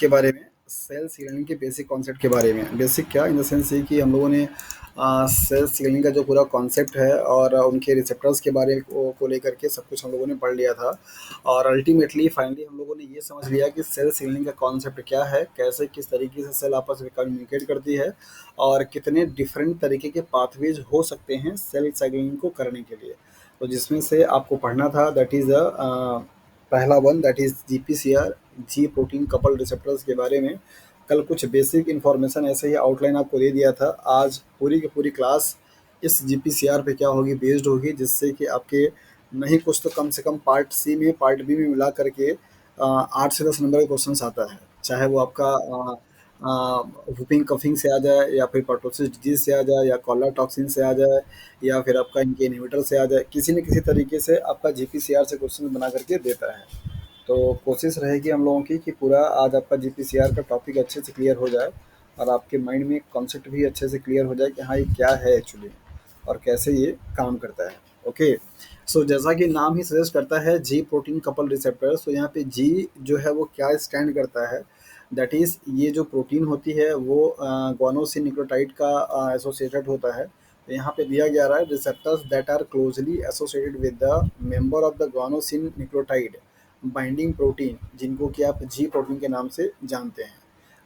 के बारे में, सेल सिग्नलिंग के बेसिक कॉन्सेप्ट के बारे में। बेसिक क्या, इन द सेंस ये कि हम लोगों ने सेल सिग्नलिंग का जो पूरा कॉन्सेप्ट है और उनके रिसेप्टर्स के बारे को लेकर के सब कुछ हम लोगों ने पढ़ लिया था। और अल्टीमेटली फाइनली हम लोगों ने ये समझ लिया कि सेल सिग्नलिंग का कॉन्सेप्ट क्या है, कैसे किस तरीके से सेल आपस में कम्युनिकेट करती है और कितने डिफरेंट तरीके के पाथवेज हो सकते हैं सेल सिग्नलिंग को करने के लिए। तो जिसमें से आपको पढ़ना था दैट इज़ पहला one, that is GPCR, ji protein couple receptors के बारे में। कल कुछ बेसिक इन्फॉर्मेशन ऐसे ही आउटलाइन आपको दे दिया था। आज पूरी की पूरी क्लास इस जीपीसीआर पे क्या होगी, बेस्ड होगी, जिससे कि आपके नहीं कुछ तो कम से कम पार्ट सी में पार्ट बी में मिला करके 8 से 10 नंबर के क्वेश्चन आता है। चाहे वो आपका वुपिंग कफिंग से आ जाए, या फिर पर्टोसिस डिजीज से आ जाए, या कॉलर टॉक्सिन से आ जाए, या फिर आपका इनके इनहिबिटर से आ जाए, किसी न किसी तरीके से आपका जीपीसीआर से क्वेश्चन बना करके देता है। तो कोशिश रहेगी हम लोगों की कि पूरा आज आपका जीपीसीआर का टॉपिक अच्छे से क्लियर हो जाए और आपके माइंड में कॉन्सेप्ट भी अच्छे से क्लियर हो जाए कि हाँ ये क्या है एक्चुअली और कैसे ये काम करता है। ओके। सो जैसा कि नाम ही सजेस्ट करता है, जी प्रोटीन कपल रिसेप्टर। सो यहाँ पे जी जो है वो क्या स्टैंड करता है, दैट इज़ ये जो प्रोटीन होती है वो ग्वानोसिन न्यूक्लियोटाइड का एसोसिएटेड होता है। तो यहाँ पे दिया गया रहा है receptors that are closely associated with the member of the guanosine nucleotide binding protein, जिनको कि आप जी प्रोटीन के नाम से जानते हैं।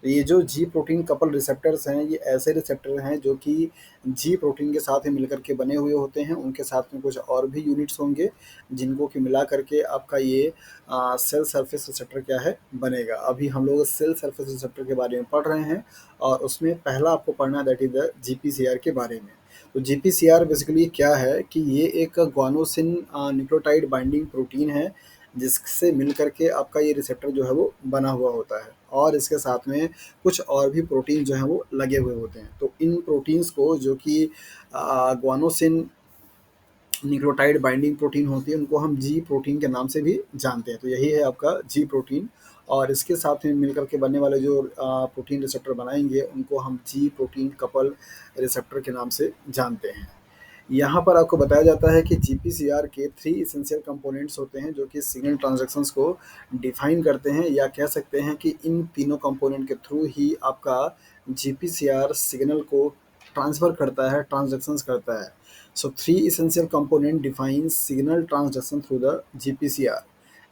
तो ये जो जी प्रोटीन कपल रिसेप्टर्स हैं, ये ऐसे रिसेप्टर हैं जो कि जी प्रोटीन के साथ ही मिलकर के बने हुए होते हैं। उनके साथ में कुछ और भी यूनिट्स होंगे जिनको कि मिला करके आपका ये सेल सरफेस रिसेप्टर क्या है बनेगा। अभी हम लोग सेल सरफेस रिसेप्टर के बारे में पढ़ रहे हैं और उसमें पहला आपको पढ़ना है दैट इज द जीपीसीआर के बारे में। तो जीपीसीआर बेसिकली क्या है कि ये एक ग्वानोसिन न्यूक्लियोटाइड बाइंडिंग प्रोटीन है, जिससे मिल करके आपका ये रिसेप्टर जो है वो बना हुआ होता है। और इसके साथ में कुछ और भी प्रोटीन जो हैं वो लगे हुए होते हैं। तो इन प्रोटीन्स को जो कि ग्वानोसिन न्यूक्लियोटाइड बाइंडिंग प्रोटीन होती है, उनको हम जी प्रोटीन के नाम से भी जानते हैं। तो यही है आपका जी प्रोटीन। और इसके साथ में मिलकर के बनने वाले जो प्रोटीन रिसेप्टर बनाएंगे उनको हम जी प्रोटीन कपल रिसेप्टर के नाम से जानते हैं। यहाँ पर आपको बताया जाता है कि जीपीसीआर के 3 एसेंशियल कंपोनेंट्स होते हैं जो कि सिग्नल ट्रांजैक्शंस को डिफाइन करते हैं, या कह सकते हैं कि इन तीनों कंपोनेंट के थ्रू ही आपका जीपीसीआर सिग्नल को ट्रांसफ़र करता है, ट्रांजैक्शंस करता है। सो 3 essential component define signal transaction through the GPCR.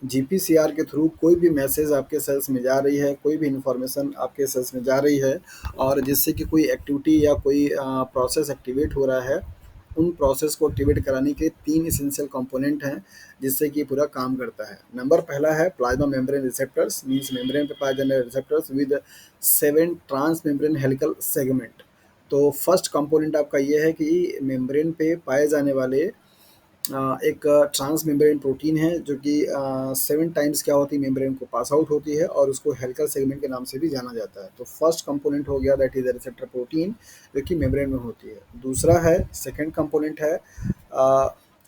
GPCR के थ्रू कोई भी मैसेज आपके सेल्स में जा रही है, कोई भी इंफॉर्मेशन आपके सेल्स में जा रही है, और जिससे कि कोई एक्टिविटी या कोई प्रोसेस एक्टिवेट हो रहा है, उन प्रोसेस को एक्टिवेट कराने के 3 एसेंशियल कंपोनेंट हैं जिससे कि पूरा काम करता है। नंबर पहला है plasma membrane receptors, means membrane पे पाए जाने वाले receptors with 7 transmembrane helical segment. तो फर्स्ट कंपोनेंट आपका ये है कि मेम्ब्रेन पे पाए जाने वाले एक ट्रांस मेम्ब्रेन प्रोटीन है जो कि 7 टाइम्स क्या होती है, मेम्ब्रेन को पास आउट होती है, और उसको हेलिकल सेगमेंट के नाम से भी जाना जाता है। तो फर्स्ट कंपोनेंट हो गया that is the receptor protein जो कि मेम्ब्रेन में होती है। दूसरा है, सेकंड कंपोनेंट है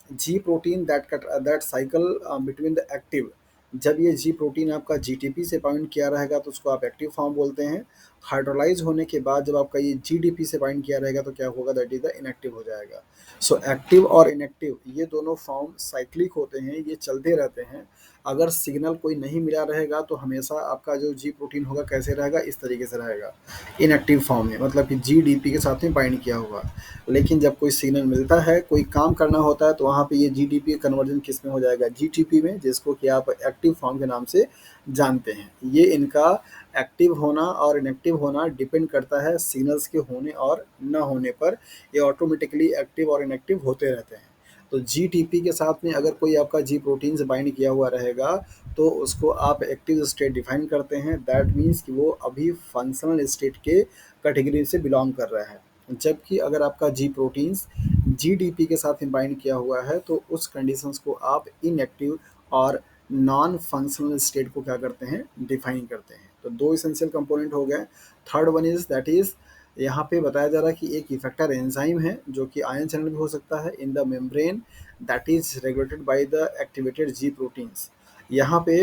G protein that cycle between the active. जब ये जी प्रोटीन आपका जीटीपी से बाइंड किया रहेगा तो उसको आप एक्टिव फॉर्म बोलते हैं। हाइड्रोलाइज होने के बाद जब आपका ये जीडीपी से बाइंड किया रहेगा तो क्या होगा, दैट इज द इनएक्टिव हो जाएगा। सो एक्टिव और इनएक्टिव ये दोनों फॉर्म साइक्लिक होते हैं, ये चलते रहते हैं। अगर सिग्नल कोई नहीं मिला रहेगा तो हमेशा आपका जो जी प्रोटीन होगा कैसे रहेगा, इस तरीके से रहेगा, इनएक्टिव फॉर्म में, मतलब कि जीडीपी के साथ में बाइंड किया हुआ। लेकिन जब कोई सिग्नल मिलता है, कोई काम करना होता है, तो वहाँ पे ये जीडीपी कन्वर्जन किस में हो जाएगा, जीटीपी में, जिसको कि आप एक्टिव फॉर्म के नाम से जानते हैं। ये इनका एक्टिव होना और इनएक्टिव होना डिपेंड करता है सिग्नल्स के होने और न होने पर। ये ऑटोमेटिकली एक्टिव और इनएक्टिव होते रहते हैं। तो जीटीपी के साथ में अगर कोई आपका जी प्रोटीन से बाइंड किया हुआ रहेगा तो उसको आप एक्टिव स्टेट डिफाइन करते हैं। दैट मीन्स कि वो अभी फंक्शनल स्टेट के कैटेगरी से बिलोंग कर रहा है। जबकि अगर आपका जी प्रोटीन्स जीडीपी के साथ में बाइंड किया हुआ है तो उस कंडीशंस को आप इनएक्टिव और नॉन फंक्शनल स्टेट को क्या करते हैं, डिफाइन करते हैं। तो 2 एसेंशियल कंपोनेंट हो गए। Third one is that is, यहाँ पे बताया जा रहा है कि एक इफेक्टर एंजाइम है जो कि आयन चैनल भी हो सकता है in the membrane that is regulated by the activated G proteins. यहाँ पे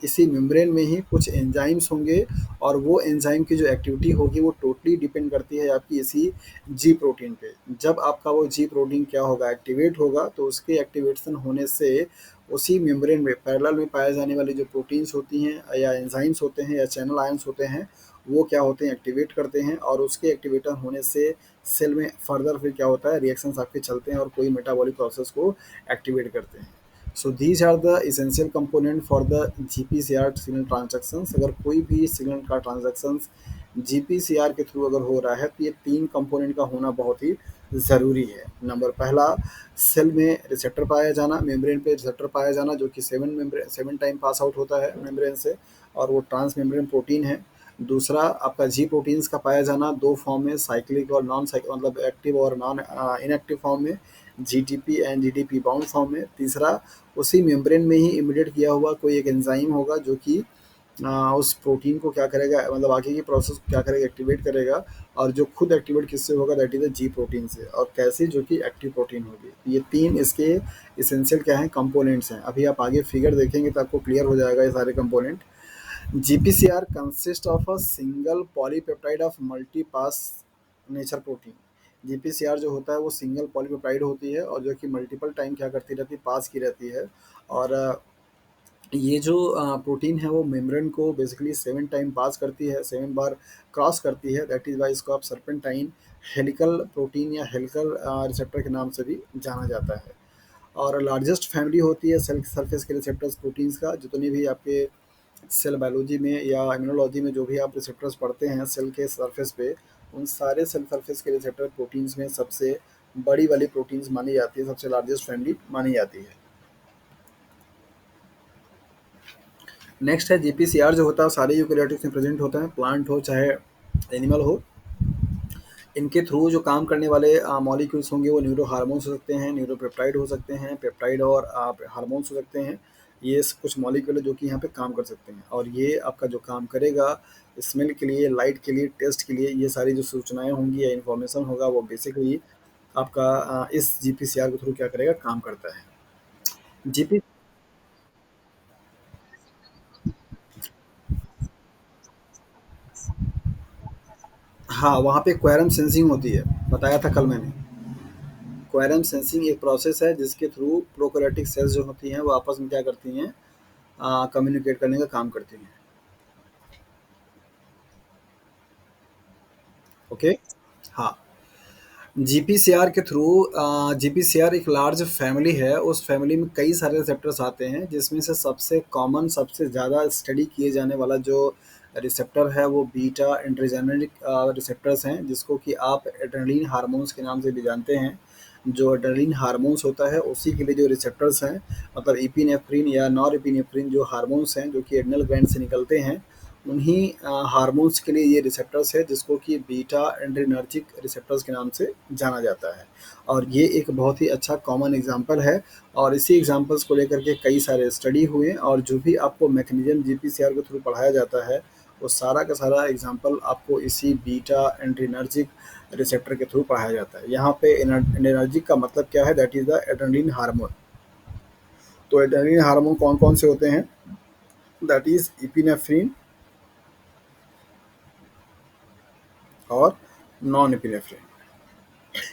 इसी मेम्ब्रेन में ही कुछ एंजाइम्स होंगे, और वो एंजाइम की जो एक्टिविटी होगी वो टोटली डिपेंड करती है आपकी इसी जी प्रोटीन पे। जब आपका वो जी प्रोटीन क्या होगा, एक्टिवेट होगा, तो उसके एक्टिवेशन होने से उसी मेम्ब्रेन में पैरेलल में पाए जाने वाली जो प्रोटीन्स होती हैं या एंजाइम्स होते हैं या चैनल आयंस होते हैं, वो क्या होते हैं, एक्टिवेट करते हैं, और उसके एक्टिवेटर होने से सेल में फर्दर फिर क्या होता है, रिएक्शंस आपके चलते हैं और कोई मेटाबॉलिक प्रोसेस को एक्टिवेट करते हैं। So these are the essential component for the GPCR signal transactions. अगर कोई भी सिग्नल का ट्रांजैक्शंस जीपीसीआर के थ्रू अगर हो रहा है तो ये तीन कंपोनेंट का होना बहुत ही ज़रूरी है। नंबर पहला, सेल में रिसेप्टर पाया जाना, मेम्ब्रेन पे रिसेप्टर पाया जाना, जो कि 7 टाइम पास आउट होता है मेम्ब्रेन से, और वो ट्रांस मेम्ब्रेन प्रोटीन है। दूसरा, आपका जी प्रोटीन्स का पाया जाना दो फॉर्म में, साइक्लिक और नॉन साइक्लिक, मतलब एक्टिव और नॉन इनएक्टिव फॉर्म में, GTP and GDP bound form में। तीसरा, उसी मेम्ब्रेन में ही इमिडिएट किया हुआ कोई एक एंजाइम होगा जो कि उस प्रोटीन को क्या करेगा, मतलब आगे की प्रोसेस को क्या करेगा, एक्टिवेट करेगा। और जो खुद एक्टिवेट किससे होगा, that is the G protein से, और कैसे, जो कि एक्टिव प्रोटीन होगी। ये तीन इसके इसेंशियल क्या हैं, कंपोनेंट्स हैं। अभी आप आगे फिगर देखेंगे तो आपको क्लियर हो जाएगा ये सारे component. GPCR consist of a single polypeptide of multi pass nature protein. GPCR जो होता है वो सिंगल पॉलीपेप्टाइड होती है और जो कि मल्टीपल टाइम क्या करती रहती है, पास की रहती है। और ये जो प्रोटीन है वो मेम्ब्रेन को बेसिकली 7 टाइम पास करती है, 7 बार क्रॉस करती है। दैट इज़ वाई इसको आप सर्पेंटाइन हेलिकल प्रोटीन या हेलिकल रिसेप्टर के नाम से भी जाना जाता है। और लार्जेस्ट फैमिली होती है सेल सरफेस के रिसेप्टर्स प्रोटीन्स का। जितने भी आपके सेल बायोलॉजी में या इम्यूनोलॉजी में जो भी आप रिसेप्टर्स पढ़ते हैं सेल के सरफेस पे, उन सारे सेल सरफेस के रिसेप्टर प्रोटीन्स में सबसे बड़ी वाली प्रोटीन्स मानी जाती है, सबसे लार्जेस्ट फैमिली मानी जाती है। नेक्स्ट है जीपीसीआर, जो होता है सारे यूकेरियोटिक्स में प्रेजेंट होता है, प्लांट हो चाहे एनिमल हो। इनके थ्रू जो काम करने वाले मॉलिक्यूल्स होंगे वो न्यूरो हार्मोन्स हो सकते हैं, न्यूरोपेप्टाइड हो सकते हैं, पेप्टाइड और हार्मोन्स हो सकते हैं। ये कुछ मॉलिक्यूल है जो कि यहाँ पे काम कर सकते हैं, और ये आपका जो काम करेगा स्मेल के लिए, लाइट के लिए, टेस्ट के लिए, ये सारी जो सूचनाएं होंगी या इन्फॉर्मेशन होगा वो बेसिकली आपका इस जीपीसीआर के थ्रू क्या करेगा, काम करता है। जीपी हाँ, वहाँ पे क्वेरम सेंसिंग होती है, बताया था कल मैंने। क्वेरम सेंसिंग एक प्रोसेस है जिसके थ्रू प्रोकैरियोटिक सेल्स जो होती हैं वो आपस में क्या करती हैं, कम्युनिकेट करने का काम करती हैं। ओके। हाँ, जीपीसीआर के थ्रू, जीपीसीआर एक लार्ज फैमिली है, उस फैमिली में कई सारे रिसेप्टर्स आते हैं, जिसमें से सबसे कॉमन, सबसे ज़्यादा स्टडी किए जाने वाला जो रिसेप्टर है वो बीटा एंड्रोजेनिक रिसेप्टर्स हैं, जिसको कि आप एड्रेनलिन हार्मोन्स के नाम से भी जानते हैं। जो एड्रेनलिन हार्मोन्स होता है उसी के लिए जो रिसेप्टर्स हैं, मतलब इपिनेफ्रिन या नॉर इपिनेफ्रिन जो हार्मोन्स हैं जो कि एड्रिनल ग्लैंड से निकलते हैं, उन्हीं हार्मोन्स के लिए ये रिसेप्टर्स है, जिसको कि बीटा एंड्रिनर्जिक रिसेप्टर्स के नाम से जाना जाता है। और ये एक बहुत ही अच्छा कॉमन एग्जांपल है, और इसी एग्जांपल्स को लेकर के कई सारे स्टडी हुए, और जो भी आपको मैकेनिज्म जीपीसीआर के थ्रू पढ़ाया जाता है वो सारा का सारा एग्जांपल आपको इसी बीटा एंड्रिनर्जिक रिसेप्टर के थ्रू पढ़ाया जाता है। यहाँ पे एनर्जिक का मतलब क्या है, that is the adrenaline hormone. तो एड्रेनलिन हार्मोन कौन कौन से होते हैं, दैट इज इपिनेफ्रिन और नॉन एपिनेफ्रिन।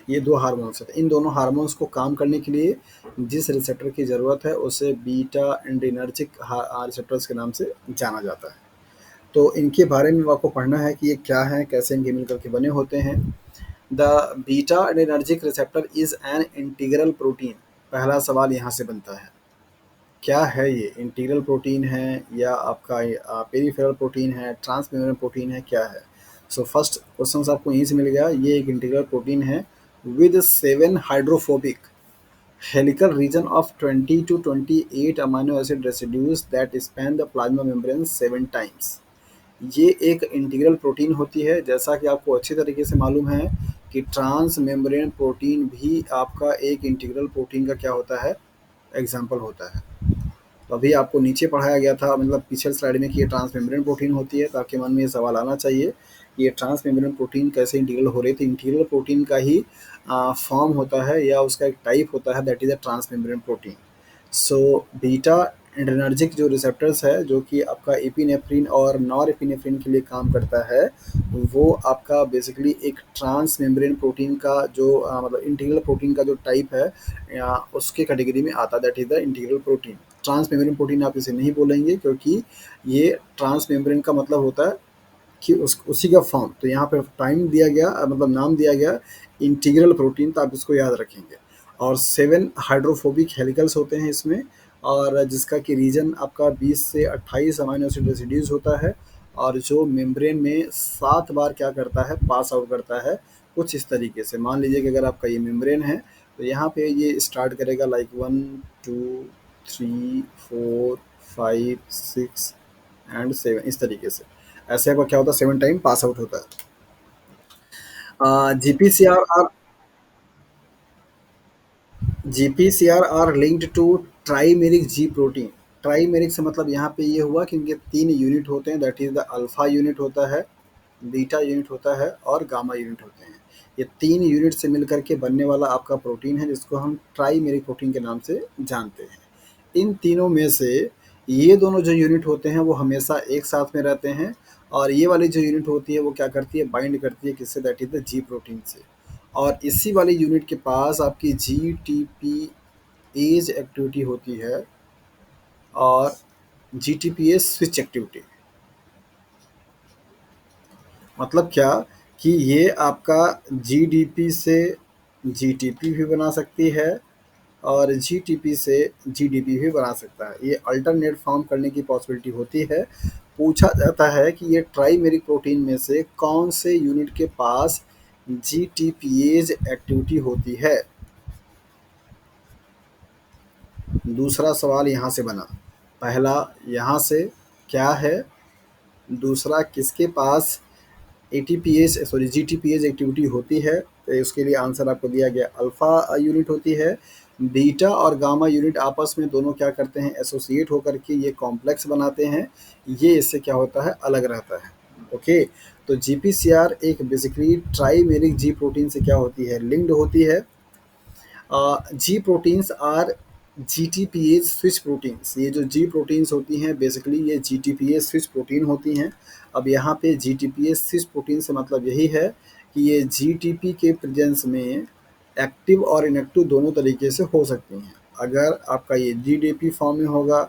ये दो हार्मोन्स हैं। इन दोनों हार्मोन्स को काम करने के लिए जिस रिसेप्टर की ज़रूरत है उसे बीटा एंड्रिनर्जिक रिसेप्टर्स के नाम से जाना जाता है। तो इनके बारे में आपको पढ़ना है कि ये क्या है, कैसे इनके मिलकर के बने होते हैं। The beta adrenergic receptor is an integral protein. पहला सवाल यहाँ से बनता है, क्या है ये, इंटीग्रल प्रोटीन है या आपका पेरीफेरल प्रोटीन है, ट्रांसमेम्ब्रेन प्रोटीन है, क्या है। सो फर्स्ट क्वेश्चन आपको यहीं से मिल गया, ये एक इंटीग्रल प्रोटीन है with 7 hydrophobic helical region of 20 to 28 amino acid residues that span the plasma membrane 7 times. ये एक इंटीग्रल प्रोटीन होती है, जैसा कि आपको अच्छी तरीके से मालूम है कि ट्रांस मेम्ब्रेन प्रोटीन भी आपका एक इंटीग्रल प्रोटीन का क्या होता है, एग्जाम्पल होता है। तो अभी आपको नीचे पढ़ाया गया था, मतलब पिछले स्लाइड में, कि ये ट्रांसमेम्ब्रेन प्रोटीन होती है, तो आपके मन में ये सवाल आना चाहिए कि ये ट्रांसमेम्ब्रेन प्रोटीन कैसे इंटीग्रल हो रही थी। इंटीग्रल प्रोटीन का ही फॉर्म होता है या उसका एक टाइप होता है, that is a transmembrane protein. So beta adrenergic जो रिसेप्टर्स है जो कि आपका एपिनेफ्रिन और नॉर एपिनेफ्रिन के लिए काम करता है, वो आपका बेसिकली एक ट्रांस मेम्ब्रेन प्रोटीन का जो मतलब इंटीग्रल प्रोटीन का जो टाइप है, या उसके कैटेगरी में आता है, that is the integral protein. Transmembrane protein आप इसे नहीं बोलेंगे, क्योंकि ये ट्रांस मेम्ब्रेन का मतलब होता है कि उसी का फॉर्म, तो यहाँ पे टाइम दिया गया, मतलब नाम दिया गया इंटीग्रल प्रोटीन, तो आप इसको याद रखेंगे। और 7 हाइड्रोफोबिक हेलिकल्स होते हैं इसमें, और जिसका कि रीजन आपका 20 से 28 अमाइनो एसिड रेसिड्यूज होता है, और जो मेम्ब्रेन में 7 बार क्या करता है, पास आउट करता है। कुछ इस तरीके से मान लीजिए कि अगर आपका ये मेम्ब्रेन है, तो यहाँ पे ये स्टार्ट करेगा लाइक 1 2 3 4 5 6 एंड 7, इस तरीके से। ऐसे आपका क्या होता है, 7 टाइम पास आउट होता है। GPCR are linked to trimeric G protein. Trimeric से मतलब यहाँ पे ये हुआ कि इनके 3 यूनिट होते हैं, that is the alpha unit होता है, बीटा यूनिट होता है और गामा यूनिट होते हैं। ये 3 यूनिट से मिलकर के बनने वाला आपका प्रोटीन है, जिसको हम ट्राइमेरिक प्रोटीन के नाम से जानते हैं। इन तीनों में से ये दोनों जो यूनिट होते हैं वो हमेशा एक साथ में रहते हैं, और ये वाली जो यूनिट होती है वो क्या करती है, बाइंड करती है किससे, that is the G protein से। और इसी वाली यूनिट के पास आपकी G T P as activity होती है, और G T P as switch activity. मतलब क्या, कि ये आपका जी डी पी से जी टी पी भी बना सकती है, और जी टी पी से जी डी पी भी बना सकता है। ये अल्टरनेट फॉर्म करने की पॉसिबिलिटी होती है। पूछा जाता है कि ये ट्राइमेरिक प्रोटीन में से कौन से यूनिट के पास G T P as activity होती है। दूसरा सवाल यहाँ से बना, पहला यहाँ से क्या है, दूसरा किसके पास एटीपीएस सॉरी जीटीपीएस एक्टिविटी होती है, तो उसके लिए आंसर आपको दिया गया अल्फा यूनिट होती है। बीटा और गामा यूनिट आपस में दोनों क्या करते हैं, एसोसिएट होकर के ये कॉम्प्लेक्स बनाते हैं, ये इससे क्या होता है, अलग रहता है। ओके, तो जीपीसीआर एक बेसिकली ट्राइमेरिक जी प्रोटीन से क्या होती है, लिंक्ड होती है। G proteins are G T P as switch proteins. ये जो जी प्रोटीन्स होती हैं बेसिकली ये G T P as switch protein होती हैं। अब यहाँ पे G T P as switch protein से मतलब यही है कि ये जी टी पी के प्रेजेंस में एक्टिव और इनएक्टिव दोनों तरीके से हो सकती हैं। अगर आपका ये जी डी पी फॉर्म में होगा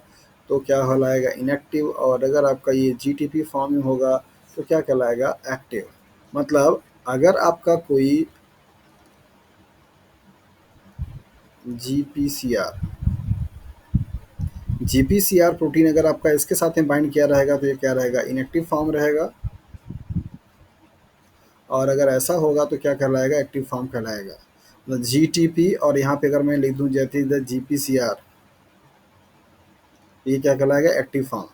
तो क्या कहलाएगा, इनएक्टिव, और अगर आपका ये जी टी पी फॉर्म में होगा तो क्या कहलाएगा, एक्टिव। मतलब अगर आपका कोई जीपीसीआर जीपीसीआर प्रोटीन अगर आपका इसके साथ में बाइंड किया रहेगा तो ये क्या रहेगा, इनएक्टिव फॉर्म रहेगा, और अगर ऐसा होगा तो क्या कहलाएगा, एक्टिव फॉर्म कहलाएगा। मतलब जी टी पी, और यहाँ पे अगर मैं लिख दूँ जैसे the G P C R, ये क्या कहलाएगा, एक्टिव फॉर्म।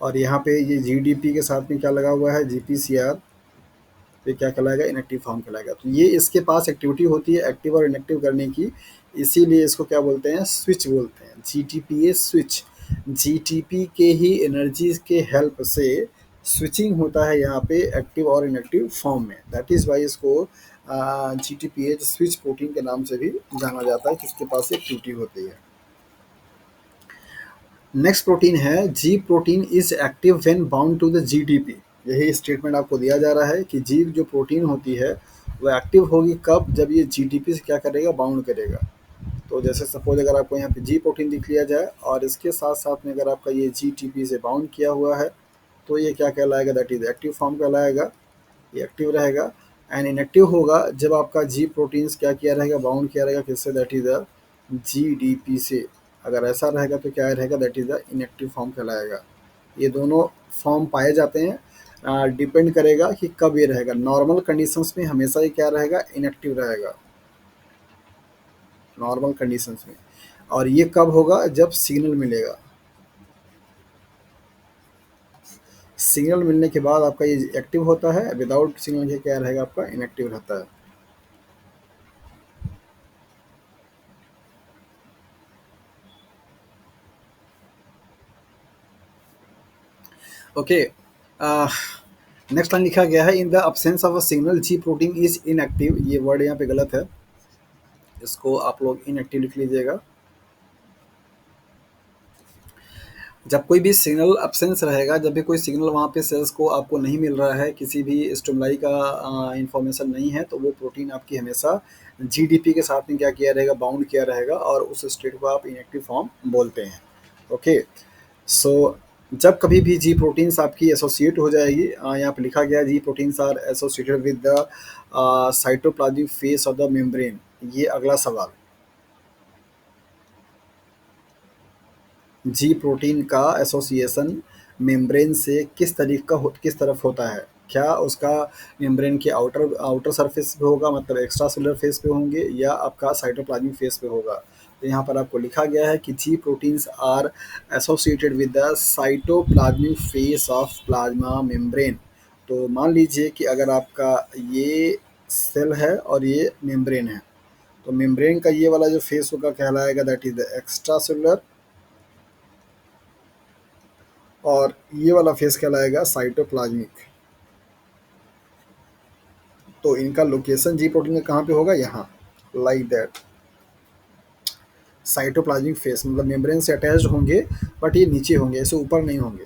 और यहाँ पे ये जी डी पी के साथ में क्या लगा हुआ है, जी पी सी आर, तो ये क्या कहलाएगा, इनएक्टिव फॉर्म कहलाएगा। तो ये इसके पास एक्टिविटी होती है एक्टिव और इनएक्टिव करने की, इसीलिए इसको क्या बोलते हैं, स्विच बोलते हैं, G T P A switch. G T P के ही एनर्जी के हेल्प से स्विचिंग होता है यहाँ पे एक्टिव और इनएक्टिव फॉर्म में, दैट इज़ वाई इसको G T P H switch protein के नाम से भी जाना जाता है, किसके पास एक्टिविटी होती है। नेक्स्ट प्रोटीन है G protein is active when bound to the GDP. यही स्टेटमेंट आपको दिया जा रहा है कि जी जो प्रोटीन होती है वो एक्टिव होगी कब, जब ये जीडीपी से क्या करेगा, बाउंड करेगा। तो जैसे सपोज अगर आपको यहाँ पे जी प्रोटीन दिख लिया जाए और इसके साथ साथ में अगर आपका ये जी टी पी से बाउंड किया हुआ है, तो ये क्या कहलाएगा, दैट इज एक्टिव फॉर्म कहलाएगा, ये एक्टिव रहेगा। एंड इनएक्टिव होगा जब आपका जी प्रोटीन्स क्या किया रहेगा, बाउंड किया रहेगा किससे, that is the G D P से। अगर ऐसा रहेगा तो क्या रहेगा, that is the inactive form कहलाएगा। ये दोनों फॉर्म पाए जाते हैं, डिपेंड करेगा कि कब ये रहेगा। नॉर्मल कंडीशंस में हमेशा ये क्या रहेगा, इनएक्टिव रहेगा, नॉर्मल कंडीशंस में। और ये कब होगा, जब सिग्नल मिलेगा। सिग्नल मिलने के बाद आपका ये एक्टिव होता है, विदाउट सिग्नल के क्या रहेगा, आपका इनएक्टिव रहता है। ओके, नेक्स्ट लाइन लिखा गया है, in the absence of a signal ji protein is inactive. ये वर्ड यहाँ पे गलत है, इसको आप लोग इनएक्टिव लिख लीजिएगा। जब कोई भी सिग्नल अब्सेंस रहेगा, जब भी कोई सिग्नल वहाँ पे सेल्स को आपको नहीं मिल रहा है, किसी भी स्टिमुलाई का इंफॉर्मेशन नहीं है, तो वो प्रोटीन आपकी हमेशा जीडीपी के साथ में क्या किया रहेगा, बाउंड किया रहेगा, और उस स्टेट को आप इनएक्टिव फॉर्म बोलते हैं। ओके। सो जब कभी भी जी प्रोटीन्स आपकी एसोसिएट हो जाएगी, यहाँ पे लिखा गया G proteins are associated with the cytoplasmic face of the membrane. ये अगला सवाल, जी प्रोटीन का एसोसिएशन मेम्ब्रेन से किस तरफ होता है? क्या उसका मेम्ब्रेन के आउटर आउटर सरफेस पे होगा, मतलब एक्स्ट्रा सेलुलर फेस पे होंगे, या आपका साइटोप्लाज्मिक फेस पे होगा? तो यहाँ पर आपको लिखा गया है कि G proteins are associated with the cytoplasmic face of plasma membrane. तो मान लीजिए कि अगर आपका ये सेल है और ये मेम्ब्रेन है, तो मेम्ब्रेन का ये वाला जो फेस होगा कहलाएगा that is the extra cellular, और ये वाला फेस कहलाएगा साइटोप्लाज्मिक। तो इनका लोकेशन जी प्रोटीन का कहाँ पे होगा, यहाँ, लाइक दैट। साइटोप्लाज्मिक फेस मतलब मेम्ब्रेन से अटैच्ड होंगे, बट ये नीचे होंगे, ऐसे ऊपर नहीं होंगे।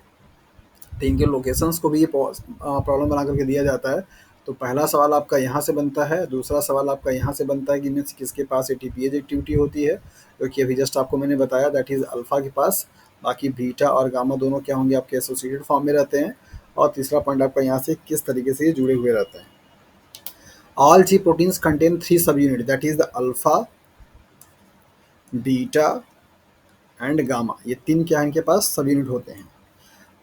तो इनके लोकेशंस को भी ये प्रॉब्लम बना करके दिया जाता है। तो पहला सवाल आपका यहाँ से बनता है, दूसरा सवाल आपका यहाँ से बनता है कि मीन्स किसके पास एटीपीएज एक्टिविटी होती है, जो कि अभी जस्ट आपको मैंने बताया दैट इज़ अल्फा के पास। बाकी बीटा और गामा दोनों क्या होंगे, आपके एसोसिएटेड फॉर्म में रहते हैं। और तीसरा पॉइंट आपका यहाँ से किस तरीके से ये जुड़े हुए रहते हैं। All G proteins contain three subunit that is the alpha, beta and gamma. ये तीन क्या है, इनके पास सब यूनिट होते हैं।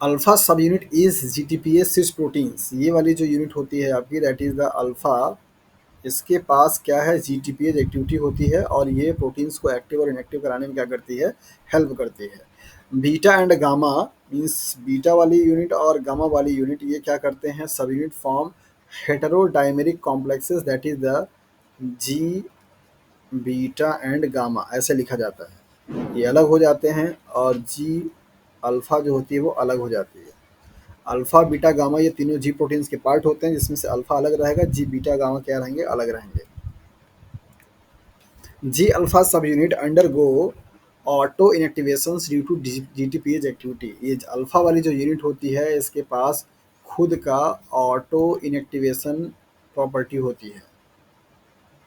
Alpha subunit is GTPase switch proteins, ये वाली जो यूनिट होती है आपकी दैट इज द अल्फा, इसके पास क्या है, जीटीपीएज एक्टिविटी होती है, और ये प्रोटीन्स को एक्टिव और इनएक्टिव कराने में क्या करती है, हेल्प करती है। Beta and gamma means beta वाली यूनिट और गामा वाली यूनिट ये क्या करते हैं, subunit form heterodimeric complexes that is the G beta and gamma, ऐसे लिखा जाता है। ये अलग हो जाते हैं, और जी अल्फ़ा जो होती है वो अलग हो जाती है। अल्फ़ा बीटा गामा ये तीनों जी प्रोटीन्स के पार्ट होते हैं, जिसमें से अल्फ़ा अलग रहेगा, जी बीटा गामा क्या रहेंगे, अलग रहेंगे। G alpha subunit undergo auto inactivations due to GTPase activity. ये अल्फ़ा वाली जो यूनिट होती है इसके पास खुद का ऑटो इनएक्टिवेशन प्रॉपर्टी होती है।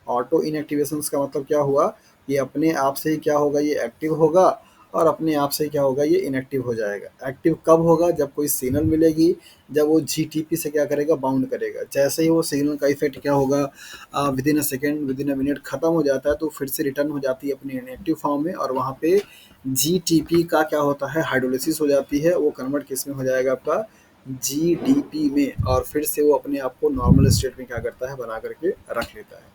ऑटो इनएक्टिवेशंस का मतलब क्या हुआ, ये अपने आप से ही क्या होगा, ये एक्टिव होगा, और अपने आप से क्या होगा, ये इनएक्टिव हो जाएगा। एक्टिव कब होगा, जब कोई सिग्नल मिलेगी, जब वो जीटीपी से क्या करेगा, बाउंड करेगा। जैसे ही वो सिग्नल का इफेक्ट क्या होगा, with in a second with in a minute खत्म हो जाता है, तो फिर से रिटर्न हो जाती है अपने इनएक्टिव फॉर्म में, और वहाँ पे जीटीपी का क्या होता है, हाइड्रोलिसिस हो जाती है, वो कन्वर्ट किस में हो जाएगा, आपका जीडीपी में, और फिर से वो अपने आप को नॉर्मल स्टेट में क्या करता है, बना करके रख लेता है।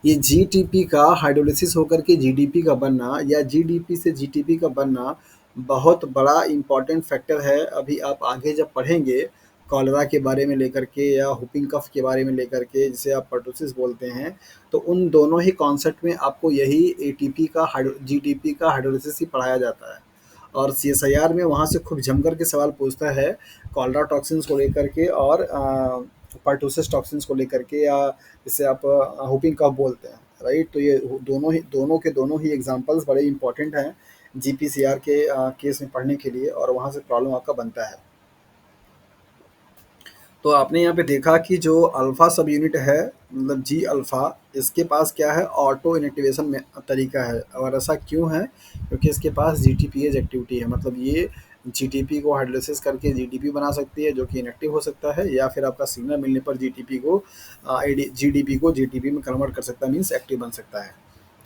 ये जीटीपी का हाइड्रोलिसिस होकर के जीडीपी का बनना, या जीडीपी से जीटीपी का बनना बहुत बड़ा इम्पॉर्टेंट फैक्टर है। अभी आप आगे जब पढ़ेंगे कॉलरा के बारे में लेकर के, या हुपिंग कफ के बारे में लेकर के, जिसे आप पर्टोसिस बोलते हैं, तो उन दोनों ही कॉन्सेप्ट में आपको यही एटीपी का जीडीपी का हाइड्रोलिसिस ही पढ़ाया जाता है। और सीएसआईआर में वहाँ से खूब जमकर के सवाल पूछता है कॉलरा टॉक्सिन्स को लेकर के, और पर्टोसिस टॉक्सिन्स को लेकर के, या जिसे आप हुपिंग कफ बोलते हैं, राइट। तो ये दोनों ही एग्जांपल्स बड़े इंपॉर्टेंट हैं जीपीसीआर के केस में पढ़ने के लिए, और वहाँ से प्रॉब्लम आपका बनता है। तो आपने यहाँ पे देखा कि जो अल्फ़ा सब यूनिट है, मतलब जी अल्फ़ा, इसके पास क्या है, ऑटो इनएक्टिवेशन में तरीका है। और ऐसा क्यों है, क्योंकि इसके पास जीटीपीएज एक्टिविटी है, मतलब ये जीटीपी को हाइड्रोलिसिस करके जीडीपी बना सकती है, जो कि इनएक्टिव हो सकता है, या फिर आपका सिग्नल मिलने पर जीडीपी को जीटीपी में कन्वर्ट कर सकता है, मीन्स एक्टिव बन सकता है।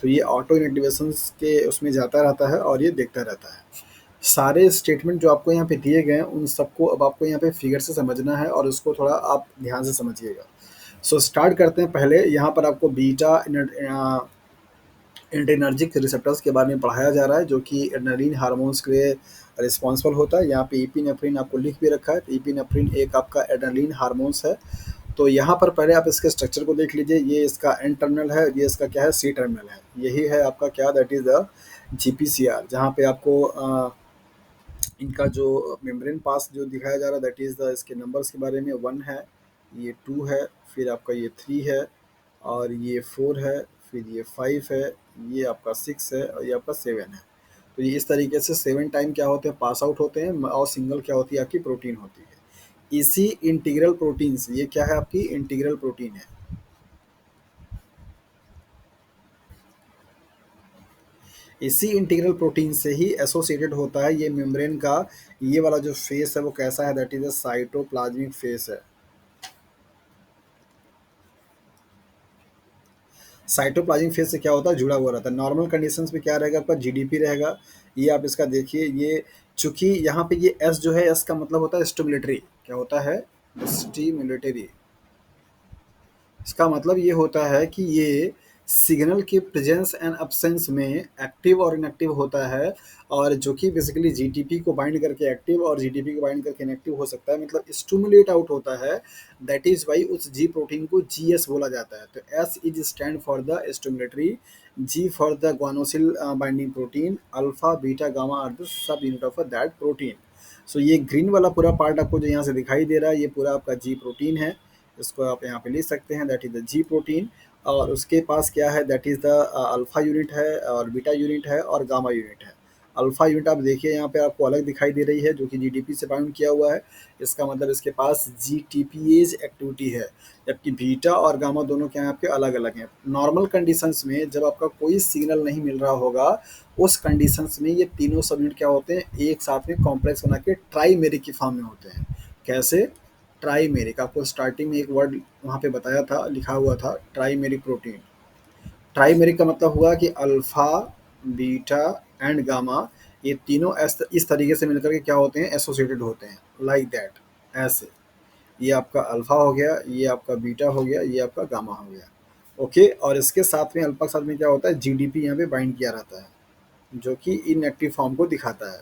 तो ये ऑटो इनएक्टिवेशन के उसमें जाता रहता है, और ये देखता रहता है। सारे स्टेटमेंट जो आपको यहाँ पे दिए गए हैं, उन सबको अब आपको यहाँ पे फिगर से समझना है, और उसको थोड़ा आप ध्यान से समझिएगा। सो स्टार्ट करते हैं। पहले यहाँ पर आपको बीटा एंटीनर्जिक रिसेप्टर्स के बारे में पढ़ाया जा रहा है, जो कि एड्रेनलिन हार्मोन्स के लिए रिस्पॉन्सिबल होता है। यहाँ पे इपिनेफ्रिन आपको लिख भी रखा है, तो इपिनेफ्रिन एक आपका एड्रेनलिन हार्मोन्स है। तो यहाँ पर पहले आप इसके स्ट्रक्चर को देख लीजिए। ये इसका एन टर्मिनल है, ये इसका क्या है, सी टर्मिनल है। यही है आपका क्या, दैट इज द जीपीसीआर, जहाँ पे आपको इनका जो मेम्ब्रेन पास जो दिखाया जा रहा है, दैट इज़ द, इसके नंबर्स के बारे में 1 है, ये 2 है, फिर आपका ये 3 है, और ये 4 है, फिर ये 5 है, ये आपका 6 है और ये आपका 7 है। तो ये इस तरीके से 7 टाइम क्या होते हैं, पास आउट होते हैं, और सिंगल क्या होती है, आपकी प्रोटीन होती है। इसी इंटीग्रल प्रोटीन्स, ये क्या है, आपकी इंटीग्रल प्रोटीन है। इसी इंटीग्रल प्रोटीन से ही एसोसिएटेड होता है ये मेम्ब्रेन का। ये वाला जो फेस है वो कैसा है, that is a cytoplasmic face है। साइटोप्लाज्मिक फेज से क्या होता है, जुड़ा हुआ रहता है। नॉर्मल कंडीशंस में क्या रहेगा, आपका जीडीपी रहेगा। ये आप इसका देखिए, ये चूंकि यहाँ पे ये एस जो है, एस का मतलब होता है स्टिमुलेटरी। क्या होता है, स्टिमुलेटरी। इसका मतलब ये होता है कि ये सिग्नल के प्रेजेंस एंड अब्सेंस में एक्टिव और इनएक्टिव होता है। और जो कि बेसिकली जीटीपी को बाइंड करके एक्टिव और जीटीपी को बाइंड करके इनएक्टिव हो सकता है, मतलब स्टिमुलेट आउट होता है। दैट इज वाई उस जी प्रोटीन को जीएस बोला जाता है। तो S is stand for the stimulatory, G for the guanosyl binding protein, alpha beta gamma are the subunit of that protein. So ये ग्रीन वाला पूरा पार्ट आपको जो यहाँ से दिखाई दे रहा है, ये पूरा आपका जी प्रोटीन है। इसको आप यहाँ पे लिख सकते हैं, that is the G protein. और उसके पास क्या है, that is the alpha unit है और बीटा यूनिट है और गामा यूनिट है। अल्फा यूनिट आप देखिए यहाँ पे आपको अलग दिखाई दे रही है, जो कि जीडीपी से बाउंड किया हुआ है। इसका मतलब इसके पास जीटीपीएज एक्टिविटी है। जबकि बीटा और गामा दोनों क्या हैं, आपके अलग अलग हैं। नॉर्मल कंडीशंस में जब आपका कोई सिग्नल नहीं मिल रहा होगा, उस कंडीशंस में ये तीनों सब यूनिट क्या होते हैं, एक साथ में कॉम्प्लेक्स बना के ट्राइमेरिक की फॉर्म में होते हैं। कैसे, ट्राइमेरिक। आपको स्टार्टिंग में एक वर्ड वहाँ पे बताया था, लिखा हुआ था ट्राइमेरिक प्रोटीन। ट्राइमेरिक का मतलब हुआ कि अल्फा बीटा एंड गामा, ये तीनों इस तरीके से मिलकर के क्या होते हैं, एसोसिएटेड होते हैं, लाइक दैट, ऐसे। ये आपका अल्फा हो गया, ये आपका बीटा हो गया, ये आपका गामा हो गया। ओके, और इसके साथ में अल्फा के साथ में क्या होता है, जीडीपी यहाँ पे बाइंड किया रहता है, जो कि इनएक्टिव फॉर्म को दिखाता है।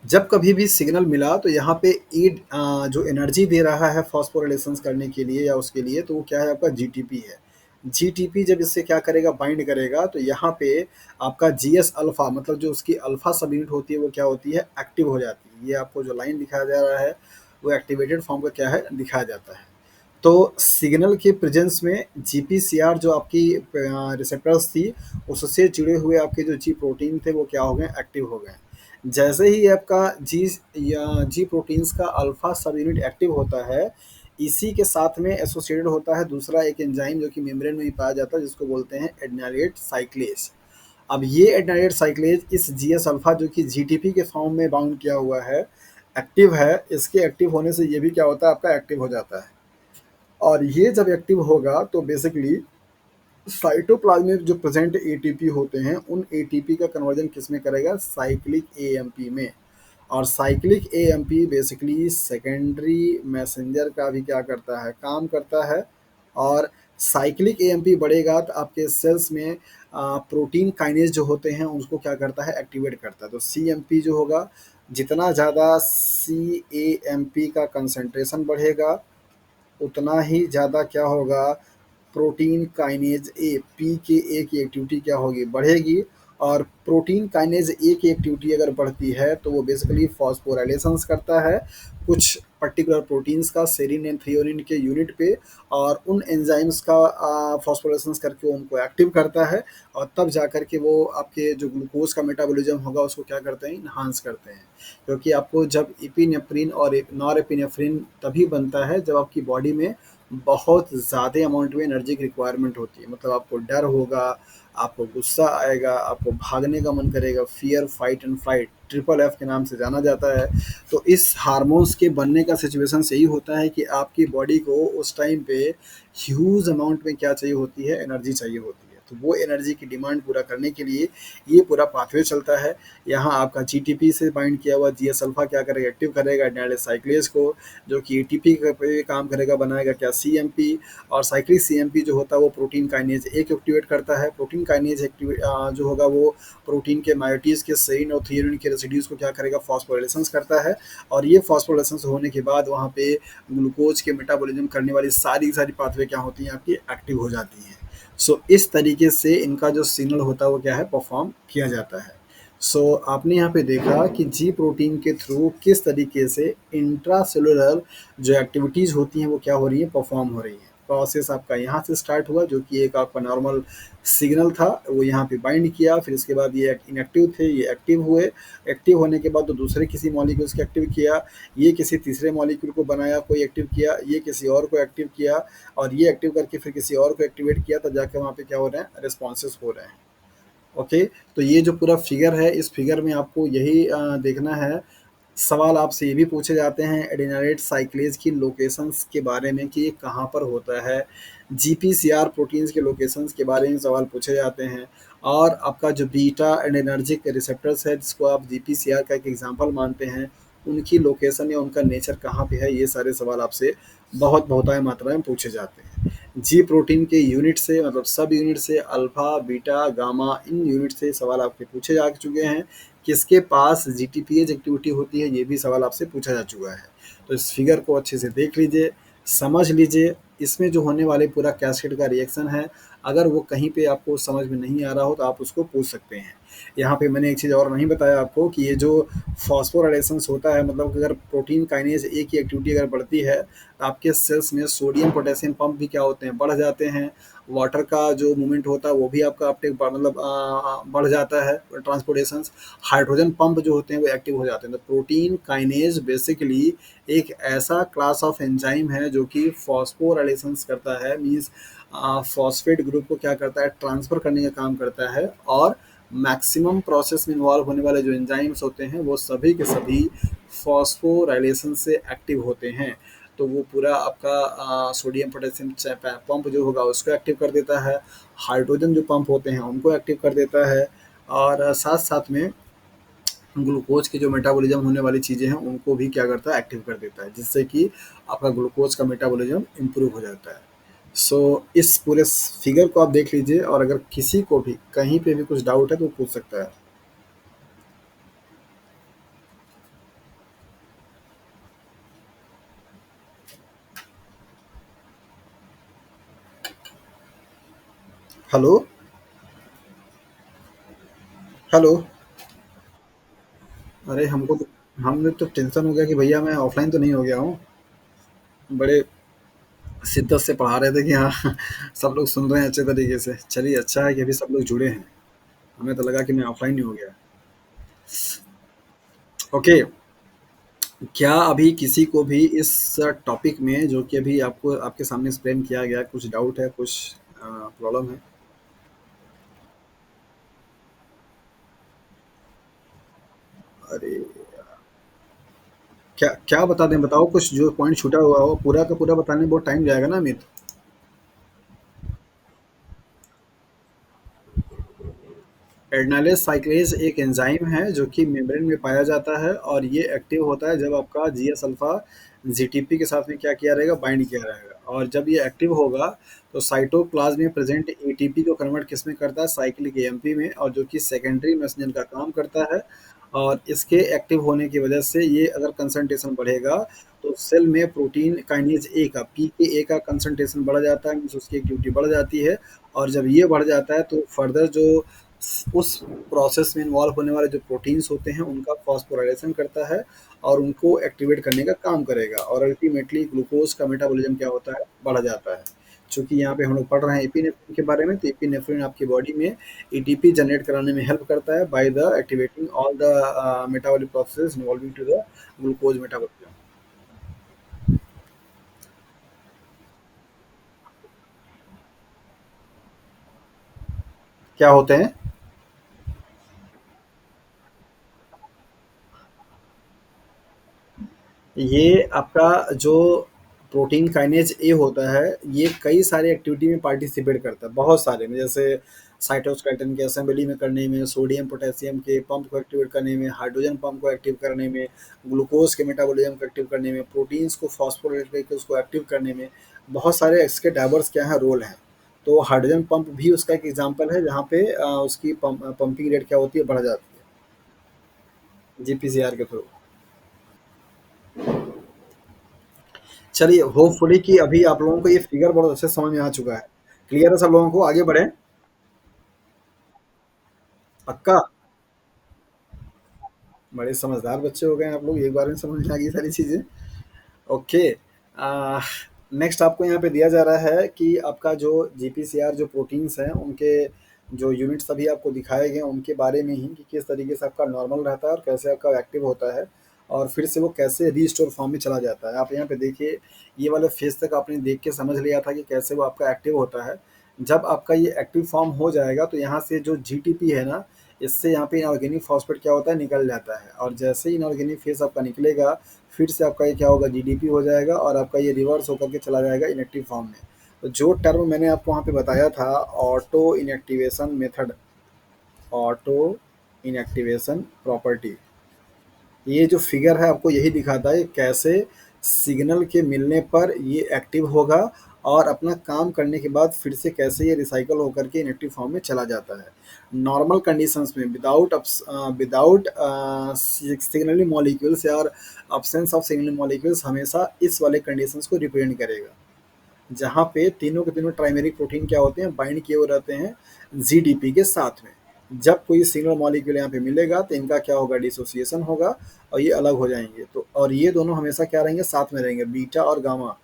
जब कभी भी सिग्नल मिला तो यहाँ पे ईड जो एनर्जी दे रहा है फॉस्फोराइलेशंस करने के लिए या उसके लिए, तो वो क्या है, आपका जीटीपी है। जीटीपी जब इससे क्या करेगा, बाइंड करेगा, तो यहाँ पे आपका जीएस अल्फा, मतलब जो उसकी अल्फा सब यूनिट होती है वो क्या होती है, एक्टिव हो जाती है। ये आपको जो लाइन दिखाया जा रहा है वो एक्टिवेटेड फॉर्म का क्या है, दिखाया जाता है। तो सिग्नल के प्रेजेंस में जीपीसीआर जो आपकी रिसेप्टर्स थी, उससे जुड़े हुए आपके जो जी प्रोटीन थे वो क्या हो गए, एक्टिव हो गए। जैसे ही आपका जी या जी प्रोटीन्स का अल्फा सब यूनिट एक्टिव होता है, इसी के साथ में एसोसिएटेड होता है दूसरा एक एंजाइम जो कि मेम्ब्रेन में ही पाया जाता है, जिसको बोलते हैं एडेनाइलेट साइक्लेज। अब ये एडेनाइलेट साइक्लेज इस जीएस अल्फा जो कि जीटीपी के फॉर्म में बाउंड किया हुआ है, एक्टिव है। इसके एक्टिव होने से ये भी क्या होता है, आपका एक्टिव हो जाता है। और ये जब एक्टिव होगा तो बेसिकली साइटोप्लाज्म में जो प्रेजेंट एटीपी होते हैं, उन एटीपी का कन्वर्जन किस में करेगा, साइक्लिक एएमपी में। और cyclic AMP basically secondary messenger का भी क्या करता है, काम करता है। और साइक्लिक एएमपी बढ़ेगा तो आपके सेल्स में प्रोटीन काइनेज जो होते हैं उसको क्या करता है, एक्टिवेट करता है। तो सीएमपी जो होगा, जितना ज़्यादा सीएमपी का कंसंट्रेशन बढ़ेगा, उतना ही ज़्यादा क्या होगा, प्रोटीन काइनेज ए पी के ए की एक्टिविटी क्या होगी, बढ़ेगी। और प्रोटीन काइनेज ए की एक्टिविटी अगर बढ़ती है तो वो बेसिकली फॉस्फोराइलेशंस करता है कुछ पर्टिकुलर प्रोटीन्स का, सेरिन एंड थ्रियोनिन के यूनिट पे। और उन एंजाइम्स का फॉस्फोराइलेशंस करके उनको एक्टिव करता है। और तब जा कर के वो आपके जो ग्लूकोज का मेटाबॉलिज्म होगा उसको क्या करते हैं, इन्हांस करते हैं। क्योंकि आपको जब इपिनेफ्रिन और नॉरएपिनेफ्रिन तभी बनता है जब आपकी बॉडी में बहुत ज़्यादा अमाउंट में एनर्जी की रिक्वायरमेंट होती है। मतलब आपको डर होगा, आपको गुस्सा आएगा, आपको भागने का मन करेगा, fear fight and flight, triple F के नाम से जाना जाता है। तो इस हार्मोन्स के बनने का सिचुएशन यही होता है कि आपकी बॉडी को उस टाइम पे ह्यूज अमाउंट में क्या चाहिए होती है, एनर्जी चाहिए होती है। तो वो एनर्जी की डिमांड पूरा करने के लिए ये पूरा पाथवे चलता है। यहाँ आपका जीटीपी से बाइंड किया हुआ जीएस अल्फा क्या करेगा, एक्टिव करेगा एडेनाइलेट साइक्लेज को, जो कि एटीपी पे काम करेगा, बनाएगा क्या, सीएमपी। और साइक्लिक सीएमपी जो होता है वो प्रोटीन काइनेज ए को एक्टिवेट करता है। प्रोटीन काइनेज जो होगा वो प्रोटीन के मायोटीज के सेरिन और थ्रियोनिन के रेसिड्यूज को क्या करेगा, फॉस्फोराइलेशंस करता है। और ये फॉस्फोराइलेशंस होने के बाद वहाँ पे ग्लूकोज के मेटाबॉलिज्म करने वाली सारी सारी पाथवे क्या होती हैं, आपकी एक्टिव हो जाती हैं। सो इस तरीके से इनका जो सिग्नल होता है वो क्या है, परफॉर्म किया जाता है। सो आपने यहाँ पे देखा कि जी प्रोटीन के थ्रू किस तरीके से इंट्रासेलुलर जो एक्टिविटीज़ होती हैं वो क्या हो रही है, परफॉर्म हो रही हैं। प्रोसेस आपका यहाँ से स्टार्ट हुआ, जो कि एक आपका नॉर्मल सिग्नल था, वो यहाँ पे बाइंड किया, फिर इसके बाद ये इनएक्टिव थे, ये एक्टिव हुए, एक्टिव होने के बाद तो दूसरे किसी मॉलिक्यूल्स को एक्टिव किया, ये किसी तीसरे मॉलिक्यूल को बनाया, कोई एक्टिव किया, ये किसी और को एक्टिव किया, और ये एक्टिव करके फिर किसी और को एक्टिवेट किया, तब जाके वहाँ पे क्या हो रहे हैं, रिस्पॉन्सेस हो रहे हैं। ओके, तो ये जो पूरा फिगर है, इस फिगर में आपको यही देखना है। सवाल आपसे ये भी पूछे जाते हैं एडेनाइड साइक्लेज की लोकेशंस के बारे में कि ये कहाँ पर होता है, जीपीसीआर प्रोटीन्स के लोकेशंस के बारे में सवाल पूछे जाते हैं, और आपका जो बीटा एडेनर्जिक रिसेप्टर्स है, जिसको आप जीपीसीआर का एक एग्जांपल मानते हैं, उनकी लोकेशन या उनका नेचर कहाँ पे है, ये सारे सवाल आपसे बहुत बहुतायत मात्रा में पूछे जाते हैं। जी प्रोटीन के यूनिट से, मतलब सब यूनिट से, alpha beta gamma, in unit से सवाल आपके पूछे जा चुके हैं। किसके पास जीटीपीएच एक्टिविटी होती है, ये भी सवाल आपसे पूछा जा चुका है। तो इस फिगर को अच्छे से देख लीजिए, समझ लीजिए, इसमें जो होने वाले पूरा कैस्केड का रिएक्शन है, अगर वो कहीं पे आपको समझ में नहीं आ रहा हो तो आप उसको पूछ सकते हैं। यहाँ पे मैंने एक चीज़ और नहीं बताया आपको कि ये जो फॉस्फोराइलेशंस होता है, मतलब कि अगर प्रोटीन काइनेज ए की एक्टिविटी अगर बढ़ती है, तो आपके सेल्स में सोडियम पोटेशियम पंप भी क्या होते हैं, बढ़ जाते हैं। वाटर का जो मूवमेंट होता है वो भी आपका अपटेक मतलब बढ़ जाता है, ट्रांसपोर्टेशंस। हाइड्रोजन पंप जो होते हैं वो एक्टिव हो जाते हैं। तो प्रोटीन काइनेज बेसिकली एक ऐसा क्लास ऑफ एंजाइम है जो कि फॉस्फोराइलेशंस करता है, मीन्स फॉस्फेट ग्रुप को क्या करता है, ट्रांसफर करने का काम करता है। और मैक्सिमम प्रोसेस में इन्वॉल्व होने वाले जो एंजाइम्स होते हैं वो सभी के सभी फॉस्फोराइलेशन से एक्टिव होते हैं। तो वो पूरा आपका सोडियम पोटेशियम पंप जो होगा उसको एक्टिव कर देता है, हाइड्रोजन जो पंप होते हैं उनको एक्टिव कर देता है, और साथ साथ में ग्लूकोज की जो मेटाबॉलिज्म होने वाली चीज़ें हैं उनको भी क्या करता है, एक्टिव कर देता है, जिससे कि आपका ग्लूकोज का मेटाबॉलिज्म इम्प्रूव हो जाता है। सो इस पूरे फिगर को आप देख लीजिए, और अगर किसी को भी कहीं पे भी कुछ डाउट है तो वो पूछ सकता है। हेलो। हेलो। अरे हमको तो, हमें तो टेंशन हो गया कि भैया मैं ऑफलाइन तो नहीं हो गया हूँ। बड़े शिद्दत से पढ़ा रहे थे कि हाँ सब लोग सुन रहे हैं अच्छे तरीके से। चलिए, अच्छा है कि अभी सब लोग जुड़े हैं। हमें तो लगा कि मैं ऑफलाइन ही हो गया। ओके, क्या अभी किसी को भी इस टॉपिक में, जो कि अभी आपको आपके सामने एक्सप्लेन किया गया, कुछ डाउट है, कुछ प्रॉब्लम है? अरे, क्या क्या बता दें, बताओ कुछ जो पॉइंट छूटा हुआ हो, पूरा का पूरा बताने में बहुत टाइम जाएगा ना अमित। एड्रेनालेज साइक्लेज एक एंजाइम है जो कि मेम्ब्रेन में पाया जाता है, और ये एक्टिव होता है जब आपका जीएस अल्फा जीटीपी के साथ में क्या किया रहेगा, बाइंड किया रहेगा। और जब ये एक्टिव होगा तो साइटोप्लाज्म में प्रेजेंट एटीपी को कन्वर्ट किस में करता है, साइक्लिक एएमपी में, और जो कि सेकेंडरी मैसेंजर का काम करता है। और इसके एक्टिव होने की वजह से ये अगर कंसंट्रेशन बढ़ेगा तो सेल में प्रोटीन काइनेज ए का, पी के ए का कंसंट्रेशन बढ़ जाता है, मीन्स उसकी एक्टिविटी बढ़ जाती है। और जब ये बढ़ जाता है तो फर्दर जो उस प्रोसेस में इन्वॉल्व होने वाले जो प्रोटीन्स होते हैं उनका फॉस्फोराइलेशन करता है, और उनको एक्टिवेट करने का काम करेगा, और अल्टीमेटली ग्लूकोज का मेटाबॉलिज्म क्या होता है, बढ़ जाता है। चूंकि यहाँ पे हम लोग पढ़ रहे हैं एपिनेफ्रिन के बारे में, तो एपिनेफ्रिन आपकी बॉडी में एटीपी जनरेट कराने में हेल्प करता है by the activating all the metabolic process involving to the glucose metabolism. क्या होते हैं? ये आपका जो प्रोटीन काइनेज ए होता है, ये कई सारे एक्टिविटी में पार्टिसिपेट करता है, बहुत सारे में, जैसे साइटोस्केलेटन के असेंबली में करने में, सोडियम पोटेशियम के पंप को एक्टिवेट करने में, हाइड्रोजन पंप को एक्टिव करने में, ग्लूकोज के मेटाबॉलिज्म को एक्टिव करने में, प्रोटीन्स को फॉस्फोरेट करके उसको एक्टिव करने में, बहुत सारे इसके डाइवर्स क्या है, रोल हैं। तो हाइड्रोजन पंप भी उसका एक एग्जाम्पल है, जहाँ पे उसकी पंपिंग रेट क्या होती है, बढ़ जाती है जीपीसीआर के थ्रू। चलिए, होपफुली कि अभी आप लोगों को ये फिगर बहुत अच्छे से समझ में आ चुका है। क्लियर है सब लोगों को, आगे बढ़ें? पक्का? बड़े समझदार बच्चे हो गए हैं आप लोग, एक बार में समझ में आ गई सारी चीज़ें। ओके। नेक्स्ट आपको यहाँ पे दिया जा रहा है कि आपका जो जीपीसीआर जो प्रोटीन्स हैं उनके जो यूनिट्स अभी आपको दिखाए गए हैं उनके बारे में ही, कि किस तरीके से आपका नॉर्मल रहता है और कैसे आपका एक्टिव होता है और फिर से वो कैसे रीस्टोर फॉर्म में चला जाता है। आप यहाँ पे देखिए, ये वाले फेज तक आपने देख के समझ लिया था कि कैसे वो आपका एक्टिव होता है। जब आपका ये एक्टिव फॉर्म हो जाएगा तो यहाँ से जो जीटीपी है ना, इससे यहाँ पे इनऑर्गेनिक फॉस्फेट क्या होता है, निकल जाता है, और जैसे ही इनऑर्गेनिक फेज आपका निकलेगा फिर से आपका ये क्या होगा, जीडीपी हो जाएगा और आपका ये रिवर्स होकर के चला जाएगा इनएक्टिव फॉर्म में। तो जो टर्म मैंने आपको वहाँ पे बताया था, auto inactivation method, auto inactivation property, ये जो फिगर है आपको यही दिखाता है कैसे सिग्नल के मिलने पर ये एक्टिव होगा और अपना काम करने के बाद फिर से कैसे ये रिसाइकल होकर के इनएक्टिव फॉर्म में चला जाता है। नॉर्मल कंडीशंस में विदाउट विदाउट सिग्नलिंग मॉलिक्यूल्स या अब्सेंस ऑफ सिग्नलिंग मॉलिक्यूल्स हमेशा इस वाले कंडीशंस को रिप्रेजेंट करेगा, जहाँ पे तीनों के तीनों ट्राइमेरिक प्रोटीन क्या होते हैं, बाइंड किए हुए रहते हैं जीडीपी के साथ में। जब कोई सिंगल मॉलिक्यूल यहाँ पे मिलेगा तो इनका क्या होगा, डिसोसिएशन होगा और ये अलग हो जाएंगे। तो और ये दोनों हमेशा क्या रहेंगे, साथ में रहेंगे, बीटा और गामा।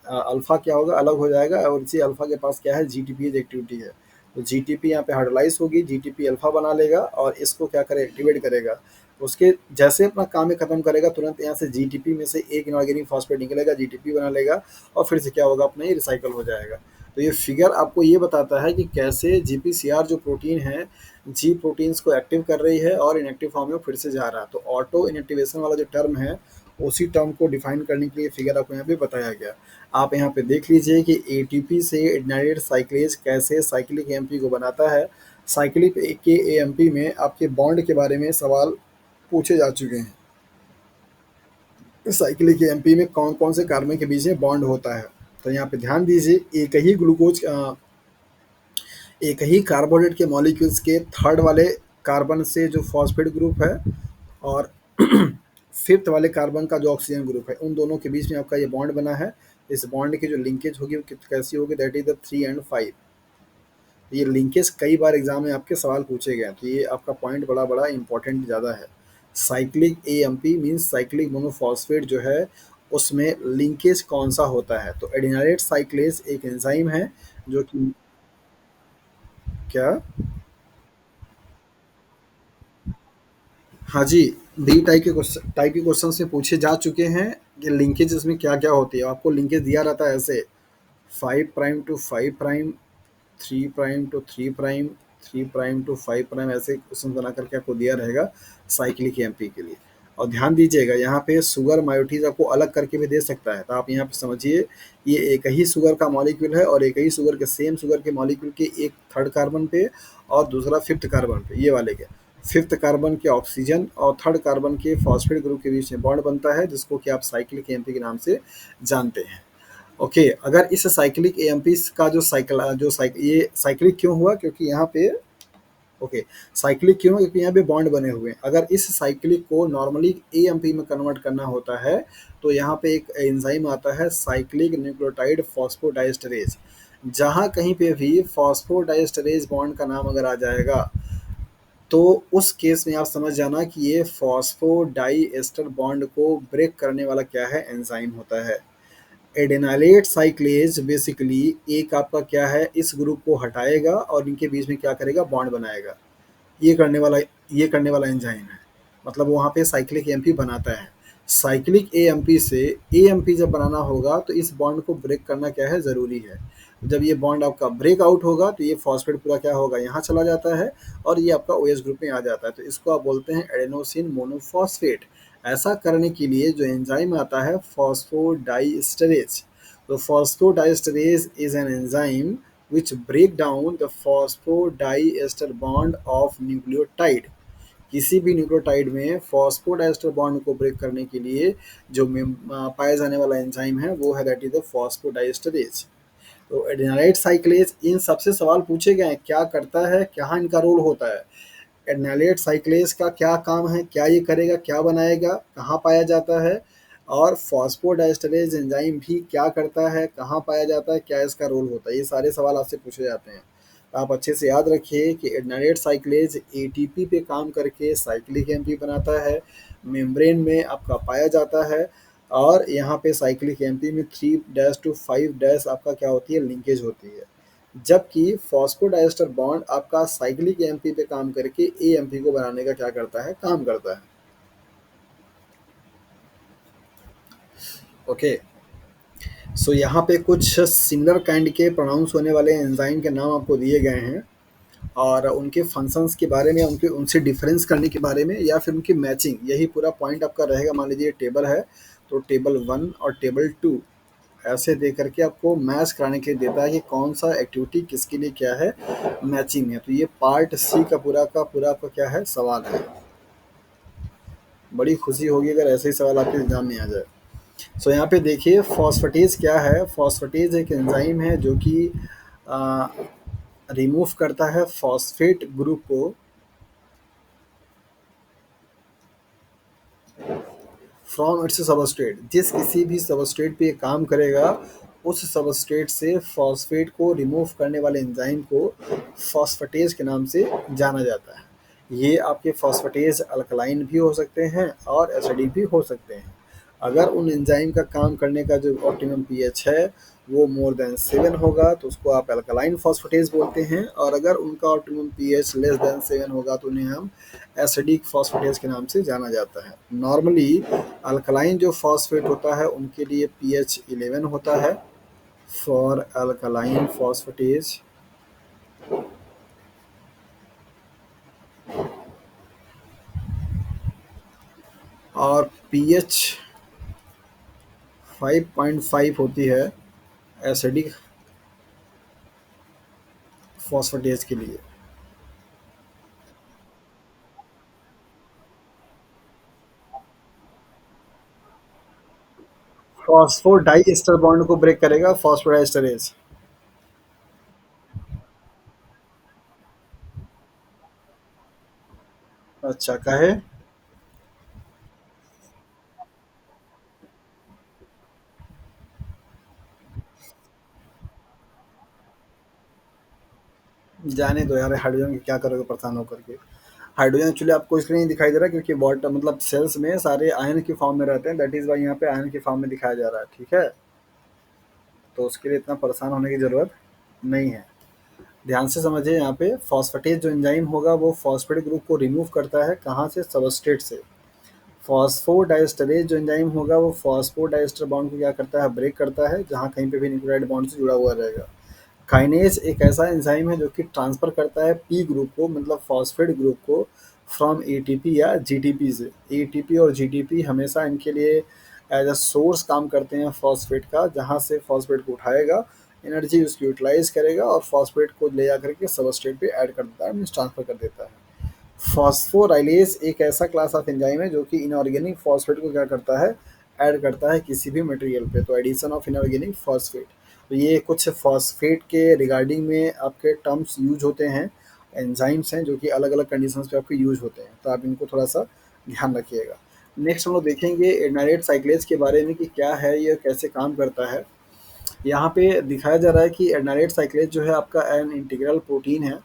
अल्फा क्या होगा, अलग हो जाएगा, और इसी अल्फा के पास क्या है, जीटीपी एक्टिविटी है। तो जीटीपी यहाँ पे हाइड्रोलाइज होगी, जीटीपी अल्फा बना लेगा और इसको क्या करे, एक्टिवेट करेगा। उसके जैसे अपना काम में खत्म करेगा तुरंत यहाँ से जीटीपी में से एक इनऑर्गेनिक फॉस्फेट निकलेगा, जीटीपी बना लेगा और फिर से क्या होगा, अपना ये रिसाइकल हो जाएगा। तो ये फिगर आपको ये बताता है कि कैसे जीपीसीआर जो प्रोटीन है, जी प्रोटीन्स को एक्टिव कर रही है और इनएक्टिव फॉर्म में फिर से जा रहा है। तो ऑटो इनएक्टिवेशन वाला जो टर्म है, उसी टर्म को डिफाइन करने के लिए फिगर आपको यहाँ पे बताया गया। आप यहाँ पे देख लीजिए कि एटीपी से एडिनाइलेट साइक्लेज कैसे साइक्लिक एएमपी को बनाता है। साइक्लिक के एएमपी में आपके बॉन्ड के बारे में सवाल पूछे जा चुके हैं। साइक्लिक एएमपी में कौन कौन से कार्बन के बीच में बॉन्ड होता है। तो यहाँ पे ध्यान दीजिए, एक ही कार्बोनेट के मॉलिक्यूल्स के थर्ड वाले कार्बन से जो फॉस्फेट ग्रुप है और फिफ्थ वाले कार्बन का जो ऑक्सीजन ग्रुप है, उन दोनों के बीच में आपका ये बॉन्ड बना है। इस बॉन्ड की जो लिंकेज होगी वो कैसी होगी, दैट इज द 3 and 5। ये लिंकेज कई बार एग्जाम में आपके सवाल पूछे गए हैं, तो ये आपका पॉइंट बड़ा बड़ा इंपॉर्टेंट ज़्यादा है। Cyclic AMP means cyclic monophosphate जो है उसमें लिंकेज कौन सा होता है। तो एडिनाइलेट साइक्लेज एक एंजाइम है जो कि क्या, हाँ जी, बी टाइप के क्वेश्चन से पूछे जा चुके हैं कि लिंकेज इसमें क्या क्या होती है। आपको लिंकेज दिया रहता है ऐसे, 5' to 5', 3' to 3', 3' to 5', ऐसे क्वेश्चन बना करके आपको दिया रहेगा साइक्लिक एमपी के लिए। और ध्यान दीजिएगा, यहाँ पे शुगर मायोटीज आपको अलग करके भी दे सकता है। तो आप यहाँ पे समझिए, ये एक ही शुगर का मॉलिक्यूल है और एक ही शुगर के सेम शुगर के मॉलिक्यूल के एक थर्ड कार्बन पे और दूसरा फिफ्थ कार्बन पे, ये वाले के फिफ्थ कार्बन के ऑक्सीजन और थर्ड कार्बन के फॉस्फेट ग्रुप के बीच में बॉन्ड बनता है, जिसको कि आप साइक्लिक एमपी के नाम से जानते हैं। ओके, अगर इस साइक्लिक एएमपी का ये साइक्लिक क्यों हुआ, क्योंकि यहाँ पे ओके, साइक्लिक क्यों, क्योंकि यहाँ पे बॉन्ड बने हुए हैं। अगर इस साइक्लिक को नॉर्मली एएमपी में कन्वर्ट करना होता है तो यहाँ पे एक एंजाइम आता है, साइक्लिक न्यूक्लियोटाइड फॉस्फोडाइस्टरेज। जहाँ कहीं पे भी फॉस्फोडाइस्टरेज बॉन्ड का नाम अगर आ जाएगा तो उस केस में आप समझ जाना कि ये फॉस्फोडाइएस्टर बॉन्ड को ब्रेक करने वाला क्या है, एंजाइम होता है। एडेनाइलेट साइक्लेज बेसिकली एक आपका क्या है, इस ग्रुप को हटाएगा और इनके बीच में क्या करेगा, बॉन्ड बनाएगा। ये करने वाला ये करने वाला एंजाइम है, मतलब वहाँ पे साइक्लिक एएमपी बनाता है। साइक्लिक एएमपी से एएमपी जब बनाना होगा तो इस बॉन्ड को ब्रेक करना क्या है, ज़रूरी है। जब ये बॉन्ड आपका ब्रेक आउट होगा तो ये फॉस्फेट पूरा क्या होगा, यहाँ चला जाता है और ये आपका ओएच ग्रुप में आ जाता है। तो इसको आप बोलते हैं एडेनोसिन मोनोफॉस्फेट। ऐसा करने के लिए जो एंजाइम आता है, फॉस्फोडाइस्टरेज। तो phosphodiesterase is an enzyme which break down the phosphodiester bond of nucleotide। किसी भी न्यूक्लियोटाइड में फॉस्फोडाइस्टर बॉन्ड को ब्रेक करने के लिए जो पाया जाने वाला एंजाइम है वो है, दैट इज द फॉस्फोडाइस्टरेज। तो एडेनाइलेट साइक्लेज, इन सबसे सवाल पूछे गए हैं, क्या करता है, क्या इनका रोल होता है। एडेनाइलेट साइक्लेज का क्या काम है, क्या ये करेगा, क्या बनाएगा, कहाँ पाया जाता है, और फॉस्फोडाइस्टरेज एंजाइम भी क्या करता है, कहाँ पाया जाता है, क्या इसका रोल होता है। ये सारे सवाल आपसे पूछे जाते हैं। तो आप अच्छे से याद रखिए कि एडेनाइलेट साइक्लेज एटीपी पे काम करके साइक्लिक एमपी बनाता है, मेम्ब्रेन में आपका पाया जाता है। और यहाँ पे साइक्लिक एमपी में 3 टू 5 आपका क्या होती है, लिंकेज होती है। जबकि फॉस्फोडाइस्टर बॉन्ड आपका साइक्लिक एमपी पे काम करके एएमपी को बनाने का क्या करता है, काम करता है। ओके। सो यहाँ पे कुछ सिमिलर काइंड के प्रोनाउंस होने वाले एंजाइम के नाम आपको दिए गए हैं, और उनके फंक्शंस के बारे में, उनके उनसे डिफरेंस करने के बारे में, या फिर उनकी मैचिंग, यही पूरा पॉइंट आपका रहेगा। मान लीजिए टेबल है, तो टेबल 1 और टेबल 2 ऐसे दे करके आपको मैच कराने के लिए देता है कि कौन सा एक्टिविटी किसके लिए क्या है, मैचिंग है। तो ये पार्ट सी का पूरा आपका क्या है, सवाल है। बड़ी खुशी होगी अगर ऐसे ही सवाल आपके एग्जाम में आ जाए। सो यहाँ पे देखिए फॉस्फेटेज क्या है। फॉस्फेटेज एक एंजाइम है जो कि रिमूव करता है फॉस्फेट ग्रुप को फ्रॉम इट्स सबस्ट्रेट। जिस किसी भी सबस्ट्रेट पे ये काम करेगा, उस सबस्ट्रेट से फॉस्फेट को रिमूव करने वाले एंजाइम को फॉस्फेटेज के नाम से जाना जाता है। ये आपके फॉस्फेटेज अल्कलाइन भी हो सकते हैं और एसिडिक भी हो सकते हैं। अगर उन एंजाइम का काम करने का जो ऑप्टिमम पीएच है वो मोर देन 7 होगा तो उसको आप अल्कलाइन फॉस्फेटेज बोलते हैं, और अगर उनका ऑप्टिमम पीएच लेस देन 7 होगा तो उन्हें हम एसिडिक फॉस्फेटेज के नाम से जाना जाता है। नॉर्मली अल्कलाइन जो फॉस्फेट होता है उनके लिए पीएच 11 होता है फॉर अल्कलाइन फॉस्फेटेज, और पीएच 5.5 होती है एसिडिक फॉस्फेटेज के लिए। फॉस्फोडाइएस्टर बॉन्ड को ब्रेक करेगा फॉस्फोडाइएस्टरेज। अच्छा, काहे? जाने दो यार, हाइड्रोजन की क्या करोगे परेशान होकर के। हाइड्रोजन एक्चुअली आपको इसलिए नहीं दिखाई दे रहा क्योंकि वाटर मतलब सेल्स में सारे आयन की फॉर्म में रहते हैं, दैट इज वाई यहाँ पे आयन की फॉर्म में दिखाया जा रहा है, ठीक है। तो उसके लिए इतना परेशान होने की ज़रूरत नहीं है। ध्यान से समझिए, यहाँ पे फॉस्फेटेज जो एंजाइम होगा वो फॉस्फेट ग्रुप को रिमूव करता है, कहाँ से, सबस्ट्रेट से। फॉस्फोडाइस्टरेज जो एंजाइम होगा वो फॉस्फोडाइस्टर बॉन्ड को क्या करता है, ब्रेक करता है, जहाँ कहीं पे भी न्यूक्लियोटाइड बॉन्ड से जुड़ा हुआ रहेगा। काइनेज एक ऐसा एंजाइम है जो कि ट्रांसफर करता है पी ग्रुप को, मतलब फॉस्फेट ग्रुप को, फ्रॉम एटीपी या जीटीपी से। एटीपी और जीटीपी हमेशा इनके लिए एज अ सोर्स काम करते हैं फॉस्फेट का, जहाँ से फॉस्फेट को उठाएगा, एनर्जी उसकी यूटिलाइज करेगा और फॉस्फेट को ले जा करके सबस्ट्रेट पे ऐड कर देता है, मीन्स ट्रांसफर कर देता है। फॉस्फोराइलेज एक ऐसा क्लास ऑफ एंजाइम है जो कि इनऑर्गेनिक फॉस्फेट को क्या करता है, ऐड करता है किसी भी मटेरियल पे। तो एडिशन ऑफ इनऑर्गेनिक फॉस्फेट। तो ये कुछ फॉस्फेट के रिगार्डिंग में आपके टर्म्स यूज होते हैं, एंजाइम्स हैं जो कि अलग अलग कंडीशंस पे आपके यूज होते हैं, तो आप इनको थोड़ा सा ध्यान रखिएगा। नेक्स्ट हम लोग देखेंगे एडनाइलेट साइक्लेज के बारे में कि क्या है, ये कैसे काम करता है। यहाँ पे दिखाया जा रहा है कि एडनाइलेट साइक्लेज जो है आपका एन इंटीग्रल प्रोटीन है,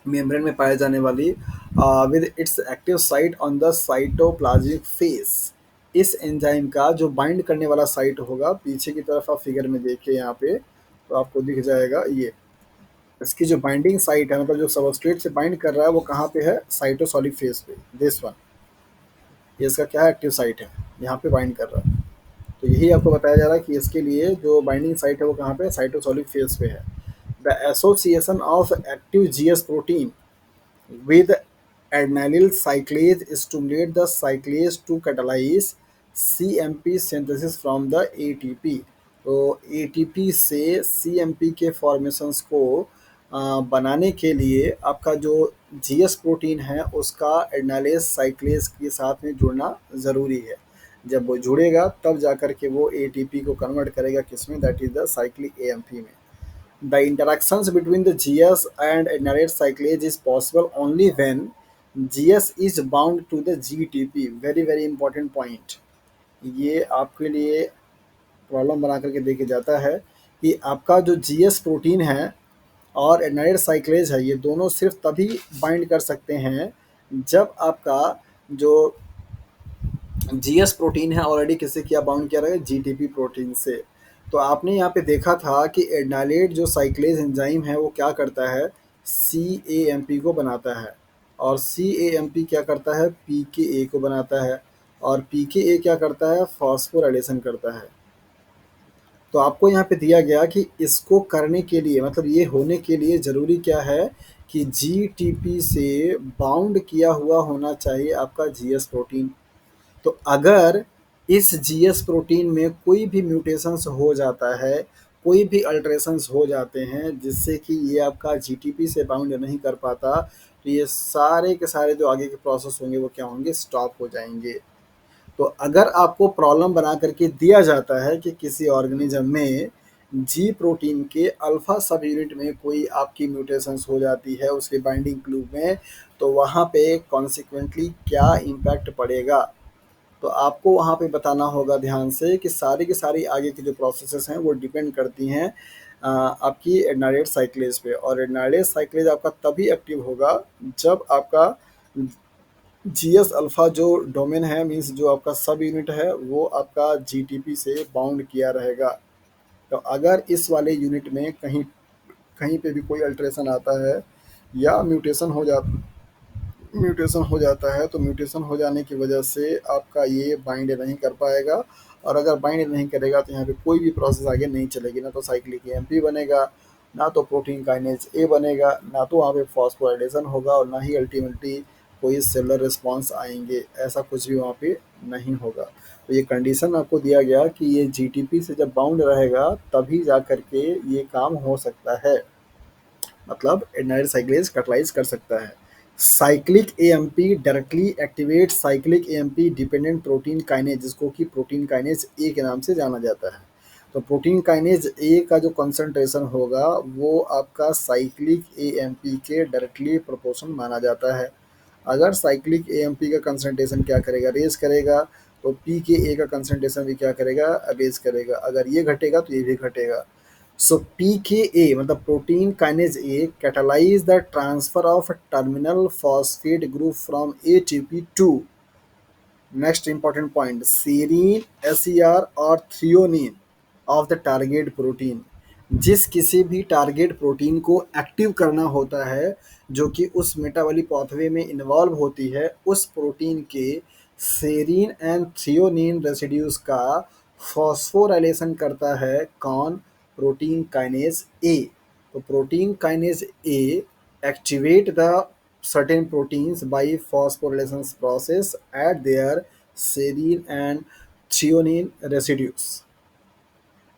मेम्ब्रेन में पाए जाने वाली, with its active site on the cytoplasmic face. इस एंजाइम का जो बाइंड करने वाला साइट होगा, पीछे की तरफ आप फिगर में देखिए यहाँ पे, तो आपको दिख जाएगा ये। इसकी जो बाइंडिंग साइट है, मतलब जो सबस्ट्रेट से बाइंड कर रहा है, वो कहाँ पे है, साइटोसॉलिक फेस पे, दिस वन। ये इसका क्या है, एक्टिव साइट है, यहाँ पे बाइंड कर रहा है। तो यही आपको बताया जा रहा है कि इसके लिए जो बाइंडिंग साइट है वो कहाँ पे, साइटोसॉलिक फेस पे है। The association of active GS protein with adenylyl cyclase stimulate the cyclase to catalyze CMP synthesis from the ATP। तो ATP से CMP के फॉर्मेशंस को बनाने के लिए आपका जो जीएस प्रोटीन है उसका एडनाइलेज साइक्लेज के साथ में जुड़ना ज़रूरी है। जब वो जुड़ेगा तब जाकर के वो ATP को कन्वर्ट करेगा किसमें, that is the cyclic AMP में। The interactions between the GS and adenylate cyclase is possible only when GS is bound to the GTP। Very very important point। ये आपके लिए प्रॉब्लम बना करके देके जाता है कि आपका जो जीएस प्रोटीन है और एडनाइलेट साइक्लेज है, ये दोनों सिर्फ तभी बाइंड कर सकते हैं जब आपका जो जीएस प्रोटीन है ऑलरेडी किससे किया बाउंड किया रहेगा, जीटीपी प्रोटीन से। तो आपने यहाँ पे देखा था कि एडनालेट जो साइक्लेज एंजाइम है वो क्या करता है, सी ए एम पी को बनाता है, और सी ए एम पी क्या करता है, पी के ए को बनाता है, और पी के ए क्या करता है, फॉस्फोराइलेशन करता है। तो आपको यहाँ पे दिया गया कि इसको करने के लिए, मतलब ये होने के लिए ज़रूरी क्या है कि जीटीपी से बाउंड किया हुआ होना चाहिए आपका जीएस प्रोटीन। तो अगर इस जीएस प्रोटीन में कोई भी म्यूटेशंस हो जाता है, कोई भी अल्टरेशंस हो जाते हैं जिससे कि ये आपका जीटीपी से बाउंड नहीं कर पाता, तो ये सारे के सारे जो आगे के प्रोसेस होंगे वो क्या होंगे, स्टॉप हो जाएंगे। तो अगर आपको प्रॉब्लम बना करके दिया जाता है कि किसी ऑर्गेनिज्म में जी प्रोटीन के अल्फा सब यूनिट में कोई आपकी म्यूटेशंस हो जाती है उसके बाइंडिंग ग्लू में, तो वहाँ पे कॉन्सिक्वेंटली क्या इम्पैक्ट पड़ेगा, तो आपको वहाँ पे बताना होगा ध्यान से कि सारी की सारी आगे की जो प्रोसेसेस हैं वो डिपेंड करती हैं आपकी एडनाइलेट साइक्लेज पे। और एडनाइलेट साइक्लेज आपका तभी एक्टिव होगा जब आपका जीएस अल्फा जो डोमेन है, मीन्स जो आपका सब यूनिट है, वो आपका जीटीपी से बाउंड किया रहेगा। तो अगर इस वाले यूनिट में कहीं कहीं पे भी कोई अल्ट्रेशन आता है या म्यूटेशन हो जाता है, तो म्यूटेशन हो जाने की वजह से आपका ये बाइंड नहीं कर पाएगा। और अगर बाइंड नहीं करेगा तो यहाँ पे कोई भी प्रोसेस आगे नहीं चलेगी, ना तो साइक्लिक एएमपी बनेगा, ना तो प्रोटीन काइनेज ए बनेगा, ना तो वहाँ पे फॉस्फोराइलेशन होगा, और ना ही अल्टीमेटली कोई सेलुलर रिस्पॉन्स आएंगे, ऐसा कुछ भी वहाँ पे नहीं होगा। तो ये कंडीशन आपको दिया गया कि ये जीटीपी से जब बाउंड रहेगा तभी जा करके ये काम हो सकता है, मतलब एडनाइल साइक्लेज कैटालाइज कर सकता है। Cyclic AMP directly activate cyclic AMP dependent protein kinase, जिसको कि प्रोटीन काइनेज ए के नाम से जाना जाता है। तो प्रोटीन काइनेज ए का जो कंसंट्रेशन होगा वो आपका साइक्लिक एएमपी के डायरेक्टली प्रोपोर्शन माना जाता है। अगर साइक्लिक एएमपी का कंसंट्रेशन क्या करेगा, रेज करेगा, तो पी के ए का कंसंट्रेशन भी क्या करेगा, रेज करेगा। अगर ये घटेगा तो ये भी घटेगा। So PKA मतलब protein kinase A catalyze the transfer of terminal phosphate group from ATP to next important point serine, SER और threonine of the target protein। जिस किसी भी टारगेट प्रोटीन को एक्टिव करना होता है जो कि उस मेटाबॉलिक पाथवे में इन्वॉल्व होती है, उस प्रोटीन के सेरीन एंड थ्रियोनिन रेसिड्यूज का फॉस्फोराइलेशन करता है कौन, प्रोटीन काइनेज ए। तो protein kinase A activate the certain proteins by phosphorylation process at their serine and threonine residues।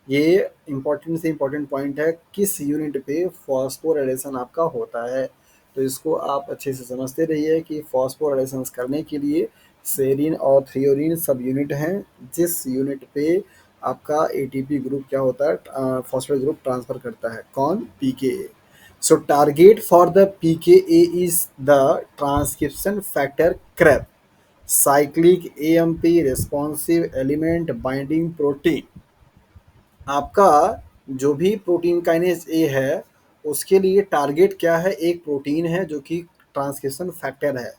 ये इम्पोर्टेंट से इम्पोर्टेंट पॉइंट है, किस यूनिट पे फॉस्फोराइलेशन आपका होता है। तो इसको आप अच्छे से समझते रहिए कि फॉस्फोराइलेशन करने के लिए सेरीन और थ्रियोनिन सब यूनिट हैं, जिस यूनिट पे आपका एटीपी ग्रुप क्या होता है, फॉस्फेट ग्रुप ट्रांसफर करता है कौन, pKa. So target for the pKa is the transcription factor crepe, cyclic AMP responsive element binding protein. आपका जो भी प्रोटीन काइनेज ए है उसके लिए टारगेट क्या है, एक प्रोटीन है जो कि ट्रांसक्रिप्शन फैक्टर है।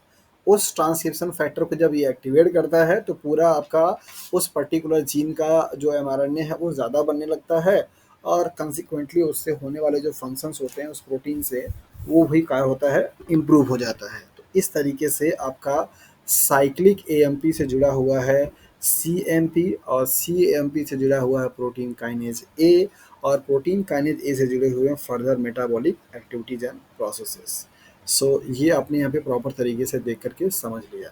उस ट्रांसक्रिप्शन फैक्टर को जब ये एक्टिवेट करता है तो पूरा आपका उस पर्टिकुलर जीन का जो एमआरएनए है वो ज़्यादा बनने लगता है, और कंसिक्वेंटली उससे होने वाले जो फंक्शंस होते हैं उस प्रोटीन से वो भी क्या होता है, इम्प्रूव हो जाता है। तो इस तरीके से आपका साइक्लिक एएमपी से जुड़ा हुआ है सीएमपी, और सीएमपी से जुड़ा हुआ है प्रोटीन काइनेज ए, और प्रोटीन काइनेज ए से जुड़े हुए हैं further metabolic activities and processes. So ये आपने यहाँ पे प्रॉपर तरीके से देख करके समझ लिया।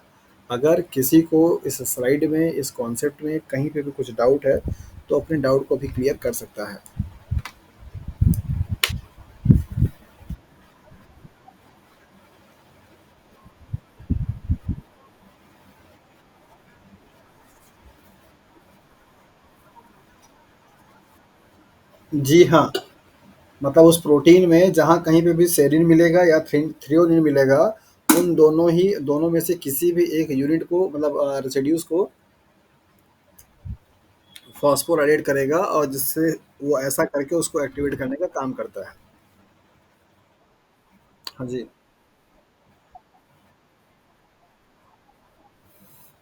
अगर किसी को इस स्लाइड में, इस कॉन्सेप्ट में कहीं पे भी कुछ डाउट है तो अपने डाउट को भी क्लियर कर सकता है। जी हाँ, मतलब उस प्रोटीन में जहाँ कहीं पे भी सेरिन मिलेगा या थ्रियोनिन मिलेगा, उन दोनों में से किसी भी एक यूनिट को, मतलब रेसिड्यूज को फॉस्फोराइलेट करेगा, और जिससे वो ऐसा करके उसको एक्टिवेट करने का काम करता है। हाँ जी।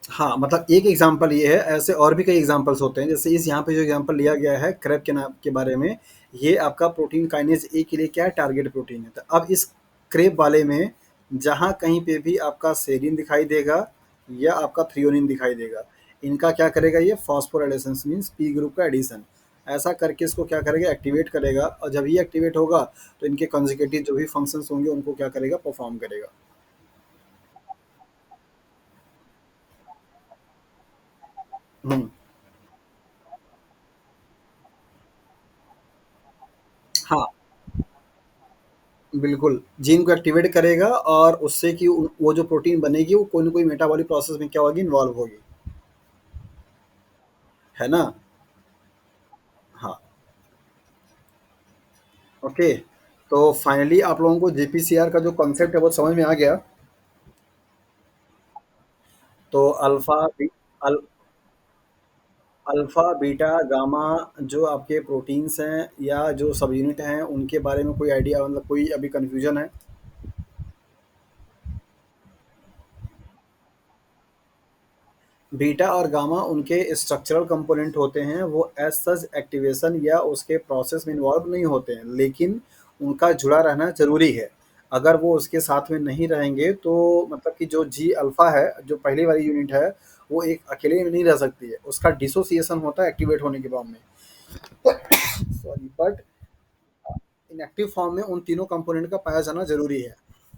हाँ, मतलब एक एग्ज़ाम्पल ये है, ऐसे और भी कई एग्ज़ाम्पल्स होते हैं, जैसे इस यहाँ पे जो एग्ज़ाम्पल लिया गया है क्रेब के नाम के बारे में, ये आपका प्रोटीन काइनेज ए के लिए क्या है, टारगेट प्रोटीन है। तो अब इस क्रेब वाले में जहाँ कहीं पे भी आपका सेरीन दिखाई देगा या आपका थ्रियोनिन दिखाई देगा, इनका क्या करेगा ये फॉस्फोराइलेशंस मीन्स पी ग्रुप का एडिशन। ऐसा करके इसको क्या करेगा, एक्टिवेट करेगा और जब ये एक्टिवेट होगा, तो इनके कंसेक्यूटिव जो भी फंक्शंस होंगे उनको क्या करेगा, परफ़ॉर्म करेगा। हुँ। हाँ। बिल्कुल, जीन को एक्टिवेट करेगा और उससे कि वो जो प्रोटीन बनेगी वो कोई न कोई मेटाबॉलिक प्रोसेस में क्या होगी, इन्वॉल्व होगी, है ना? हाँ, ओके। तो फाइनली आप लोगों को जीपीसीआर का जो कॉन्सेप्ट है वो समझ में आ गया। तो अल्फा, बीटा, गामा जो आपके प्रोटीन्स हैं या जो सब यूनिट हैं उनके बारे में कोई आइडिया, मतलब कोई अभी कन्फ्यूजन है? बीटा और गामा उनके स्ट्रक्चरल कंपोनेंट होते हैं, वो एज सच एक्टिवेशन या उसके प्रोसेस में इन्वॉल्व नहीं होते हैं, लेकिन उनका जुड़ा रहना ज़रूरी है। अगर वो उसके साथ में नहीं रहेंगे तो मतलब कि जो जी अल्फ़ा है, जो पहली वाली यूनिट है, वो एक अकेले में नहीं रह सकती है, उसका डिसोसिएशन होता है एक्टिवेट होने के बाद में। सॉरी, बट इनएक्टिव फॉर्म में उन तीनों कंपोनेंट का पाया जाना ज़रूरी है।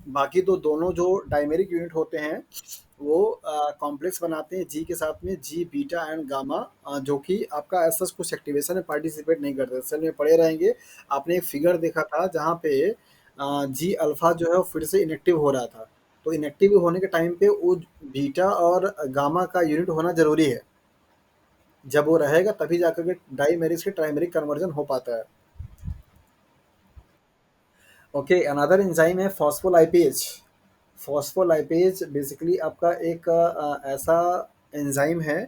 बाकी तो दोनों जो डायमेरिक यूनिट होते हैं, वो कॉम्प्लेक्स बनाते हैं जी के साथ में, जी बीटा एंड गामा, जो कि आपका ऐसा कुछ एक्टिवेशन में पार्टिसिपेट नहीं करते, सेल में पड़े रहेंगे। आपने एक फिगर देखा था जहाँ पे जी अल्फा जो है वो फिर से इनएक्टिव हो रहा था, तो इनएक्टिव होने के टाइम पे वो बीटा और गामा का यूनिट होना जरूरी है। जब वो रहेगा तभी जाकर के डाईमेरिक से ट्राइमेरिक कन्वर्जन हो पाता है। ओके, अनदर एंजाइम है फॉस्फोलाइपेज। फॉस्फोलाइपेज बेसिकली आपका एक ऐसा एंजाइम है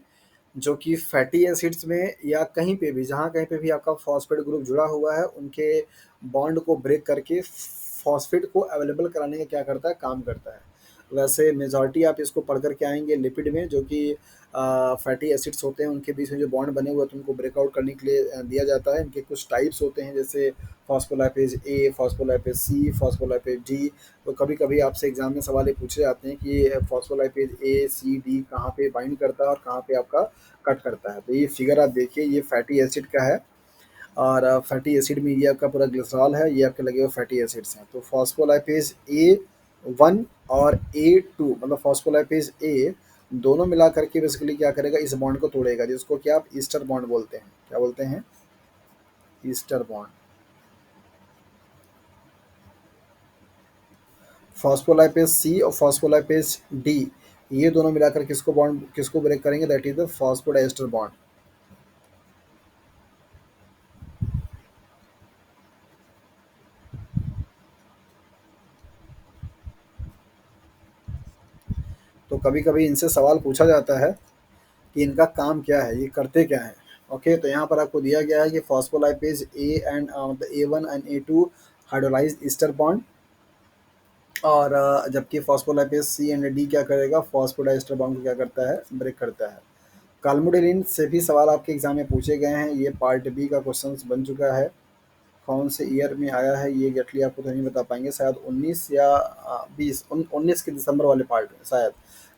जो कि फैटी एसिड्स में या कहीं पे भी, जहाँ कहीं पे भी आपका फॉस्फेट ग्रुप जुड़ा हुआ है, उनके बॉन्ड को ब्रेक करके फॉस्फेट को अवेलेबल कराने का क्या करता है, काम करता है। वैसे मेजॉरिटी आप इसको पढ़ कर के आएंगे लिपिड में, जो कि फैटी एसिड्स होते हैं उनके बीच में जो बॉन्ड बने हुए हैं तो उनको ब्रेकआउट करने के लिए दिया जाता है। इनके कुछ टाइप्स होते हैं, जैसे phospholipase A, phospholipase C, phospholipase D. तो कभी कभी आपसे एग्जाम में सवाल ये पूछे जाते हैं कि फॉस्फोलाइपेज ए सी डी कहाँ पे बाइंड करता है और कहाँ पे आपका कट करता है। तो ये फिगर आप देखिए, ये फैटी एसिड का है और फैटी एसिड में ये आपका पूरा ग्लिसरॉल है, ये आपके लगे हुए फैटी एसिड्स हैं। तो फॉस्फोलाइपेज ए वन और ए टू, मतलब फॉस्फोलाइपेज ए दोनों मिला करके बेसिकली क्या करेगा, इस बॉन्ड को तोड़ेगा, जिसको कि आप ईस्टर बॉन्ड बोलते हैं। क्या बोलते हैं? Ester bond. फॉस्फोलाइपेज सी और फॉस्फोलाइपेज डी, ये दोनों मिलाकर किसको बॉन्ड, किसको ब्रेक करेंगे, that is the phosphodiester bond. तो कभी कभी इनसे सवाल पूछा जाता है कि इनका काम क्या है, ये करते क्या है। ओके, तो यहाँ पर आपको दिया गया है कि फॉस्फोलाइपेज ए एंड मतलब A one and A two hydrolyse ester bond, और जबकि फॉस्फोलाइपेज सी एंड डी क्या करेगा, फॉस्फोडाइस्टर बॉन्ड को क्या करता है, ब्रेक करता है। काल्मुडेलिन से भी सवाल आपके एग्जाम में पूछे गए हैं, ये पार्ट बी का क्वेश्चन बन चुका है। कौन से ईयर में आया है ये एग्जैक्टली आपको तो नहीं बता पाएंगे, शायद 19 या 20, 19 के दिसंबर वाले पार्ट में शायद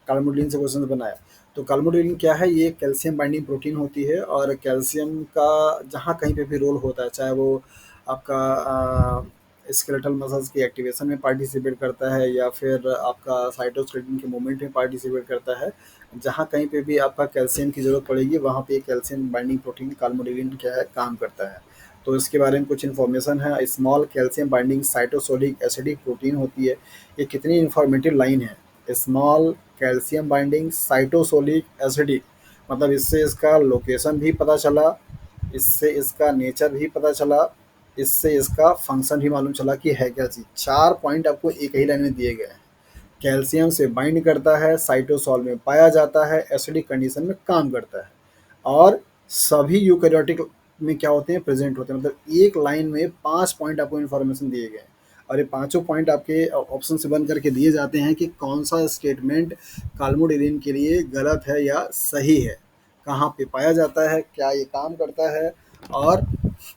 काल्मुडलिन से क्वेश्चन बनाया। तो काल्मुडलिन क्या है, ये कैल्शियम बाइंडिंग प्रोटीन होती है और कैल्शियम का जहाँ कहीं पे भी रोल होता है, चाहे वो आपका स्केलेटल मसल्स की एक्टिवेशन में पार्टिसिपेट करता है या फिर आपका साइटोस्केलेटन के मूवमेंट में पार्टिसिपेट करता है, जहाँ कहीं पे भी आपका कैल्शियम की ज़रूरत पड़ेगी वहाँ पे कैल्शियम बाइंडिंग प्रोटीन काल्मुडलिन क्या है, काम करता है। तो इसके बारे में कुछ इन्फॉर्मेशन है। Small calcium binding cytosolic acidic protein होती है। ये कितनी इन्फॉर्मेटिव लाइन है, small calcium binding cytosolic acidic, मतलब इससे इसका लोकेशन भी पता चला, इससे इसका नेचर भी पता चला, इससे इसका फंक्शन भी मालूम चला कि है क्या चीज़। चार पॉइंट आपको एक ही लाइन में दिए गए हैं। कैल्शियम से बाइंड करता है, साइटोसॉल में पाया जाता है, एसिडिक कंडीशन में काम करता है, और सभी यूकैरियोटिक में क्या होते हैं, प्रेजेंट होते हैं। मतलब एक लाइन में 5 पॉइंट आपको इन्फॉर्मेशन दिए गए हैं। और ये पाँचों पॉइंट आपके ऑप्शन से बन करके दिए जाते हैं कि कौन सा स्टेटमेंट काल्मोडिलिन के लिए गलत है या सही है, कहाँ पे पाया जाता है, क्या ये काम करता है, और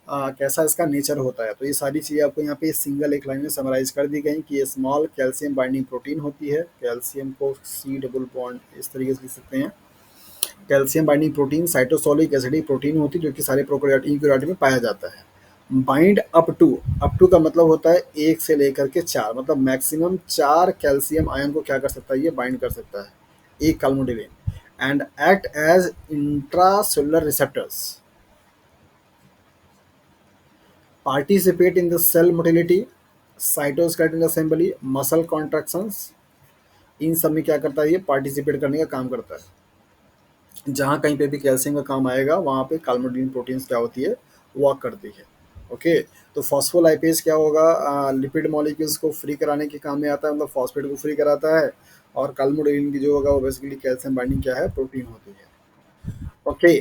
कैसा इसका नेचर होता है। तो ये सारी चीज़ें आपको यहाँ पे सिंगल एक लाइन में समराइज कर दी गई कि ये स्मॉल कैल्शियम बाइंडिंग प्रोटीन होती है, कैल्शियम को सी डबल बॉन्ड इस तरीके से लिख सकते हैं। Calcium binding protein cytosolic acidic protein होती है जो कि सारे यूकेरियोट में पाया जाता है। बाइंड अप टू का मतलब होता है एक से लेकर के चार, मतलब मैक्सिमम चार कैल्शियम आयन को क्या कर सकता है, ये बाइंड कर सकता है एक calmodulin. And act as intracellular receptors, participate in the cell motility, cytoskeleton assembly, muscle contractions, इन सब में क्या करता है, ये पार्टिसिपेट करने का काम करता है। जहाँ कहीं पे भी कैल्शियम का काम आएगा वहाँ पे काल्मोडिन प्रोटीन्स क्या होती है, वर्क करती है। ओके, तो फॉस्फोलाइपेज क्या होगा, लिपिड मॉलिक्यूल्स को फ्री कराने के काम में आता है, मतलब फॉस्फेट को फ्री कराता है। और काल्मोडिन की जो होगा वो बेसिकली कैल्शियम बाइंडिंग क्या है, प्रोटीन होती है। ओके,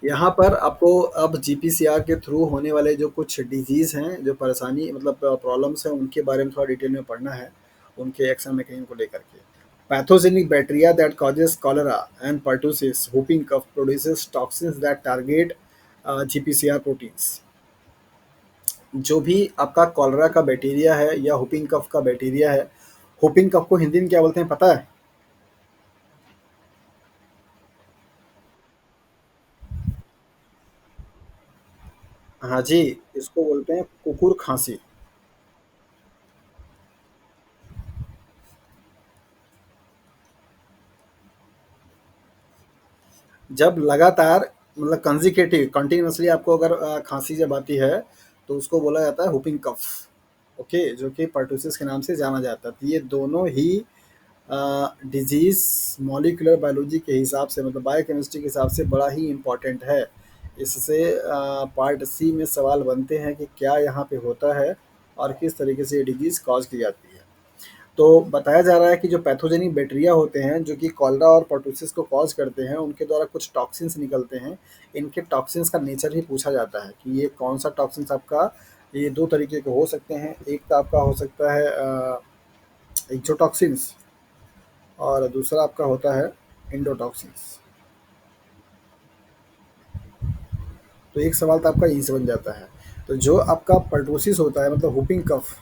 यहाँ पर आपको अब जीपीसीआर के थ्रू होने वाले जो कुछ डिजीज़ हैं, जो परेशानी मतलब प्रॉब्लम्स हैं, उनके बारे में थोड़ा डिटेल में पढ़ना है, उनके एक्शन मैकेनिज्म को लेकर के। Pathogenic bacteria that causes cholera and pertussis whooping cough produces toxins that target GPCR proteins. जो भी आपका कॉलरा का बैक्टीरिया है या हुपिंग कफ का बैक्टीरिया है, हुपिंग कफ को हिंदी में क्या बोलते हैं पता है? हाँ जी, इसको बोलते हैं कुकुर खांसी। जब लगातार मतलब कंजिकेटिव कंटिन्यूसली आपको अगर खांसी जब आती है तो उसको बोला जाता है हुपिंग कफ। ओके, जो कि पर्टूसिस के नाम से जाना जाता है। तो ये दोनों ही डिजीज मॉलिक्यूलर बायोलॉजी के हिसाब से, मतलब बायोकेमिस्ट्री के हिसाब से बड़ा ही इम्पोर्टेंट है। इससे पार्ट सी में सवाल बनते हैं कि क्या यहाँ पे होता है और किस तरीके से ये डिजीज कॉज की जाती है। तो बताया जा रहा है कि जो पैथोजेनिक बैक्टीरिया होते हैं जो कि कॉलरा और पर्टूसिस को कॉज करते हैं, उनके द्वारा कुछ टॉक्सिन्स निकलते हैं। इनके टॉक्सिन्स का नेचर ही पूछा जाता है कि ये कौन सा टॉक्सिन्स आपका, ये दो तरीके के हो सकते हैं। एक तो आपका हो सकता है एक्सोटॉक्सिन्स, और दूसरा आपका होता है एंडोटॉक्सिन्स। तो एक सवाल तो आपका यहीं से बन जाता है। तो जो आपका पर्टूसिस होता है मतलब हुपिंग कफ,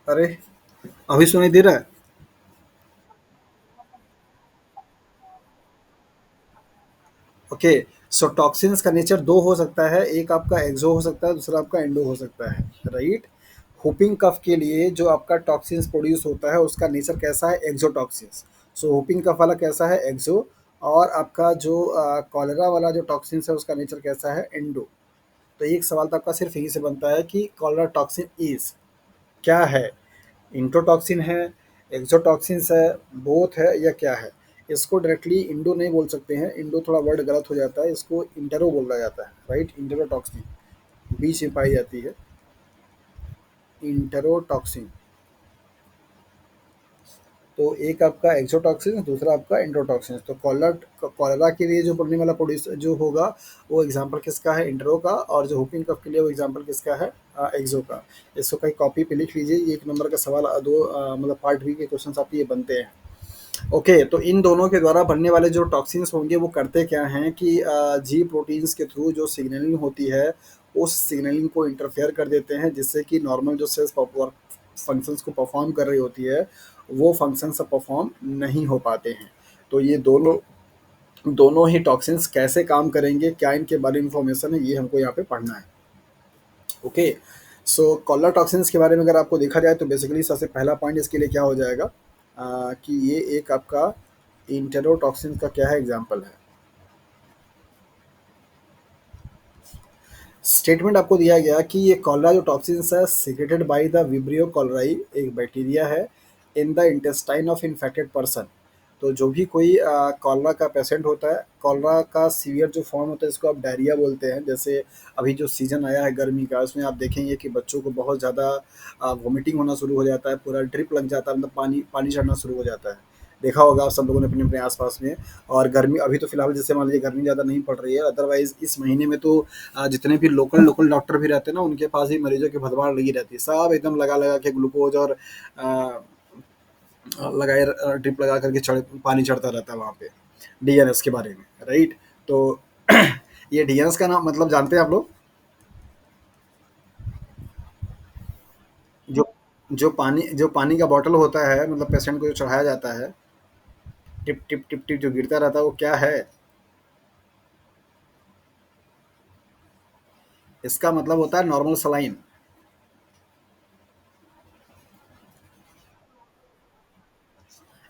अरे अभी सुनाई दे रहा है? ओके, सो टॉक्सिन्स का नेचर दो हो सकता है, एक आपका एक्सो हो सकता है, दूसरा आपका एंडो हो सकता है, राइट। हुपिंग कफ के लिए जो आपका टॉक्सिन्स प्रोड्यूस होता है उसका नेचर कैसा है, एक्सोटॉक्सिन्स। सो हुपिंग कफ वाला कैसा है, एक्सो। और आपका जो कॉलेरा वाला जो टॉक्सिन्स है उसका नेचर कैसा है, एंडो। तो एक सवाल तो आपका सिर्फ यही से बनता है कि कॉलरा टॉक्सिन इज क्या है, इंट्रोटॉक्सिन है, एक्सोटॉक्सिन्स है, बोथ है, या क्या है। इसको डायरेक्टली इंडो नहीं बोल सकते हैं, इंडो थोड़ा वर्ड गलत हो जाता है, इसको इंटेरो बोला जाता है, राइट। इंटेरोटॉक्सिन बीच में पाई जाती है, इंटेरोटॉक्सिन। तो एक आपका एक्सोटॉक्सिन, दूसरा आपका इंट्रोटॉक्सिन। तो कॉलरा के लिए जो पढ़ने वाला प्रोड्यूस जो होगा वो एग्जाम्पल किसका है, इंट्रो का। और जो हुपिंग कफ के लिए वो एग्जाम्पल किसका है, एक्सो का। इसको कहीं कॉपी पे लिख लीजिए, ये एक नंबर का सवाल दो मतलब पार्ट बी के क्वेश्चन आपके ये बनते हैं। ओके, तो इन दोनों के द्वारा बनने वाले जो टॉक्सिन्स होंगे वो करते क्या हैं कि जी प्रोटीन्स के थ्रू जो सिग्नलिंग होती है उस सिग्नलिंग को इंटरफेयर कर देते हैं, जिससे कि नॉर्मल जो सेल्स फंक्शंस को परफॉर्म कर रही होती है वो फंक्शंस अब परफॉर्म नहीं हो पाते हैं। तो ये दोनों दोनों ही टॉक्सिन्स कैसे काम करेंगे, क्या इनके बारे में इंफॉर्मेशन है, ये हमको यहाँ पे पढ़ना है। ओके, सो कॉलर टॉक्सिन्स के बारे में अगर आपको देखा जाए तो बेसिकली सबसे पहला पॉइंट इसके लिए क्या हो जाएगा, कि ये एक आपका इंटेरोटॉक्सिन का क्या है, एग्जाम्पल है। स्टेटमेंट आपको दिया गया कि ये कॉलरा जो टॉक्सिन्स है सिक्रेटेड बाय द विब्रियो कॉलराई, एक बैक्टीरिया है, in the intestine of infected person. तो जो भी कोई कॉलरा का पेशेंट होता है, कॉलरा का सीवियर जो फॉर्म होता है इसको आप डायरिया बोलते हैं। जैसे अभी जो सीज़न आया है गर्मी का, उसमें आप देखेंगे कि बच्चों को बहुत ज़्यादा वोमिटिंग होना शुरू हो जाता है, पूरा ड्रिप लग जाता है, मतलब पानी पानी चढ़ना शुरू हो जाता है। देखा होगा आप सब लोगों ने अपने अपने आसपास में। और गर्मी अभी तो फिलहाल जैसे मान लीजिए गर्मी ज़्यादा नहीं पड़ रही है, अदरवाइज इस महीने में तो जितने भी लोकल लोकल डॉक्टर भी रहते हैं ना, उनके पास ही मरीजों की भरमार लगी रहती है, सब एकदम लगा लगा के ग्लूकोज और लगाए ड्रिप लगा करके पानी चढ़ता रहता है वहाँ पे, डीएनएस के बारे में, राइट। तो ये डीएनएस का नाम मतलब जानते हैं आप लोग? जो जो पानी का बॉटल होता है, मतलब पेशेंट को जो चढ़ाया जाता है, टिप टिप टिप टिप जो गिरता रहता है, वो क्या है? इसका मतलब होता है नॉर्मल सलाइन।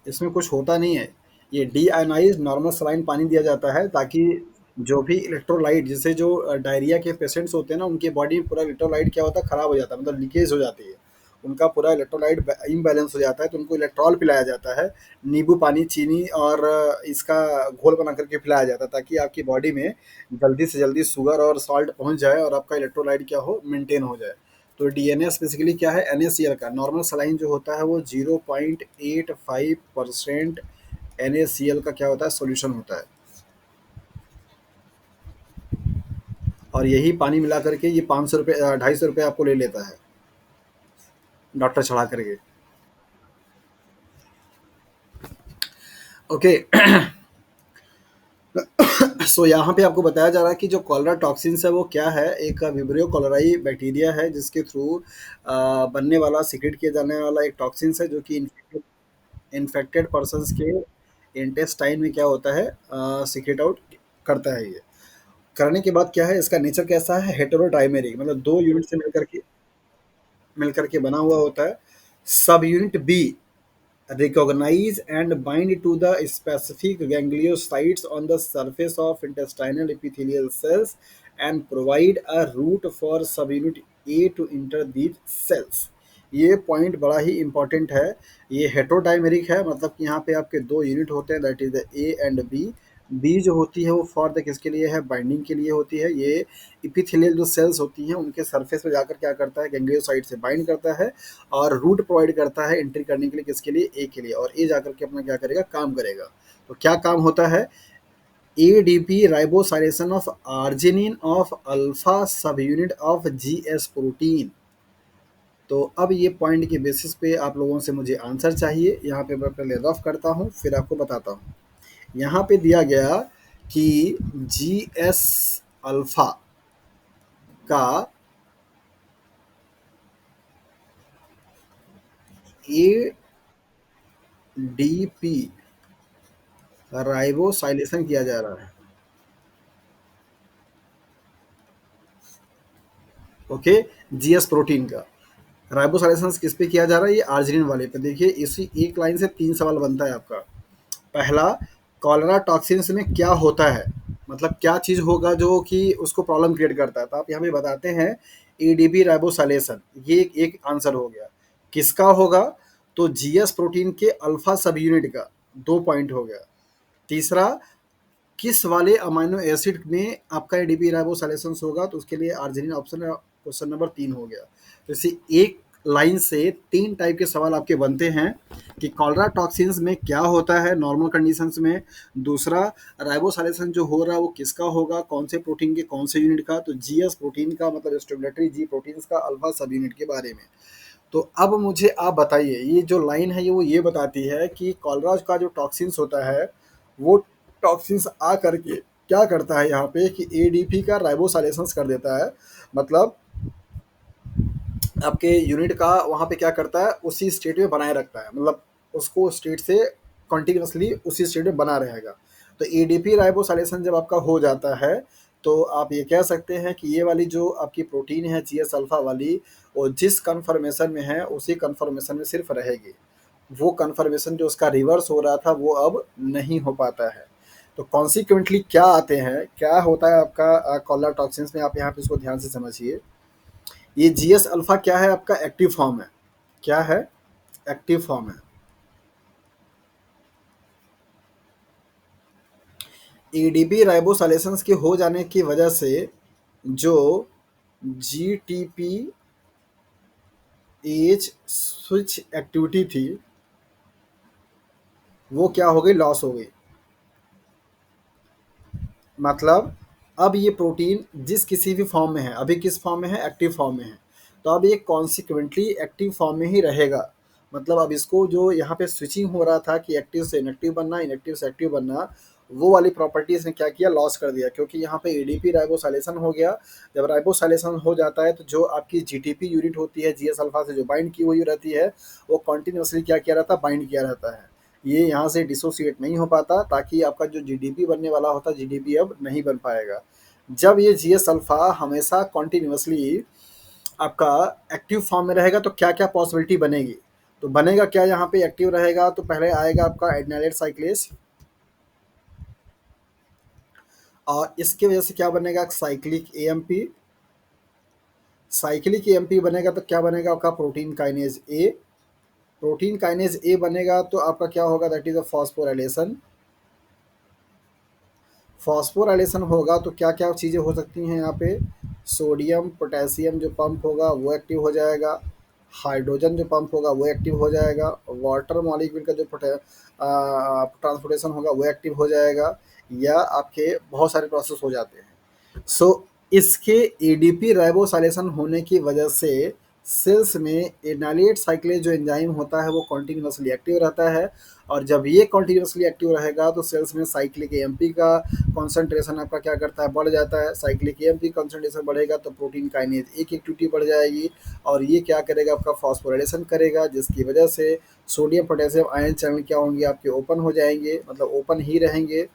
इसमें कुछ होता नहीं है। ये डीआयोनाइज्ड नॉर्मल सलाइन पानी दिया जाता है, ताकि जो भी इलेक्ट्रोलाइट, जैसे जो डायरिया के पेशेंट्स होते हैं ना, उनके बॉडी में पूरा इलेक्ट्रोलाइट क्या होता है, खराब हो जाता है, मतलब लीकेज हो जाती है, उनका पूरा इलेक्ट्रोलाइट इम्बैलेंस हो जाता है, तो उनको इलेक्ट्रॉल पिलाया जाता है, नींबू पानी, चीनी और इसका घोल बना करके पिलाया जाता है, ताकि आपकी बॉडी में जल्दी से जल्दी शुगर और सॉल्ट पहुंच जाए और आपका इलेक्ट्रोलाइट क्या हो, मेंटेन हो जाए। तो डीएनएस बेसिकली क्या है, एनएसीएल का नॉर्मल सलाइन जो होता है वो 0.85% एनएसीएल का क्या होता है, सोल्यूशन होता है। और यही पानी मिला करके ये 500 रुपये 250 रुपये आपको ले लेता है, डॉक्टर चढ़ा करके। ओके। सो यहाँ पे आपको बताया जा रहा है कि जो कॉलरा टॉक्सिन्स है वो क्या है, एक विब्रियो कॉलराई बैक्टीरिया है, जिसके थ्रू बनने वाला, सिक्रेट किया जाने वाला एक टॉक्सिन्स है, जो कि इन्फेक्टेड पर्सन्स के इंटेस्टाइन में क्या होता है, सिक्रेट आउट करता है। ये करने के बाद क्या है, इसका नेचर कैसा है, हेटेरोडाइमेरिक, मतलब दो यूनिट से मिलकर के बना हुआ होता है। Subunit B recognize and bind to the specific gangliocytes on the surface of intestinal epithelial cells and provide a route for subunit A to enter these cells। ये पॉइंट बड़ा ही इंपॉर्टेंट है। ये हेट्रोडाइमेरिक है, मतलब कि यहाँ पे आपके दो यूनिट होते हैं, that is the A and B. B जो होती है वो फॉर द किसके लिए है, बाइंडिंग के लिए होती है। ये इपिथेलियल जो सेल्स होती हैं उनके सरफेस पे जाकर क्या करता है, गैंग्लियोसाइट से बाइंड करता है और रूट प्रोवाइड करता है एंट्री करने के लिए, किसके लिए, ए के लिए। और ए जाकर के अपना क्या करेगा, काम करेगा। तो क्या काम होता है, ADP ribosylation of arginine of alpha subunit of GS protein. तो अब ये पॉइंट के बेसिस पे आप लोगों से मुझे आंसर चाहिए। यहाँ पे मैं पहले रफ करता हूँ, फिर आपको बताता हूँ। यहाँ पे दिया गया कि जी एस अल्फा का ए डी पी राइबोसाइलेशन किया जा रहा है। ओके, जीएस प्रोटीन का राइबोसाइलेशन किस पे किया जा रहा है, ये आर्जिनिन वाले पे। देखिए इसी एक लाइन से 3 सवाल बनता है आपका। पहला, कॉलरा टॉक्सिन्स में क्या होता है, मतलब क्या चीज़ होगा जो कि उसको प्रॉब्लम क्रिएट करता है, तो आप यहाँ पे बताते हैं एडीबी राइबोसाइलेशन, ये एक आंसर हो गया। किसका होगा, तो जीएस प्रोटीन के अल्फा सब यूनिट का, 2 पॉइंट हो गया। तीसरा, किस वाले अमाइनो एसिड में आपका एडीपी राइबोसाइलेशन होगा, तो उसके लिए आर्जिनिन ऑप्शन, क्वेश्चन नंबर 3 हो गया। तो इसी एक लाइन से 3 टाइप के सवाल आपके बनते हैं कि कॉलरा टॉक्सिन्स में क्या होता है नॉर्मल कंडीशंस में। दूसरा, राइबोसाइलेशन जो हो रहा है वो किसका होगा, कौन से प्रोटीन के कौन से यूनिट का, तो जीएस प्रोटीन का, मतलब स्टिमुलेटरी जी प्रोटीन्स का अल्फा सब यूनिट के बारे में। तो अब मुझे आप बताइए, ये जो लाइन है ये वो ये बताती है कि कॉलरा का जो टॉक्सिन्स होता है, वो टॉक्सिन्स आ करके क्या करता है यहाँ पे कि एडीपी का राइबोसाइलेशन कर देता है। मतलब आपके यूनिट का वहाँ पे क्या करता है, उसी स्टेट में बनाए रखता है, मतलब उसको स्टेट से कॉन्टिन्यूसली उसी स्टेट में बना रहेगा। तो एडीपी राइबोसाइलेशन जब आपका हो जाता है, तो आप ये कह सकते हैं कि ये वाली जो आपकी प्रोटीन है जीएस अल्फा वाली, वो जिस कन्फर्मेशन में है उसी कन्फर्मेशन में सिर्फ रहेगी। वो कन्फर्मेशन जो उसका रिवर्स हो रहा था वो अब नहीं हो पाता है। तो कॉन्सिक्वेंटली क्या आते हैं, क्या होता है आपका कॉलर टॉक्सिन्स में, आप यहाँ पे इसको ध्यान से समझिए। ये जीएस अल्फा क्या है, आपका एक्टिव फॉर्म है। क्या है, एक्टिव फॉर्म है। एडीपी राइबोसाइलेशंस के हो जाने की वजह से जो जीटीपी एच स्विच एक्टिविटी थी, वो क्या हो गई, लॉस हो गई। मतलब अब ये प्रोटीन जिस किसी भी फॉर्म में है, अभी किस फॉर्म में है, एक्टिव फॉर्म में है, तो अब ये कॉन्सिक्वेंटली एक्टिव फॉर्म में ही रहेगा। मतलब अब इसको जो यहाँ पे स्विचिंग हो रहा था कि एक्टिव से इनएक्टिव बनना, इनएक्टिव से एक्टिव बनना, वो वाली प्रॉपर्टी इसने क्या किया, लॉस कर दिया, क्योंकि यहाँ पे एडीपी राइबोसाइलेशन हो गया। जब राइबोसाइलेशन हो जाता है तो जो आपकी जीटीपी यूनिट होती है, जीएस अल्फा से जो बाइंड की हुई रहती है, वो कॉन्टिन्यूसली क्या किया रहता है, बाइंड किया रहता है। ये यहाँ से डिसोसिएट नहीं हो पाता, ताकि आपका जो जीडीपी बनने वाला होता है, जीडीपी अब नहीं बन पाएगा। जब ये जीएस अल्फा हमेशा कॉन्टिन्यूसली आपका एक्टिव फॉर्म में रहेगा तो क्या क्या पॉसिबिलिटी बनेगी, तो बनेगा क्या, यहाँ पे एक्टिव रहेगा तो पहले आएगा आपका एडिनाइलेट साइक्लेज, और इसके वजह से क्या बनेगा, साइक्लिक एएमपी। साइक्लिक एएमपी बनेगा तो क्या बनेगा आपका, protein kinase A. Protein kinase A बनेगा तो आपका क्या होगा, that is a phosphorylation. Phosphorylation होगा तो क्या क्या चीज़ें हो सकती हैं यहाँ पे, सोडियम पोटेशियम जो पंप होगा वो एक्टिव हो जाएगा, हाइड्रोजन जो पंप होगा वो एक्टिव हो जाएगा, वाटर मॉलिक्यूल का जो ट्रांसपोर्टेशन होगा वो एक्टिव हो जाएगा, या आपके बहुत सारे प्रोसेस हो जाते हैं। सो इसके एडीपी राइबोसाइलेशन होने की वजह से सेल्स में एनालिएट साइक्लेज जो एंजाइम होता है वो कॉन्टिन्यूसली एक्टिव रहता है। और जब ये कॉन्टिन्यूसली एक्टिव रहेगा तो सेल्स में साइक्लिक एएमपी का कॉन्सेंट्रेशन आपका क्या करता है, बढ़ जाता है। साइक्लिक एएमपी कॉन्सेंट्रेशन बढ़ेगा तो प्रोटीन काइनेज एक एक्टिविटी बढ़ जाएगी, और ये क्या करेगा, आपका फॉस्फोराइलेशन करेगा, जिसकी वजह से सोडियम पोटेशियम आयन चैनल क्या होंगे, आपके ओपन हो जाएंगे, मतलब ओपन ही रहेंगे।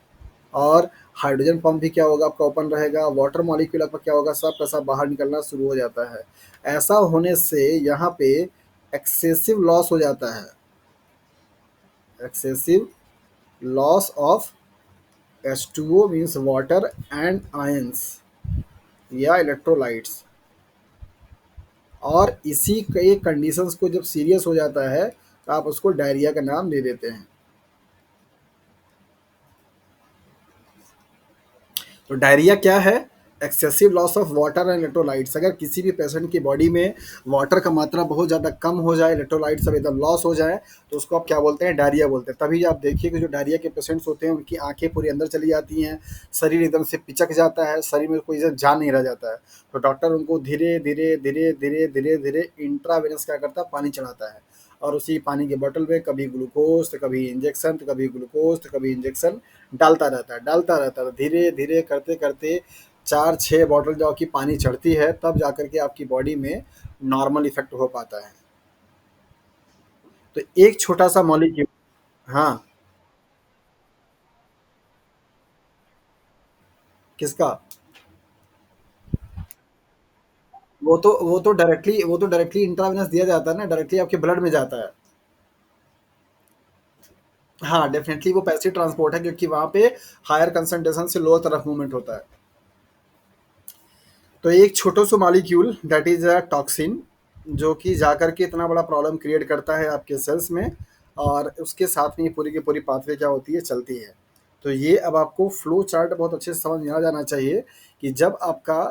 और हाइड्रोजन पंप भी क्या होगा, आपका ओपन रहेगा, वाटर मॉलिक्यूल आपका क्या होगा, सब का सब बाहर निकलना शुरू हो जाता है। ऐसा होने से यहाँ पे एक्सेसिव लॉस हो जाता है, excessive loss of H2O means water and ions या इलेक्ट्रोलाइट्स। और इसी के कंडीशंस को जब सीरियस हो जाता है तो आप उसको डायरिया का नाम दे देते हैं। तो डायरिया क्या है, excessive loss of water and electrolytes. अगर किसी भी पेशेंट की बॉडी में वाटर का मात्रा बहुत ज़्यादा कम हो जाए, इलेक्ट्रोलाइट सब एकदम लॉस हो जाए, तो उसको आप क्या बोलते हैं, डायरिया बोलते हैं। तभी आप देखिए कि जो डायरिया के पेशेंट्स होते हैं उनकी आंखें पूरी अंदर चली जाती हैं, शरीर एकदम से पिचक जाता है, शरीर में कोई जान नहीं रह जाता है। तो डॉक्टर उनको धीरे धीरे धीरे धीरे धीरे धीरे इंट्रावेनस क्या करता है, पानी चढ़ाता है, और उसी पानी के बोतल में कभी ग्लूकोज तो कभी इंजेक्शन, तो कभी ग्लूकोज तो कभी इंजेक्शन डालता रहता है, डालता रहता है। धीरे धीरे करते करते 4-6 बॉटल जो आपकी पानी चढ़ती है, तब जाकर के आपकी बॉडी में नॉर्मल इफेक्ट हो पाता है। तो एक छोटा सा मॉलिक्यूल। हाँ। किसका? वो तो डायरेक्टली इंट्रावेनस दिया जाता है ना, डायरेक्टली आपके ब्लड में जाता है। हाँ डेफिनेटली वो पैसिव ट्रांसपोर्ट है, क्योंकि वहाँ पे हायर कंसंट्रेशन से लोअर तरफ मूवमेंट होता है। तो एक छोटा सा molecule that is a toxin, जो कि जाकर के इतना बड़ा प्रॉब्लम क्रिएट करता है आपके सेल्स में, और उसके साथ में ये पूरी की पूरी पाथवे क्या होती है, चलती है। तो ये अब आपको फ्लो चार्ट बहुत अच्छे से समझ में आ जाना चाहिए कि जब आपका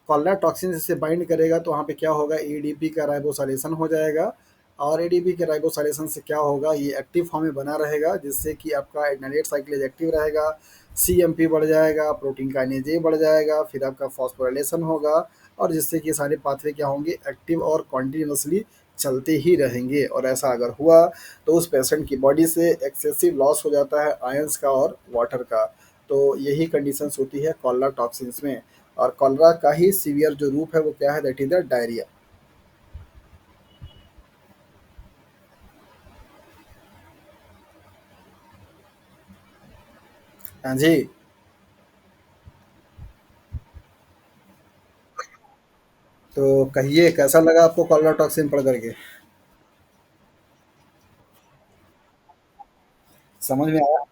कॉलरा टॉक्सिन से बाइंड करेगा तो वहाँ पे क्या होगा, एडीपी का राइबोसाइलेशन हो जाएगा। और एडीपी के राइबोसाइलेशन से क्या होगा, ये एक्टिव फॉर्म में बना रहेगा, जिससे कि आपका एडनालेट साइक्लेज एक्टिव रहेगा, सीएमपी बढ़ जाएगा, प्रोटीन काइनेज ए बढ़ जाएगा, फिर आपका फॉस्फोराइलेशन होगा, और जिससे कि सारे पाथवे क्या होंगे, एक्टिव और कॉन्टिन्यूसली चलते ही रहेंगे। और ऐसा अगर हुआ तो उस पेशेंट की बॉडी से एक्सेसिव लॉस हो जाता है आयंस का और वाटर का। तो यही कंडीशंस होती है कॉलरा टॉक्सिन्स में। और कॉलरा का ही सीवियर जो रूप है वो क्या है, दैट इज द डायरिया। हाँ जी। तो कहिए कैसा लगा आपको कॉलरा टॉक्सिन पढ़ करके, समझ में आया?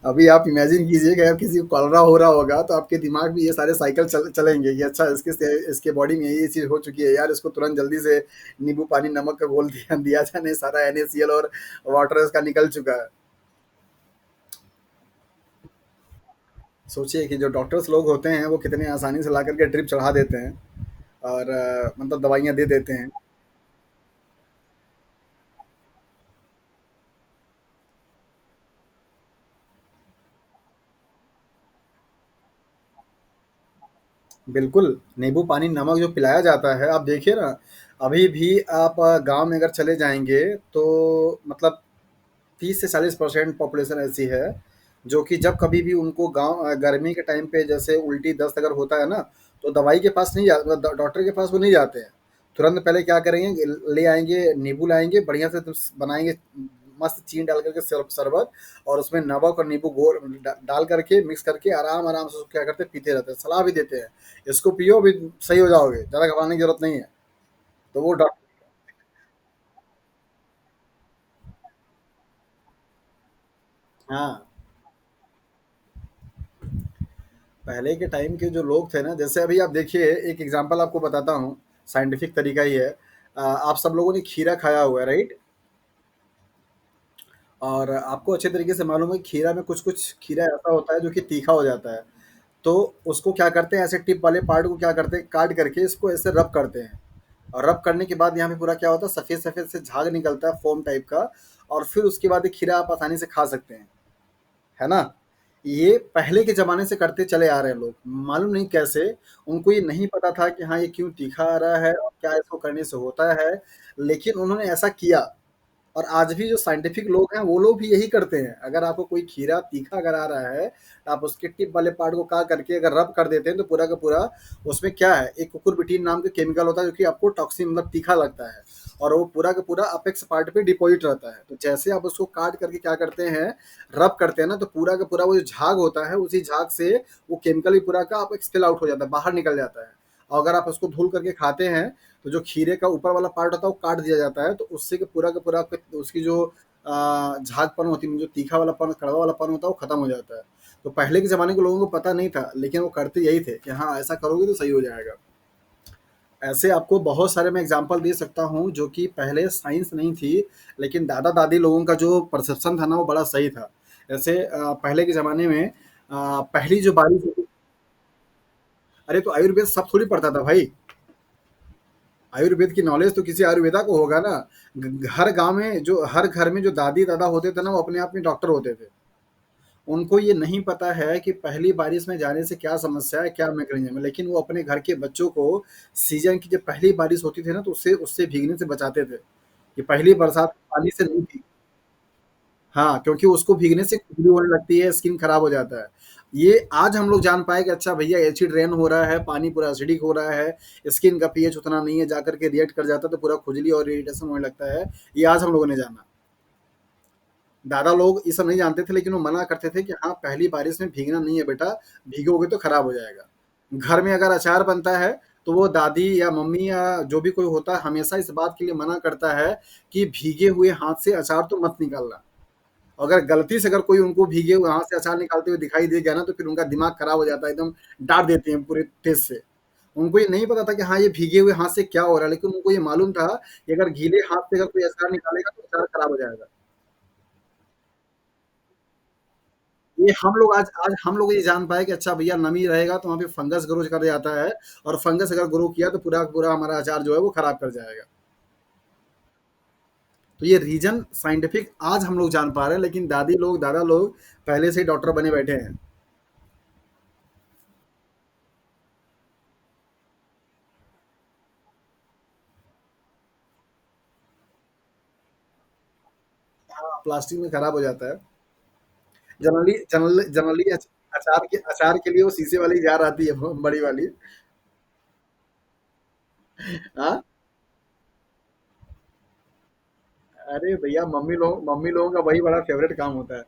अभी आप इमेजिन कीजिए कि अगर किसी को कॉलरा हो रहा होगा तो आपके दिमाग में ये सारे साइकिल चलेंगे कि अच्छा इसके बॉडी में ये चीज़ हो चुकी है यार, इसको तुरंत जल्दी से नींबू पानी नमक का घोल दिया दिया जाए, सारा NaCl और वाटर इसका निकल चुका है। सोचिए कि जो डॉक्टर्स लोग होते हैं वो कितने आसानी से ला करके ड्रिप चढ़ा देते हैं और मतलब दवाइयाँ दे देते हैं। बिल्कुल, नींबू पानी, नमक जो पिलाया जाता है, आप देखिए ना, अभी भी आप गाँव में अगर चले जाएँगे तो मतलब 30 से 40% पॉपुलेशन ऐसी है, जो कि जब कभी भी उनको गर्मी के टाइम पे जैसे उल्टी दस्त अगर होता है ना, तो दवाई के पास नहीं डॉक्टर के पास वो नहीं जाते हैं। तुरंत पहले क्या करेंगे, ले आएँगे, नींबू लाएँगे, बढ़िया से बनाएँगे, मस्त चीनी डाल करके शरबत, और उसमें नमक और नींबू घोल डाल करके मिक्स करके आराम-आराम से उसको क्या करते हैं, पीते रहते हैं। सलाह भी देते हैं, इसको पियो अभी सही हो जाओगे, ज़्यादा घबराने की ज़रूरत नहीं है। तो वो डॉ हाँ। पहले के टाइम के जो लोग थे ना, जैसे अभी आप देखिए, एक एग्जांपल आपको बताता हूँ, साइंटिफिक तरीका ही है। आप सब लोगों ने खीरा खाया हुआ है, राइट? और आपको अच्छे तरीके से मालूम है कि खीरा में कुछ-कुछ खीरा ऐसा होता है जो कि तीखा हो जाता है। तो उसको क्या करते हैं, ऐसे टिप वाले पार्ट को क्या करते हैं, काट करके इसको ऐसे रब करते हैं, और रब करने के बाद यहाँ पे पूरा क्या होता है, सफ़ेद-सफ़ेद से झाग निकलता है, फ़ोम टाइप का, और फिर उसके बाद ये खीरा आप आसानी से खा सकते हैं। है ना? ये पहले के ज़माने से करते चले आ रहे हैं लोग, मालूम नहीं कैसे, उनको ये नहीं पता था कि हाँ, ये क्यों तीखा आ रहा है और क्या इसको करने से होता है, लेकिन उन्होंने ऐसा किया। और आज भी जो साइंटिफिक लोग हैं, वो लोग भी यही करते हैं। अगर आपको कोई खीरा तीखा अगर आ रहा है, तो आप उसके टिप वाले पार्ट को काट करके अगर रब कर देते हैं, तो पूरा का पूरा उसमें क्या है, एक कुकुरबिटीन नाम का केमिकल होता है, जो कि आपको टॉक्सिन मतलब तीखा लगता है, और वो पूरा का पूरा अपेक्स पार्ट पे डिपॉज़िट रहता है। तो जैसे आप उसको काट करके क्या करते हैं, रब करते हैं ना, तो पूरा का पूरा वो जो झाग होता है, उसी झाग से वो केमिकल भी पूरा का आप एक्सपेल आउट हो जाता है, बाहर निकल जाता है। और अगर आप उसको धुल करके खाते हैं, तो जो खीरे का ऊपर वाला पार्ट होता है वो काट दिया जाता है, तो उससे कि पूरा का पूरा आपका उसकी जो झागपन होती है, जो तीखा वालापन, कड़वा वालापन होता है, वो खत्म हो जाता है। तो पहले के ज़माने के लोगों को पता नहीं था, लेकिन वो करते यही थे कि हाँ, ऐसा करोगे तो सही हो जाएगा। ऐसे आपको बहुत सारे मैं एग्ज़ाम्पल दे सकता हूँ, जो कि पहले साइंस नहीं थी, लेकिन दादा-दादी लोगों का जो परसेप्शन था ना, वो बड़ा सही था। जैसे पहले के ज़माने में पहली जो बारिश होती, अरे! तो आयुर्वेद सब थोड़ी पढ़ता था भाई। आयुर्वेद की नॉलेज तो किसी आयुर्वेदा को होगा ना। हर गांव में जो हर घर में जो दादी दादा होते थे ना, वो अपने आप में डॉक्टर होते थे। उनको ये नहीं पता है कि पहली बारिश में जाने से क्या समस्या है, क्या मैकेनिज्म है, लेकिन वो अपने घर के बच्चों को सीजन की जब पहली बारिश होती थी ना, तो उससे उससे भीगने से बचाते थे कि पहली बरसात पानी से नहीं भीग। हाँ, क्योंकि उसको भीगने से खुजली होने लगती है, स्किन खराब हो जाता है। ये आज हम लोग जान पाए कि अच्छा भैया, एसिड रेन हो रहा है, पानी पूरा एसिडिक हो रहा है, स्किन का पीएच उतना नहीं है, जाकर के रिएक्ट कर जाता है, तो पूरा खुजली और इरिटेशन होने लगता है। ये आज हम लोगों ने जाना। दादा लोग ये सब नहीं जानते थे, लेकिन वो मना करते थे कि हाँ, पहली बारिश में भीगना नहीं है बेटा, भीगोगे तो खराब हो जाएगा। घर में अगर अचार बनता है, तो वो दादी या मम्मी या जो भी कोई होता है, हमेशा इस बात के लिए मना करता है कि भीगे हुए हाथ से अचार तो मत निकालना। अगर गलती से अगर कोई उनको भीगे हुए हाथ से अचार निकालते हुए दिखाई दे गया ना, तो फिर उनका दिमाग खराब हो जाता है, एकदम डाँट देते हैं पूरे तेज़ से। उनको ये नहीं पता था कि हाँ, ये भीगे हुए हाथ से क्या हो रहा है, लेकिन उनको ये मालूम था कि अगर गीले हाथ से अगर कोई अचार निकालेगा, तो अचार खराब हो जाएगा। ये हम लोग आज आज हम लोग ये जान पाए कि अच्छा भैया, नमी रहेगा तो वहाँ पे फंगस ग्रो कर जाता है, और फंगस अगर ग्रो किया तो पूरा का पूरा हमारा अचार जो है वो खराब कर जाएगा। तो ये रीज़न साइंटिफिक आज हम लोग जान पा रहे हैं, लेकिन दादी लोग, दादा लोग पहले से ही डॉक्टर बने बैठे हैं। हाँ, प्लास्टिक में खराब हो जाता है। जनरली अचार के लिए वो शीशे वाली जार आती है, वो बड़ी वाली। हाँ, अरे भैया, मम्मी लोगों का वही बड़ा फेवरेट काम होता है।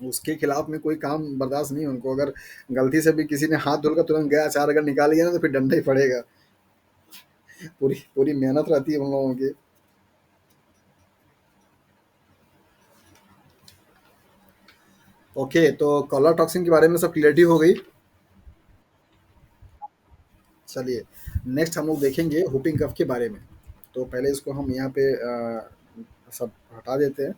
उसके खिलाफ में कोई काम बर्दाश्त नहीं है उनको। अगर गलती से भी किसी ने हाथ धुलकर तुरंत गया अचार अगर निकाल लिया ना, तो फिर डंडा ही पड़ेगा। पूरी पूरी मेहनत रहती है उन लोगों की। ओके, तो कॉलर टॉक्सिन के बारे में सब क्लियरिटी हो गई। चलिए, नेक्स्ट हम लोग देखेंगे हुपिंग कफ के बारे में। तो पहले इसको हम यहाँ पे सब हटा देते हैं।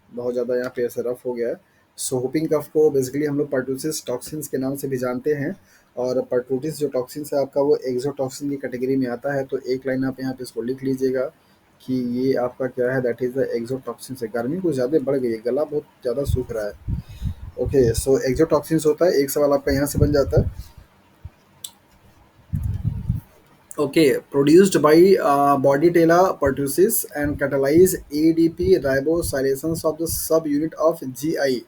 बहुत ज़्यादा यहाँ पे ऐसे रफ हो गया है। सो whooping कफ को बेसिकली हम लोग पर्टूसिस टॉक्सिन्स के नाम से भी जानते हैं। और पर्टूटिस जो टॉक्सिन्स है आपका वो एक्सोटॉक्सिन की कैटेगरी में आता है। तो एक लाइन आप यहाँ पे इसको लिख लीजिएगा कि ये आपका क्या है, दैट इज़ द एक्सोटॉक्सिन से। गर्मी कुछ ज़्यादा बढ़ गई है, गला बहुत ज़्यादा सूख रहा है। ओके, सो एक्सोटॉक्सिन्स होता है, एक सवाल आपका यहाँ से बन जाता है। Okay, produced by Bordetella pertussis and catalyze ADP ribosylations of the subunit of GI।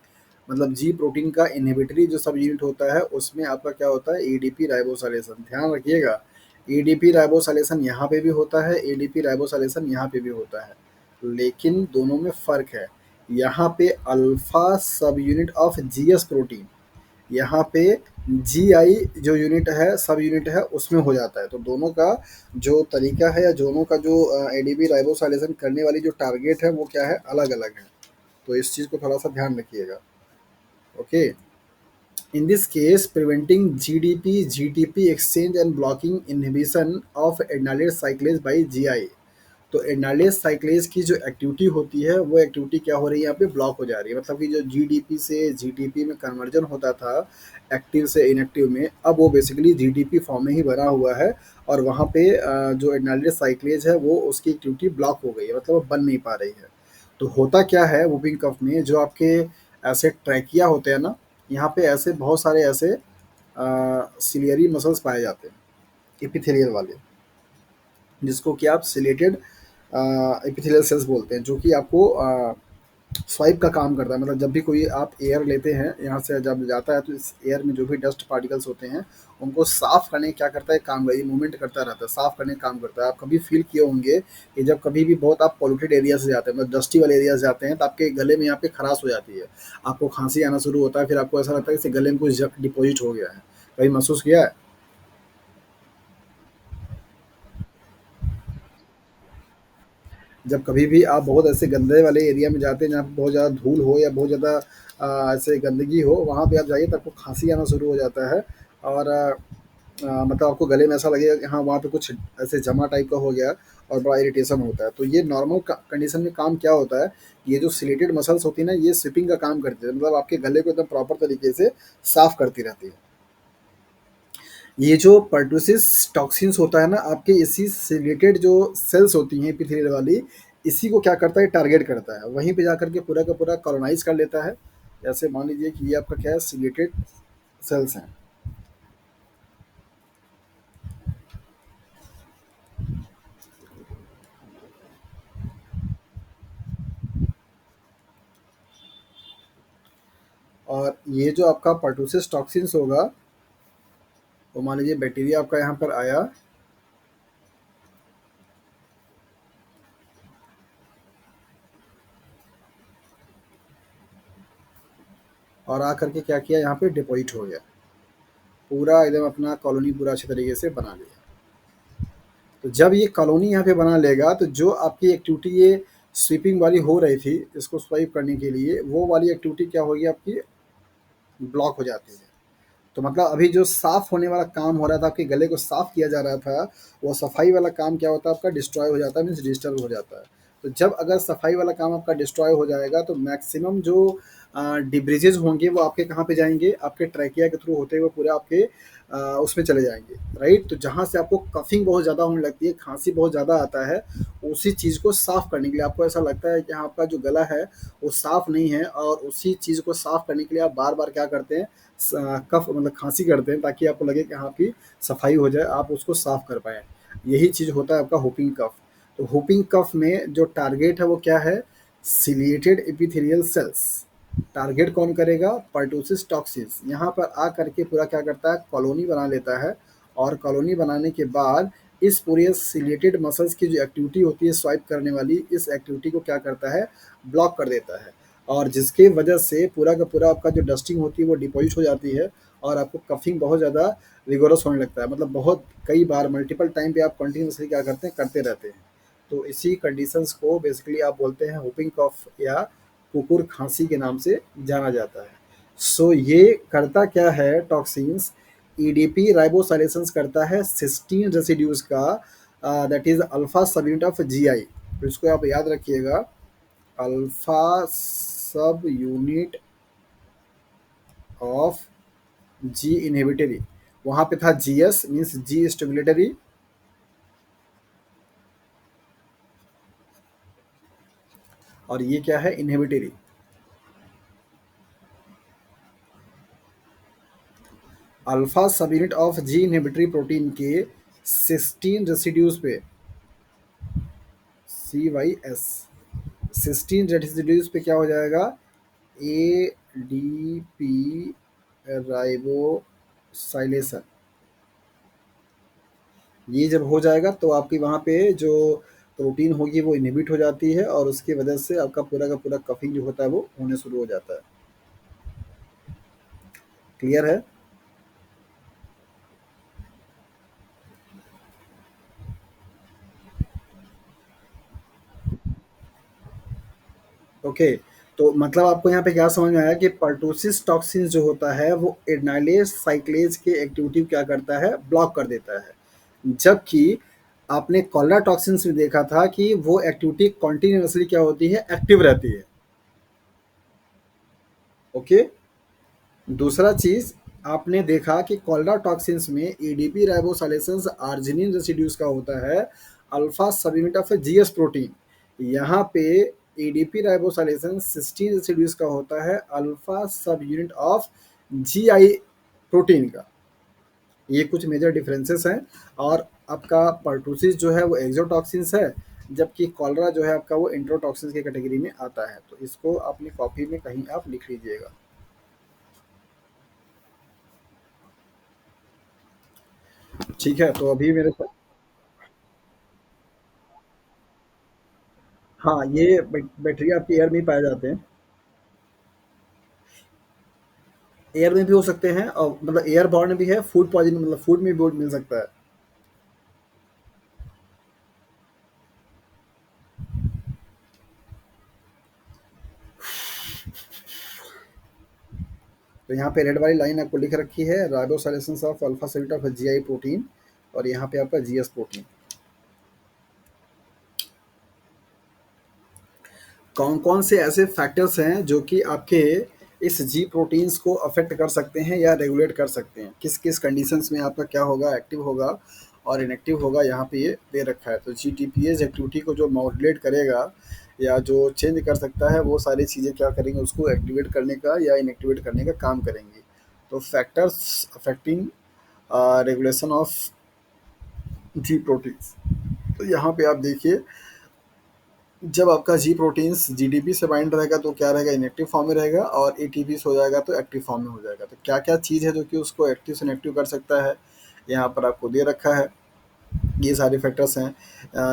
मतलब जी प्रोटीन का इनहिबिटरी जो सब यूनिट होता है उसमें आपका क्या होता है, एडीपी राइबोसाइलेशन। ध्यान रखिएगा, एडीपी राइबोसाइलेशन यहाँ पे भी होता है, एडीपी राइबोसाइलेशन यहाँ पे भी होता है, लेकिन दोनों में फ़र्क है। यहाँ पे alpha subunit of GS protein, यहाँ पे जीआई जो यूनिट है सब यूनिट है उसमें हो जाता है। तो दोनों का जो तरीका है या दोनों का जो एडीपी राइबोसाइलेशन करने वाली जो टारगेट है वो क्या है, अलग अलग है। तो इस चीज़ को थोड़ा सा ध्यान रखिएगा। Okay, in this case preventing GDP GTP exchange and blocking inhibition of enalase cyclase by GI। तो एनालिस साइक्लेज की जो एक्टिविटी होती है वो एक्टिविटी क्या हो रही है, यहाँ पे ब्लॉक हो जा रही है। मतलब कि जो जीडीपी से जीटीपी में कन्वर्जन होता था एक्टिव से इनएक्टिव में, अब वो बेसिकली जीडीपी फॉर्म में ही बना हुआ है। और वहाँ पे जो एनालिस साइक्लेज है वो उसकी एक्टिविटी ब्लॉक हो गई है, मतलब वो बन नहीं पा रही है। तो होता क्या है वुपिंग कफ में, जो आपके ऐसे ट्रैकिया होते हैं ना, यहाँ पे ऐसे बहुत सारे ऐसे सिलियरी मसल्स पाए जाते हैं, एपिथेलियल वाले, जिसको कि आप सिलेटेड एपिथेलियल सेल्स बोलते हैं, जो कि आपको स्वाइप का काम करता है। मतलब जब भी कोई आप एयर लेते हैं यहाँ से जब जाता है तो इस एयर में जो भी डस्ट पार्टिकल्स होते हैं उनको साफ करने क्या करता है काम, ये मूवमेंट करता रहता है, साफ करने का काम करता है। आप कभी फील किए होंगे कि जब कभी भी बहुत आप पॉल्यूटेड एरिया से जाते हैं, मतलब डस्टी वाले एरिया से जाते हैं, तो आपके गले में यहाँ पे खराश हो जाती है, आपको खांसी आना शुरू होता है, फिर आपको ऐसा लगता है कि गले में कुछ डिपॉजिट हो गया है। कभी महसूस किया है? जब कभी भी आप बहुत ऐसे गंदे वाले एरिया में जाते हैं जहाँ पे बहुत ज़्यादा धूल हो या बहुत ज़्यादा ऐसे गंदगी हो, वहाँ पे आप जाइए तो आपको खांसी आना शुरू हो जाता है। और मतलब आपको गले में ऐसा लगेगा कि हाँ वहाँ पे कुछ ऐसे जमा टाइप का हो गया और बड़ा इरिटेशन होता है। तो ये नॉर्मल कंडीशन में काम क्या होता है, ये जो सिलेटेड मसल्स होती है ना, ये स्वीपिंग का काम करती है, मतलब आपके गले को एकदम प्रॉपर तरीके से साफ करती रहती है। ये जो पर्टुसिस टॉक्सिन्स होता है ना आपके, इसी से रिलेटेड जो सेल्स होती हैं एपिथेलियल वाली, इसी को क्या करता है, टारगेट करता है, वहीं पे जाकर के पूरा का पूरा कॉलोनाइज कर लेता है। जैसे मान लीजिए कि ये आपका क्या है, सिलेटेड सेल्स हैं। और ये जो आपका पर्टुसिस टॉक्सिन्स होगा, तो मान लीजिए बैक्टीरिया आपका यहाँ पर आया और आ करके क्या किया, यहाँ पे डिपॉजिट हो गया, पूरा एकदम अपना कॉलोनी पूरा अच्छे तरीके से बना लिया। तो जब ये कॉलोनी यहाँ पे बना लेगा तो जो आपकी एक्टिविटी ये स्वीपिंग वाली हो रही थी, इसको स्वाइप करने के लिए, वो वाली एक्टिविटी क्या होगी आपकी, ब्लॉक हो जाती है। तो मतलब अभी जो साफ होने वाला काम हो रहा था, आपके गले को साफ किया जा रहा था, वो सफाई वाला काम क्या होता है आपका, डिस्ट्रॉय हो जाता है, मीन्स डिस्टर्ब हो जाता है। तो जब अगर सफाई वाला काम आपका डिस्ट्रॉय हो जाएगा तो मैक्सिमम जो डिब्रीजेज होंगे वो आपके कहाँ पे जाएंगे, आपके ट्रैकिया के थ्रू होते हुए पूरे आपके उसमें चले जाएंगे, राइट। तो जहाँ से आपको कफिंग बहुत ज़्यादा होने लगती है, खांसी बहुत ज़्यादा आता है, उसी चीज़ को साफ करने के लिए आपको ऐसा लगता है कि हाँ आपका जो गला है वो साफ नहीं है, और उसी चीज़ को साफ करने के लिए आप बार बार क्या करते हैं, कफ मतलब खांसी करते हैं, ताकि आपको लगे कि हाँ आपकी सफाई हो जाए, आप उसको साफ कर पाएँ। यही चीज़ होता है आपका हुपिंग कफ। तो हुपिंग कफ में जो टारगेट है वो क्या है, सिलिएटेड एपिथेलियल सेल्स। टारगेट कौन करेगा, पर्टुसिस टॉक्सिस, यहाँ पर आ करके पूरा क्या करता है, कॉलोनी बना लेता है। और कॉलोनी बनाने के बाद इस पूरे सिलिएटेड मसल्स की जो एक्टिविटी होती है स्वाइप करने वाली, इस एक्टिविटी को क्या करता है, ब्लॉक कर देता है। और जिसके वजह से पूरा का पूरा आपका जो डस्टिंग होती है वो डिपॉजिट हो जाती है, और आपको कफिंग बहुत ज़्यादा रिगोरस होने लगता है, मतलब बहुत कई बार मल्टीपल टाइम पे आप कंटिन्यूसली क्या करते हैं, करते रहते हैं। तो इसी कंडीशंस को बेसिकली आप बोलते हैं हुपिंग कफ या कुकुर खांसी के नाम से जाना जाता है। सो ये करता क्या है टॉक्सिन्स, ईडीपी राइबोसाइलेशंस करता है सिस्टीन रेसिड्यूज का, that is alpha subunit of GI. तो इसको आप याद रखिएगा, alpha subunit of G inhibitory, वहां पे था जीएस मीन्स जी स्टिमुलेटरी, और ये क्या है, inhibitory. Alpha subunit of G inhibitory protein के सिस्टीन रेसिड्यूज पे, CYS, सिस्टीन रेसिड्यूज पे क्या हो जाएगा, ADP राइबोसाइलेशन। ये जब हो जाएगा तो आपकी वहाँ पे जो प्रोटीन होगी वो इनहिबिट हो जाती है, और उसकी वजह से आपका पूरा का पूरा कफिंग जो होता है वो होने शुरू हो जाता है। क्लियर है? ओके। तो मतलब आपको यहाँ पे क्या समझ में आया कि पर्टोसिस टॉक्सिन जो होता है वो एडनाइलेज साइक्लेज के एक्टिविटी क्या करता है, ब्लॉक कर देता है। जबकि आपने कॉलरा टॉक्सिन्स में देखा था कि वो एक्टिविटी कॉन्टिन्यूसली क्या होती है, एक्टिव रहती है। ओके। दूसरा चीज, आपने देखा कि कॉलरा टॉक्सिन्स में एडीपी राइबोसाइलेशंस आर्जिनिन रेसिड्यूज का होता है alpha subunit of GS protein. यहाँ पे एडीपी राइबोसाइलेशन सिस्टीन रेसिड्यूज का होता है alpha subunit of GI protein का। ये कुछ मेजर डिफरेंसेस हैं। और आपका पर्टूसिस जो है वो एक्सोटॉक्सिन्स है, जबकि कॉलरा जो है आपका वो इंट्रोटॉक्सिन्स की कैटेगरी में आता है। तो इसको अपनी कॉपी में कहीं आप लिख लीजिएगा। ठीक है, तो अभी मेरे पास, हाँ ये बैक्टीरिया आपके एयर में ही पाए जाते हैं। एयर में भी हो सकते हैं, और मतलब एयर बॉर्न भी है, फूड पॉइजन मतलब फूड में भी मिल सकता है। तो यहाँ पे रेड वाली लाइन आपको लिख रखी है ribosylations of alpha set of GI protein, और यहाँ पे आपका जीएस प्रोटीन। कौन कौन से ऐसे फैक्टर्स हैं जो कि आपके इस जी प्रोटीन्स को अफेक्ट कर सकते हैं या रेगुलेट कर सकते हैं, किस किस कंडीशंस में आपका क्या होगा, एक्टिव होगा और इनएक्टिव होगा, यहाँ पे ये दे रखा है। तो G T P S activity को जो मॉड्यूलेट करेगा या जो चेंज कर सकता है वो सारी चीज़ें क्या करेंगे, उसको एक्टिवेट करने का या इनएक्टिवेट करने का काम करेंगे। तो factors affecting regulation of G proteins, तो यहाँ पे आप देखिए, जब आपका जी प्रोटीन्स जीडीपी से बाइंड रहेगा तो क्या रहेगा, इनएक्टिव फॉर्म में रहेगा, और एटीपी से हो जाएगा तो एक्टिव फॉर्म में हो जाएगा। तो क्या क्या चीज़ है जो कि उसको एक्टिव से इनएक्टिव कर सकता है, यहाँ पर आपको दे रखा है। ये सारे फैक्टर्स हैं,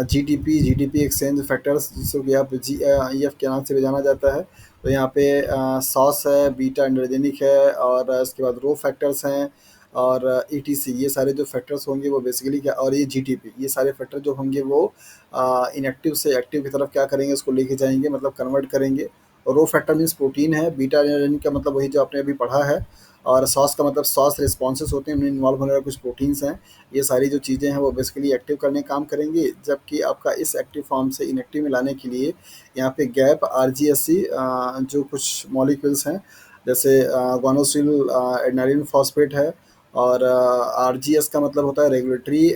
जीडीपी एक्सचेंज फैक्टर्स, जिसको कि आप GIF के नाम से भी जाना जाता है। तो यहाँ पे सॉस है, बीटा एंड्रोजेनिक है, और उसके बाद रो फैक्टर्स हैं, और ETC, ये सारे जो फैक्टर्स होंगे वो बेसिकली क्या, और ये जीटीपी, ये सारे फैक्टर जो होंगे वो इनएक्टिव से एक्टिव की तरफ क्या करेंगे, उसको लेके जाएंगे, मतलब कन्वर्ट करेंगे। और रो फैक्टर मीन्स प्रोटीन है, बीटा एंड्रोजेनिक का मतलब वही जो आपने अभी पढ़ा है, और सॉस का मतलब सॉस रिस्पॉन्सेस होते हैं, उनमें इन्वॉल्व होने वाले कुछ प्रोटीन्स हैं। ये सारी जो चीज़ें हैं वो बेसिकली एक्टिव करने का काम करेंगी। जबकि आपका इस एक्टिव फॉर्म से इनएक्टिव में लाने के लिए यहाँ पे गैप RGSC जो कुछ मॉलिक्यूल्स हैं, जैसे गोनोसिल एडनालिन फॉस्फेट है, और RGS का मतलब होता है रेगुलेटरी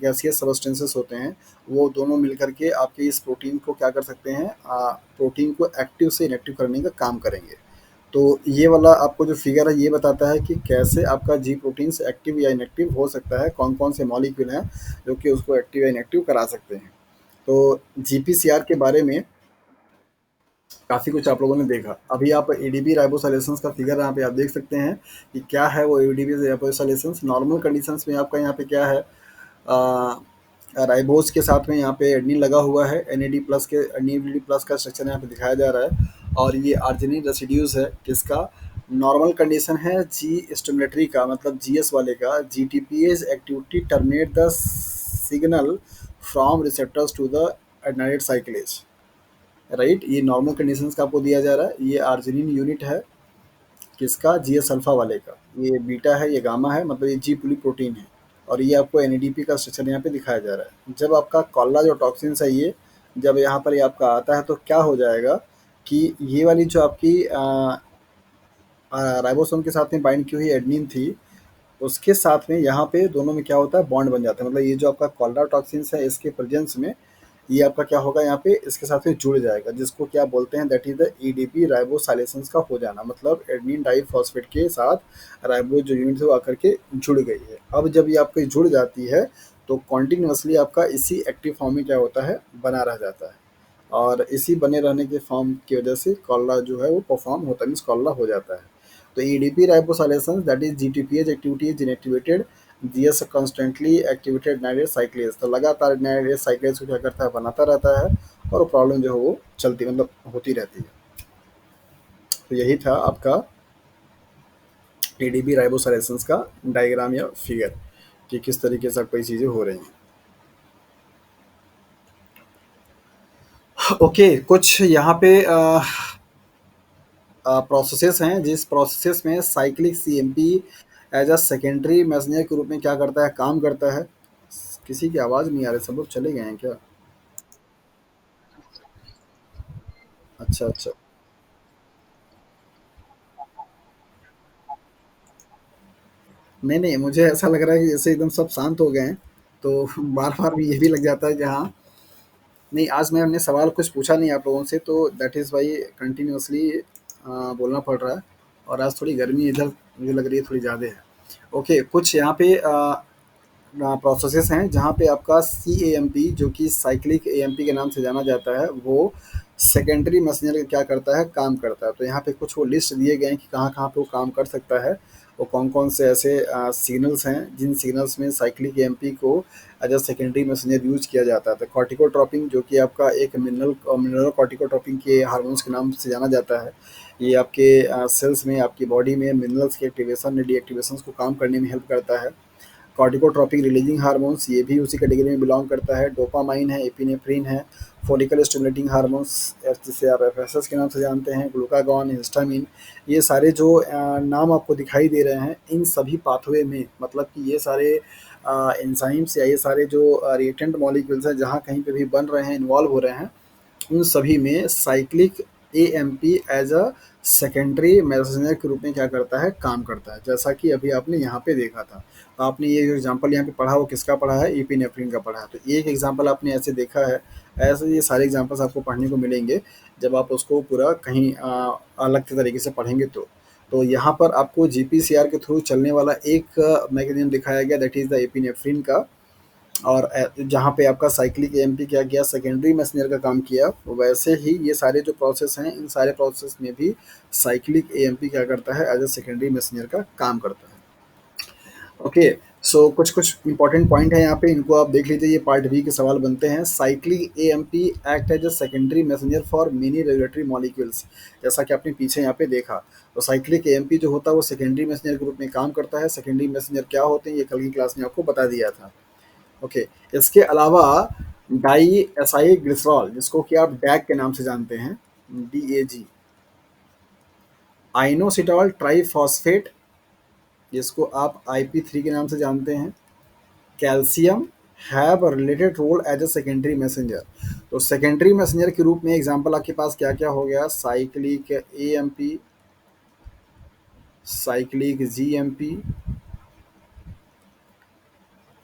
गैसियस सबस्टेंसेस होते हैं। वो दोनों मिलकर के आपके इस प्रोटीन को क्या कर सकते हैं, प्रोटीन को एक्टिव से इनएक्टिव करने का काम करेंगे। तो ये वाला आपको जो फिगर है ये बताता है कि कैसे आपका जी प्रोटीन्स एक्टिव या इनएक्टिव हो सकता है, कौन कौन से मॉलिक्यूल हैं जो कि उसको एक्टिव या इनएक्टिव करा सकते हैं। तो जीपीसीआर के बारे में काफ़ी कुछ आप लोगों ने देखा। अभी आप एडीबी राइबोसाइलेशंस का फिगर यहाँ पे आप देख सकते हैं कि क्या है वो एडीबी राइबोसाइलेशंस। नॉर्मल कंडीशंस में आपका यहाँ पे क्या है, राइबोस के साथ में यहाँ पे एडनिन लगा हुआ है, NAD प्लस के, NAD प्लस का स्ट्रक्चर यहाँ पे दिखाया जा रहा है, और ये आर्जिनिन रेसिड्यूज है किसका, नॉर्मल कंडीशन है जी स्टिमुलेटरी का, मतलब जीएस वाले का, GTPase activity terminate the signal from receptors to the adenylyl cyclase, right. ये नॉर्मल कंडीशंस का आपको दिया जा रहा है। ये आर्जिनिन यूनिट है किसका, जीएस अल्फा वाले का, ये बीटा है, ये गामा है, मतलब ये जी पुली प्रोटीन है, और ये आपको NADP का स्ट्रक्चर यहाँ पे दिखाया जा रहा है। जब आपका कॉलरा जो टॉक्सिन्स है ये जब यहाँ पर ये आपका आता है तो क्या हो जाएगा कि ये वाली जो आपकी राइबोसोम के साथ में बाइंड की हुई एडेनिन थी, उसके साथ में यहाँ पे दोनों में क्या होता है, बॉन्ड बन जाता है। मतलब ये जो आपका कॉलरा टॉक्सिन्स है, इसके प्रेजेंस में ये आपका क्या होगा, यहाँ पे इसके साथ में जुड़ जाएगा, जिसको क्या बोलते हैं, दैट इज द ईडीपी राइबोसाइलेशंस का हो जाना। मतलब एडेनिन डाइफॉस्फेट के साथ राइबो जो यूनिट है वो आकर के जुड़ गई है। अब जब ये आपकी जुड़ जाती है तो कॉन्टिन्यूसली आपका इसी एक्टिव फॉर्म में क्या होता है, बना रह जाता है। और इसी बने रहने के फॉर्म की वजह से कॉलरा जो है वो परफॉर्म होता है, मीन्स कॉलरा हो जाता है। तो ADP ribosylation that is GTPase activity is inactivated, GS constantly activated नाइट्रेज साइक्लेज। तो लगातार नाइट्रेज साइक्लेज को क्या करता है, बनाता रहता है, और प्रॉब्लम जो है वो चलती मतलब होती रहती है। तो यही था आपका ईडीपी राइबोसाइलेशन का डायग्राम या फिगर, कि किस तरीके से कई चीज़ें हो रही हैं। ओके, कुछ यहाँ पे प्रोसेसेस हैं, जिस प्रोसेसेस में cyclic CMP as a secondary messenger के रूप में क्या करता है, काम करता है। किसी की आवाज़ नहीं आ रही, सब लोग चले गए हैं क्या? अच्छा अच्छा। नहीं नहीं, मुझे ऐसा लग रहा है कि जैसे एकदम सब शांत हो गए हैं, तो बार बार ये भी लग जाता है कि हाँ। नहीं, आज मैं हमने सवाल कुछ पूछा नहीं आप लोगों से, तो दैट इज़ वाई कंटिन्यूअसली बोलना पड़ रहा है। और आज थोड़ी गर्मी इधर मुझे लग रही है थोड़ी ज़्यादा है। ओके, कुछ यहाँ पे प्रोसेसेस हैं जहाँ पे आपका CAMP, जो कि साइक्लिक AMP के नाम से जाना जाता है, वो सेकेंडरी मैसेंजर क्या करता है, काम करता है। तो यहाँ पे कुछ वो लिस्ट दिए गए हैं कि कहाँ कहाँ पे वो काम कर सकता है, वो कौन कौन से ऐसे सिग्नल्स हैं जिन सिग्नल्स में साइक्लिक AMP को as a secondary messenger use किया जाता है। तो कॉर्टिकोट्रॉपिन, जो कि आपका एक मिनरल कॉर्टिकोट्रॉपिन के हार्मोन्स के नाम से जाना जाता है, ये आपके सेल्स में, आपकी बॉडी में मिनरल्स के एक्टिवेशन डीएक्टिवेशन को काम करने में हेल्प करता है। कॉर्टिकोट्रॉपिक रिलीजिंग हार्मोन्स, ये भी उसी कैटेगरी में बिलोंग करता है। डोपामाइन है, एपिनेफ्रिन है, फॉलिकल स्टिमुलेटिंग हार्मोन्स, जिसे आप एफएसएस के नाम से जानते हैं, ग्लूकागॉन, हिस्टामिन, ये सारे जो नाम आपको दिखाई दे रहे हैं, इन सभी पाथवे में, मतलब कि ये सारे एंजाइम्स या ये सारे जो रिएक्टेंट मॉलिक्यूल्स हैं, जहाँ कहीं पे भी बन रहे हैं, इन्वॉल्व हो रहे हैं, उन सभी में cyclic AMP as a secondary messenger के रूप में क्या करता है, काम करता है। जैसा कि अभी आपने यहाँ पे देखा था, तो आपने ये जो एग्जांपल यहाँ पे पढ़ा, वो किसका पढ़ा है, इपिनेफ्रिन का पढ़ा है। तो एक एग्जांपल आपने ऐसे देखा है, ऐसे ये सारे एग्जांपल्स आपको पढ़ने को मिलेंगे जब आप उसको पूरा कहीं अलग तरीके से पढ़ेंगे तो यहाँ पर आपको जीपीसीआर के थ्रू चलने वाला एक मैकेनिज्म दिखाया गया, दैट इज द एपिनेफ्रिन का। और जहाँ पे आपका साइक्लिक एएमपी क्या किया, सेकेंडरी मैसेंजर का काम किया, वैसे ही ये सारे जो प्रोसेस हैं, इन सारे प्रोसेस में भी साइक्लिक एएमपी क्या करता है, एज अ सेकेंडरी मैसेंजर का काम करता है। ओके, सो कुछ कुछ इंपॉर्टेंट पॉइंट है यहाँ पे, इनको आप देख लीजिए, ये पार्ट बी के सवाल बनते हैं। Cyclic AMP act as a secondary messenger for many regulatory molecules. जैसा कि आपने पीछे यहाँ पे देखा, तो साइक्लिक एएमपी जो होता है वो सेकेंडरी मैसेंजर के रूप में काम करता है। सेकेंडरी मैसेंजर क्या होते हैं, ये कल की क्लास में आपको बता दिया था। ओके, इसके अलावा डाई एसाइल ग्लिसरॉल, जिसको कि आप डैग के नाम से जानते हैं, DAG, आइनोसिटॉल ट्राइफॉस्फेट, जिसको आप IP3 के नाम से जानते हैं, calcium, have related role as a secondary messenger. तो सेकेंडरी मैसेंजर के रूप में एग्जांपल आपके पास क्या क्या हो गया, cyclic AMP, cyclic GMP,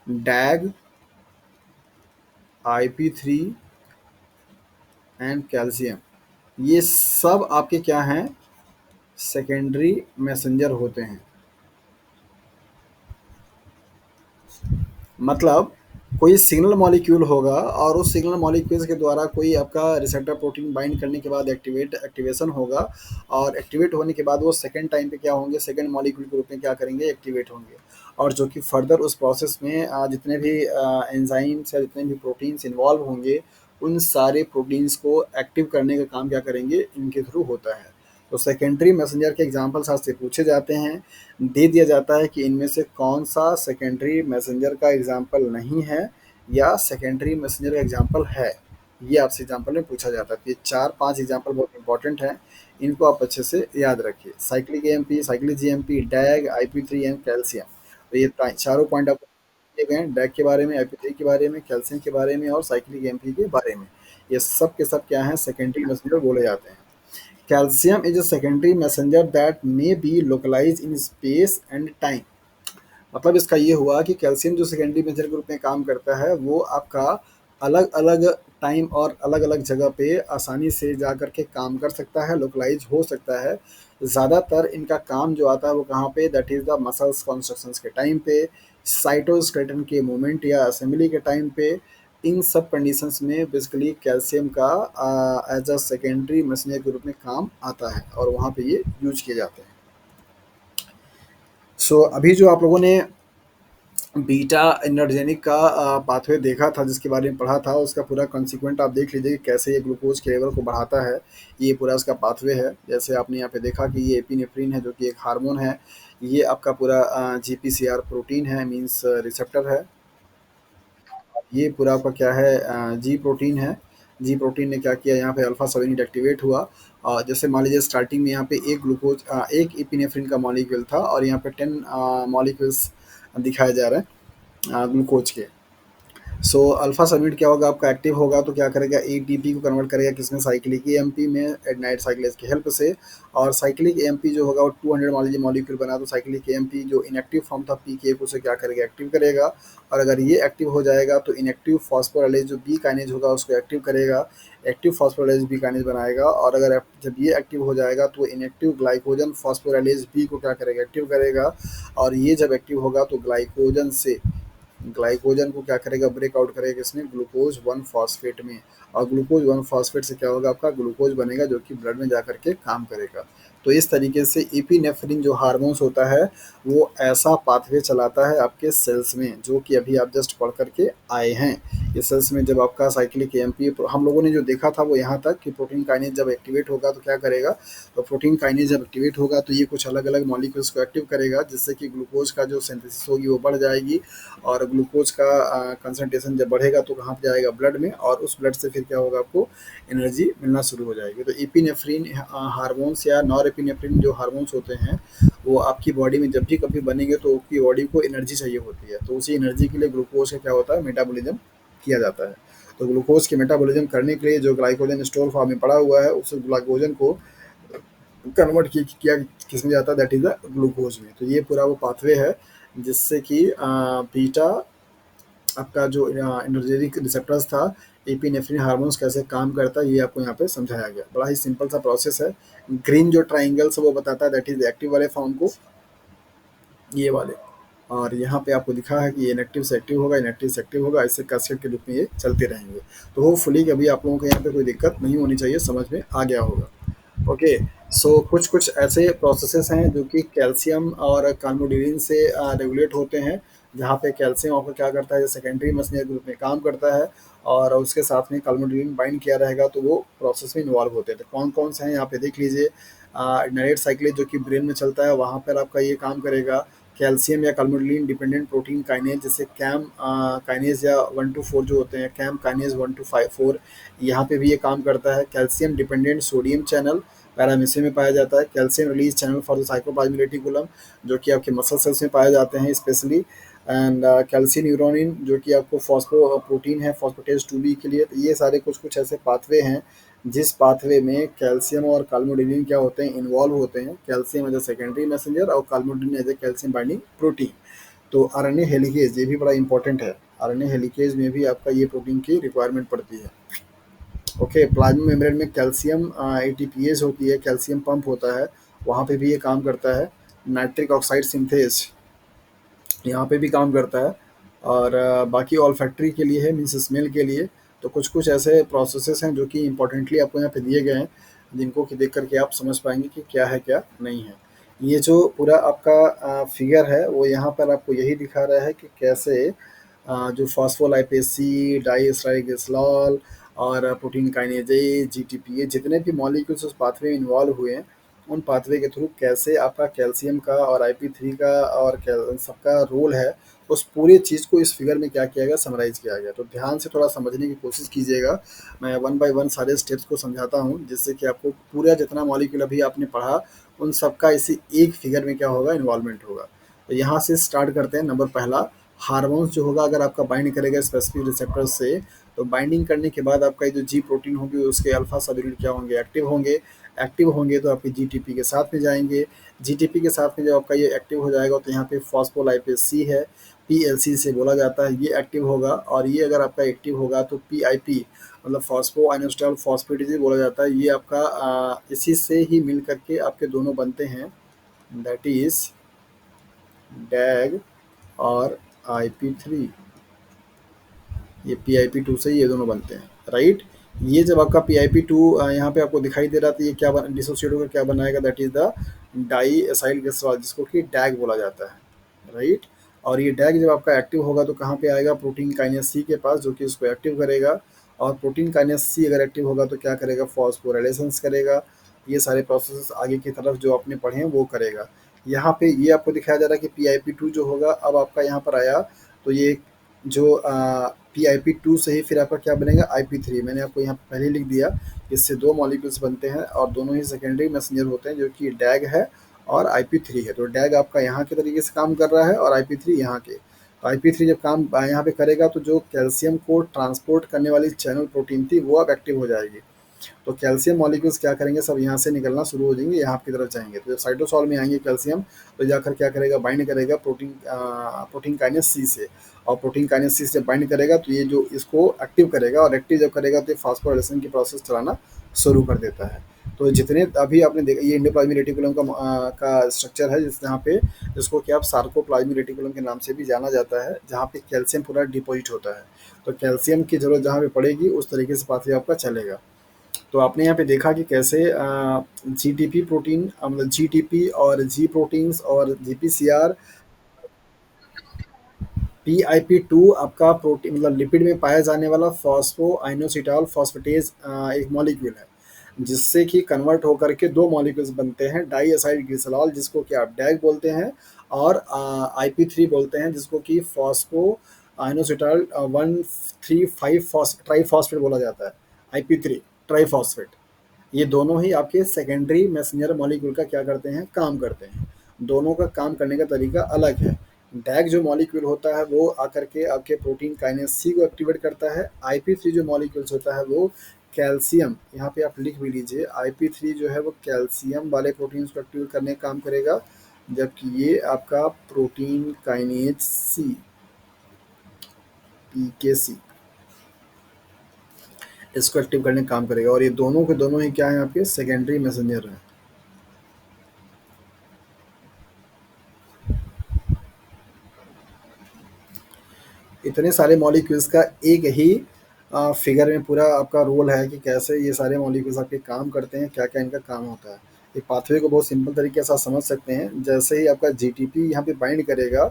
डैग, IP3 and calcium. ये सब आपके क्या हैं, सेकेंडरी मैसेंजर होते हैं। मतलब कोई सिग्नल मॉलिक्यूल होगा, और उस सिग्नल मॉलिक्यूल्स के द्वारा कोई आपका रिसेप्टर प्रोटीन बाइंड करने के बाद एक्टिवेशन होगा, और एक्टिवेट होने के बाद वो सेकंड टाइम पे क्या होंगे, सेकंड मॉलिक्यूल के रूप में क्या करेंगे, एक्टिवेट होंगे। और जो कि फर्दर उस प्रोसेस में जितने भी एंजाइम्स या जितने भी प्रोटीन्स इन्वॉल्व होंगे, उन सारे प्रोटीन्स को एक्टिव करने का काम क्या करेंगे, इनके थ्रू होता है। तो सेकेंडरी मैसेंजर के एग्जाम्पल्स आपसे पूछे जाते हैं, दे दिया जाता है कि इनमें से कौन सा सेकेंडरी मैसेंजर का एग्जाम्पल नहीं है, या सेकेंडरी मैसेंजर का एग्जाम्पल है, ये आपसे एग्जाम्पल में पूछा जाता है। तो ये 4-5 एग्जाम्पल बहुत इंपॉर्टेंट हैं, इनको आप अच्छे से याद रखिए। Cyclic AMP, cyclic GMP, डैग, IP3 and calcium. तो ये चारों पॉइंट आपको दिए गए हैं, डैग के बारे में, IP3 के बारे में, कैल्शियम के बारे में, और साइक्लिक एएमपी के बारे में। ये सब के सब क्या हैं, सेकेंडरी मैसेंजर बोले जाते हैं। Calcium is a secondary messenger that may be localise in space and time. मतलब इसका ये हुआ कि कैल्शियम जो सेकेंडरी मैसेंजर के रूप में काम करता है वो आपका अलग अलग टाइम और अलग अलग जगह पे आसानी से जा कर के काम कर सकता है, लोकलाइज हो सकता है। ज़्यादातर इनका काम जो आता है वो कहाँ पे, दैट इज़ द मसल्स कॉन्स्ट्रक्शंस के टाइम पे, साइटोस्केलेटन के मूवमेंट या असेंबली के टाइम पे। इन सब कंडीशंस में बेसिकली कैल्शियम का एज अ सेकेंडरी मैसेंजर के रूप में काम आता है और वहाँ पे ये यूज किए जाते हैं। सो अभी जो आप लोगों ने बीटा एनर्जेनिक का पाथवे देखा था, जिसके बारे में पढ़ा था, उसका पूरा कॉन्सिक्वेंट आप देख लीजिए कि कैसे ये ग्लूकोज के लेवल को बढ़ाता है। ये पूरा उसका पाथवे है। जैसे आपने यहाँ पे देखा कि ये एपिनेफ्रिन है जो कि एक हार्मोन है। ये आपका पूरा जीपीसीआर प्रोटीन है, मींस रिसेप्टर है। ये पूरा आपका क्या है, जी प्रोटीन है। जी प्रोटीन ने क्या किया, यहाँ पे अल्फा सबयूनिट एक्टिवेट हुआ। और जैसे मान लीजिए स्टार्टिंग में यहाँ पे एक ग्लूकोज एक एपिनेफ्रिन का मॉलिक्यूल था और यहाँ पे 10 मॉलिक्यूल्स दिखाए जा रहे हैं ग्लूकोज के। सो अल्फा सबमिट क्या होगा, आपका एक्टिव होगा तो क्या करेगा, एटीपी को कन्वर्ट करेगा किसमें, साइक्लिक एएमपी में, एडनाइट साइक्लेज की हेल्प से। और साइक्लिक एएमपी जो होगा वो 200 मान लीजिए मॉलिक्यूल बना, तो साइक्लिक एएमपी जो इनएक्टिव फॉर्म था पीके उसे क्या करेगा, एक्टिव करेगा। और अगर ये एक्टिव हो जाएगा तो इनएक्टिव फॉस्फोराइलेज जो बी काइनेज होगा उसको एक्टिव करेगा। एक्टिव फॉस्फोराइलेज बी काइनेज बनाएगा। और अगर जब ये एक्टिव हो जाएगा तो इनएक्टिव ग्लाइकोजन फॉस्फोराइलेज बी को क्या करेगा, एक्टिव करेगा। और ये जब एक्टिव होगा तो ग्लाइकोजन को क्या करेगा, ब्रेकआउट करेगा इसमें ग्लूकोज वन फॉस्फेट में। और ग्लूकोज वन फॉस्फेट से क्या होगा, आपका ग्लूकोज बनेगा जो कि ब्लड में जा करके काम करेगा। तो इस तरीके से एपिनेफ्रिन जो हार्मोन्स होता है वो ऐसा पाथवे चलाता है आपके सेल्स में, जो कि अभी आप जस्ट पढ़ करके आए हैं। ये सेल्स में जब आपका साइक्लिक एएमपी, हम लोगों ने जो देखा था वो यहाँ तक कि प्रोटीन काइनेज जब एक्टिवेट होगा तो क्या करेगा, तो प्रोटीन काइनेज जब एक्टिवेट होगा तो ये कुछ अलग अलग मॉलिक्यूल्स को एक्टिव करेगा, जिससे कि ग्लूकोज का जो सिंथेसिस होगी वो बढ़ जाएगी। और ग्लूकोज का कंसंट्रेशन जब बढ़ेगा तो कहाँ पे जाएगा, ब्लड में। और उस ब्लड से फिर क्या होगा, आपको एनर्जी मिलना शुरू हो जाएगी। तो एपिनेफ्रिन हार्मोन्स या नॉर एपिनेफ्रिन जो हार्मोन्स होते हैं वो आपकी बॉडी में जब भी कभी बनेंगे तो आपकी बॉडी को एनर्जी चाहिए होती है, तो उसी एनर्जी के लिए ग्लूकोज का क्या होता है, मेटाबॉलिज्म किया जाता है। तो ग्लूकोज के मेटाबॉलिज्म करने के लिए जो ग्लाइकोजन स्टोर फॉर्म में पड़ा हुआ है उस ग्लाइकोजन को कन्वर्ट किया किसमें जाता है, दैट इज द ग्लूकोज में। तो ये पूरा वो पाथवे है जिससे कि बीटा आपका जो एनर्जेटिक रिसेप्टर्स था, एपिनेफ्रिन हार्मोन्स कैसे काम करता है ये आपको यहाँ पे समझाया गया। बड़ा ही सिंपल सा प्रोसेस है। ग्रीन जो ट्राइंगल्स वो बताता है दैट इज एक्टिव वाले फॉर्म को, ये वाले। और यहाँ पे आपको दिखा है कि इनएक्टिव से एक्टिव होगा, इनएक्टिव से एक्टिव होगा, ऐसे कैस्केड के रूप में ये चलते रहेंगे। तो होपफुली कभी आप लोगों को यहाँ पे कोई दिक्कत नहीं होनी चाहिए, समझ में आ गया होगा। ओके। सो कुछ कुछ ऐसे प्रोसेसेस हैं जो कि कैल्शियम और कार्बोडिलिन से रेगुलेट होते हैं, जहाँ पे कैल्शियम आपको क्या करता है, सेकेंडरी मैसेंजर के रूप में काम करता है। और उसके साथ में कार्बोडिलिन बाइंड किया रहेगा तो वो प्रोसेस में इन्वॉल्व होते हैं। तो कौन कौन से हैं यहाँ पे देख लीजिए। नाइट साइक्लेज जो कि ब्रेन में चलता है वहाँ पर आपका ये काम करेगा। कैल्शियम या कार्बोडिलिन डिपेंडेंट प्रोटीन काइनेज जैसे कैम काइनेज या 1 to 4 जो होते हैं, कैम काइनेज 1 to 4, यहाँ पे भी ये काम करता है। Calcium dependent sodium channel paramecium में पाया जाता है। Calcium release channel for the cytoplasmic reticulum जो कि आपके मसल सेल्स में पाए जाते हैं स्पेशली। एंड कैल्शियम न्यूरोनिन जो कि आपको फॉस्फो प्रोटीन है फॉस्फेटेज 2b के लिए। तो ये सारे कुछ कुछ ऐसे पाथवे हैं जिस पाथवे में कैल्शियम और कार्बोडिलिन क्या होते हैं, इन्वॉल्व होते हैं। Calcium as a secondary messenger और calmodulin as a calcium binding protein. तो आरएनए हेलिकेज ये भी बड़ा इंपॉर्टेंट है। आरएनए हेलिकेज में भी आपका ये प्रोटीन की रिक्वायरमेंट पड़ती है। ओके। प्लाज्मा मेम्ब्रेन में कैल्शियम एटीपीएज होती है, कैल्शियम पंप होता है, वहाँ पे भी ये काम करता है। नाइट्रिक ऑक्साइड सिंथेज यहाँ पे भी काम करता है। और बाकी ऑल्फैक्टरी के लिए है, मीन्स स्मेल के लिए। तो कुछ कुछ ऐसे प्रोसेसेस हैं जो कि इंपॉर्टेंटली आपको यहाँ पे दिए गए हैं, जिनको कि देख करके आप समझ पाएंगे कि क्या है क्या नहीं है। ये जो पूरा आपका फिगर है वो यहाँ पर आपको यही दिखा रहा है कि कैसे जो फॉस्फोलाइपेसी, डाइएस्ट्राइग्लिसरॉल और प्रोटीन काइनेजेज, जीटीपीए, जितने भी मॉलिक्यूल्स उस पाथवे में इन्वॉल्व हुए हैं, उन पाथवे के थ्रू कैसे आपका कैल्शियम का और IP3 का और सबका रोल है, उस पूरी चीज़ को इस फिगर में क्या किया गया, समराइज किया गया। तो ध्यान से थोड़ा समझने की कोशिश कीजिएगा। मैं वन बाय वन सारे स्टेप्स को समझाता हूँ, जिससे कि आपको पूरा जितना मॉलिक्यूल अभी आपने पढ़ा उन सबका इसी एक फिगर में क्या होगा, इन्वॉल्वमेंट होगा। तो यहाँ से स्टार्ट करते हैं। नंबर पहला, हार्मोन्स जो होगा अगर आपका बाइंड करेगा स्पेसिफिक रिसेप्टर से तो बाइंडिंग करने के बाद आपका ये जो जी प्रोटीन होगी उसके अल्फा सब यूनिट क्या होंगे, एक्टिव होंगे तो आपके जीटीपी के साथ में जाएंगे। जीटीपी के साथ में जब आपका ये एक्टिव हो जाएगा तो यहाँ पे फॉस्फोलाइपेज सी है, पीएलसी से बोला जाता है, ये एक्टिव होगा। और ये अगर आपका एक्टिव होगा तो पीआईपी मतलब फॉस्फो आइनोस्टाइल फॉस्फेटेज बोला जाता है। ये आपका इसी से ही मिल करके आपके दोनों बनते हैं, दैट इज डैग और IP3। ये PIP2 से ये दोनों बनते हैं, राइट। ये जब आपका PIP2 यहाँ पे आपको दिखाई दे रहा था, ये क्या डिसोसिएट होकर क्या बनाएगा, that is the diacylglycerol, जिसको कि डैग बोला जाता है, राइट। और ये डैग जब आपका एक्टिव होगा तो कहाँ पे आएगा, प्रोटीन काइनेस सी के पास, जो कि इसको एक्टिव करेगा। और प्रोटीन काइनेस सी अगर एक्टिव होगा तो क्या करेगा, फॉस्फोराइलेशंस करेगा। ये सारे प्रोसेस आगे की तरफ जो आपने पढ़े हैं वो करेगा। यहाँ पे ये आपको दिखाया जा रहा है कि PIP2 जो होगा, अब आपका यहाँ पर आया तो ये जो PIP2 से ही फिर आपका क्या बनेगा, IP3। मैंने आपको यहाँ पे पहले ही लिख दिया, इससे दो मॉलिक्यूल्स बनते हैं और दोनों ही सेकेंडरी मैसेंजर होते हैं, जो कि डैग है और IP3 है। तो डैग आपका यहाँ के तरीके से काम कर रहा है और IP3 यहाँ के। तो IP3 जब काम यहाँ पे करेगा तो जो कैल्शियम को ट्रांसपोर्ट करने वाली चैनल प्रोटीन थी वो अब एक्टिव हो जाएगी। तो कैल्शियम मॉलिक्यूल्स क्या करेंगे, सब यहाँ से निकलना शुरू हो जाएंगे, यहाँ की तरफ जाएंगे। तो जब साइटोसॉल में आएंगे कैल्शियम, तो जाकर क्या करेगा, बाइंड करेगा प्रोटीन काइनेस सी से। और प्रोटीन काइनेस सी से बाइंड करेगा तो ये जो इसको एक्टिव करेगा, और एक्टिव जब करेगा तो फास्फोराइलेशन की प्रोसेस चलाना शुरू कर देता है। तो जितने अभी आपने देखा, ये इंडोप्लाज्मिक रेटिकुलम का स्ट्रक्चर है, जिस यहाँ पे जिसको कि आप सार्कोप्लाज्मिक रेटिकुलम के नाम से भी जाना जाता है, जहाँ पे कैल्शियम पूरा डिपॉजिट होता है। तो कैल्शियम की जरूरत जहाँ पे पड़ेगी उस तरीके से पाथवे आपका चलेगा। तो आपने यहाँ पे देखा कि कैसे जीटीपी प्रोटीन, मतलब जीटीपी और जी प्रोटीन्स और जीपीसीआर, PIP2 आपका प्रोटीन मतलब लिपिड में पाया जाने वाला फॉस्फो आइनोसिटाल फॉस्फेटेज एक मॉलिक्यूल है, जिससे कि कन्वर्ट होकर के दो मॉलिक्यूल्स बनते हैं, डाई एसाइल ग्लिसरॉल जिसको कि आप डैग बोलते हैं, और IP3 बोलते हैं, जिसको कि फॉस्फो आइनोसिटाल 1,3,5 ट्राईफॉस्फेट बोला जाता है। IP3 ट्राईफॉस्फेट, ये दोनों ही आपके सेकेंडरी मैसेंजर मॉलिक्यूल का क्या करते हैं, काम करते हैं। दोनों का काम करने का तरीका अलग है। डैग जो मॉलिक्यूल होता है वो आकर के आपके प्रोटीन काइनेस सी को एक्टिवेट करता है। IP3 जो मॉलिक्यूल्स होता है वो कैल्शियम, यहाँ पे आप लिख भी लीजिए, IP3 जो है वो कैल्शियम वाले प्रोटीन्स को एक्टिवेट करने का काम करेगा, जबकि ये आपका प्रोटीन काइनेज सी, PKC, इसको एक्टिव करने का काम करेगा। और ये दोनों के दोनों ही क्या है, आपके सेकेंडरी मैसेंजर हैं। इतने सारे मॉलिक्यूल्स का एक ही फिगर में पूरा आपका रोल है कि कैसे ये सारे मॉलिक्यूल्स आपके काम करते हैं, क्या क्या इनका काम होता है। एक पाथवे को बहुत सिंपल तरीके से आप समझ सकते हैं। जैसे ही आपका जीटीपी यहाँ पे बाइंड करेगा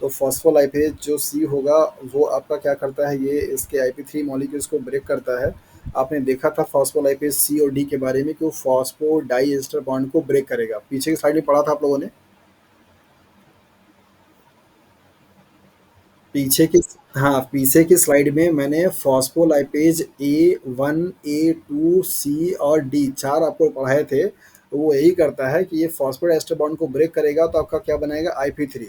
तो फॉस्फोलाइपेज जो सी होगा वो आपका क्या करता है, ये इसके IP3 मॉलिक्यूल्स को ब्रेक करता है। आपने देखा था फॉस्फोलाइपेज सी और डी के बारे में कि वो फॉस्फो डाई एस्टर बॉन्ड को ब्रेक करेगा, पीछे की साइड में पढ़ा था आप लोगों ने। पीछे की, हाँ, पीछे की स्लाइड में मैंने फॉस्फोलाइपेज A1 A2 C और D चार आपको पढ़ाए थे। तो वो यही करता है कि ये फॉस्फोएस्टर बॉन्ड को ब्रेक करेगा तो आपका क्या बनाएगा, IP3।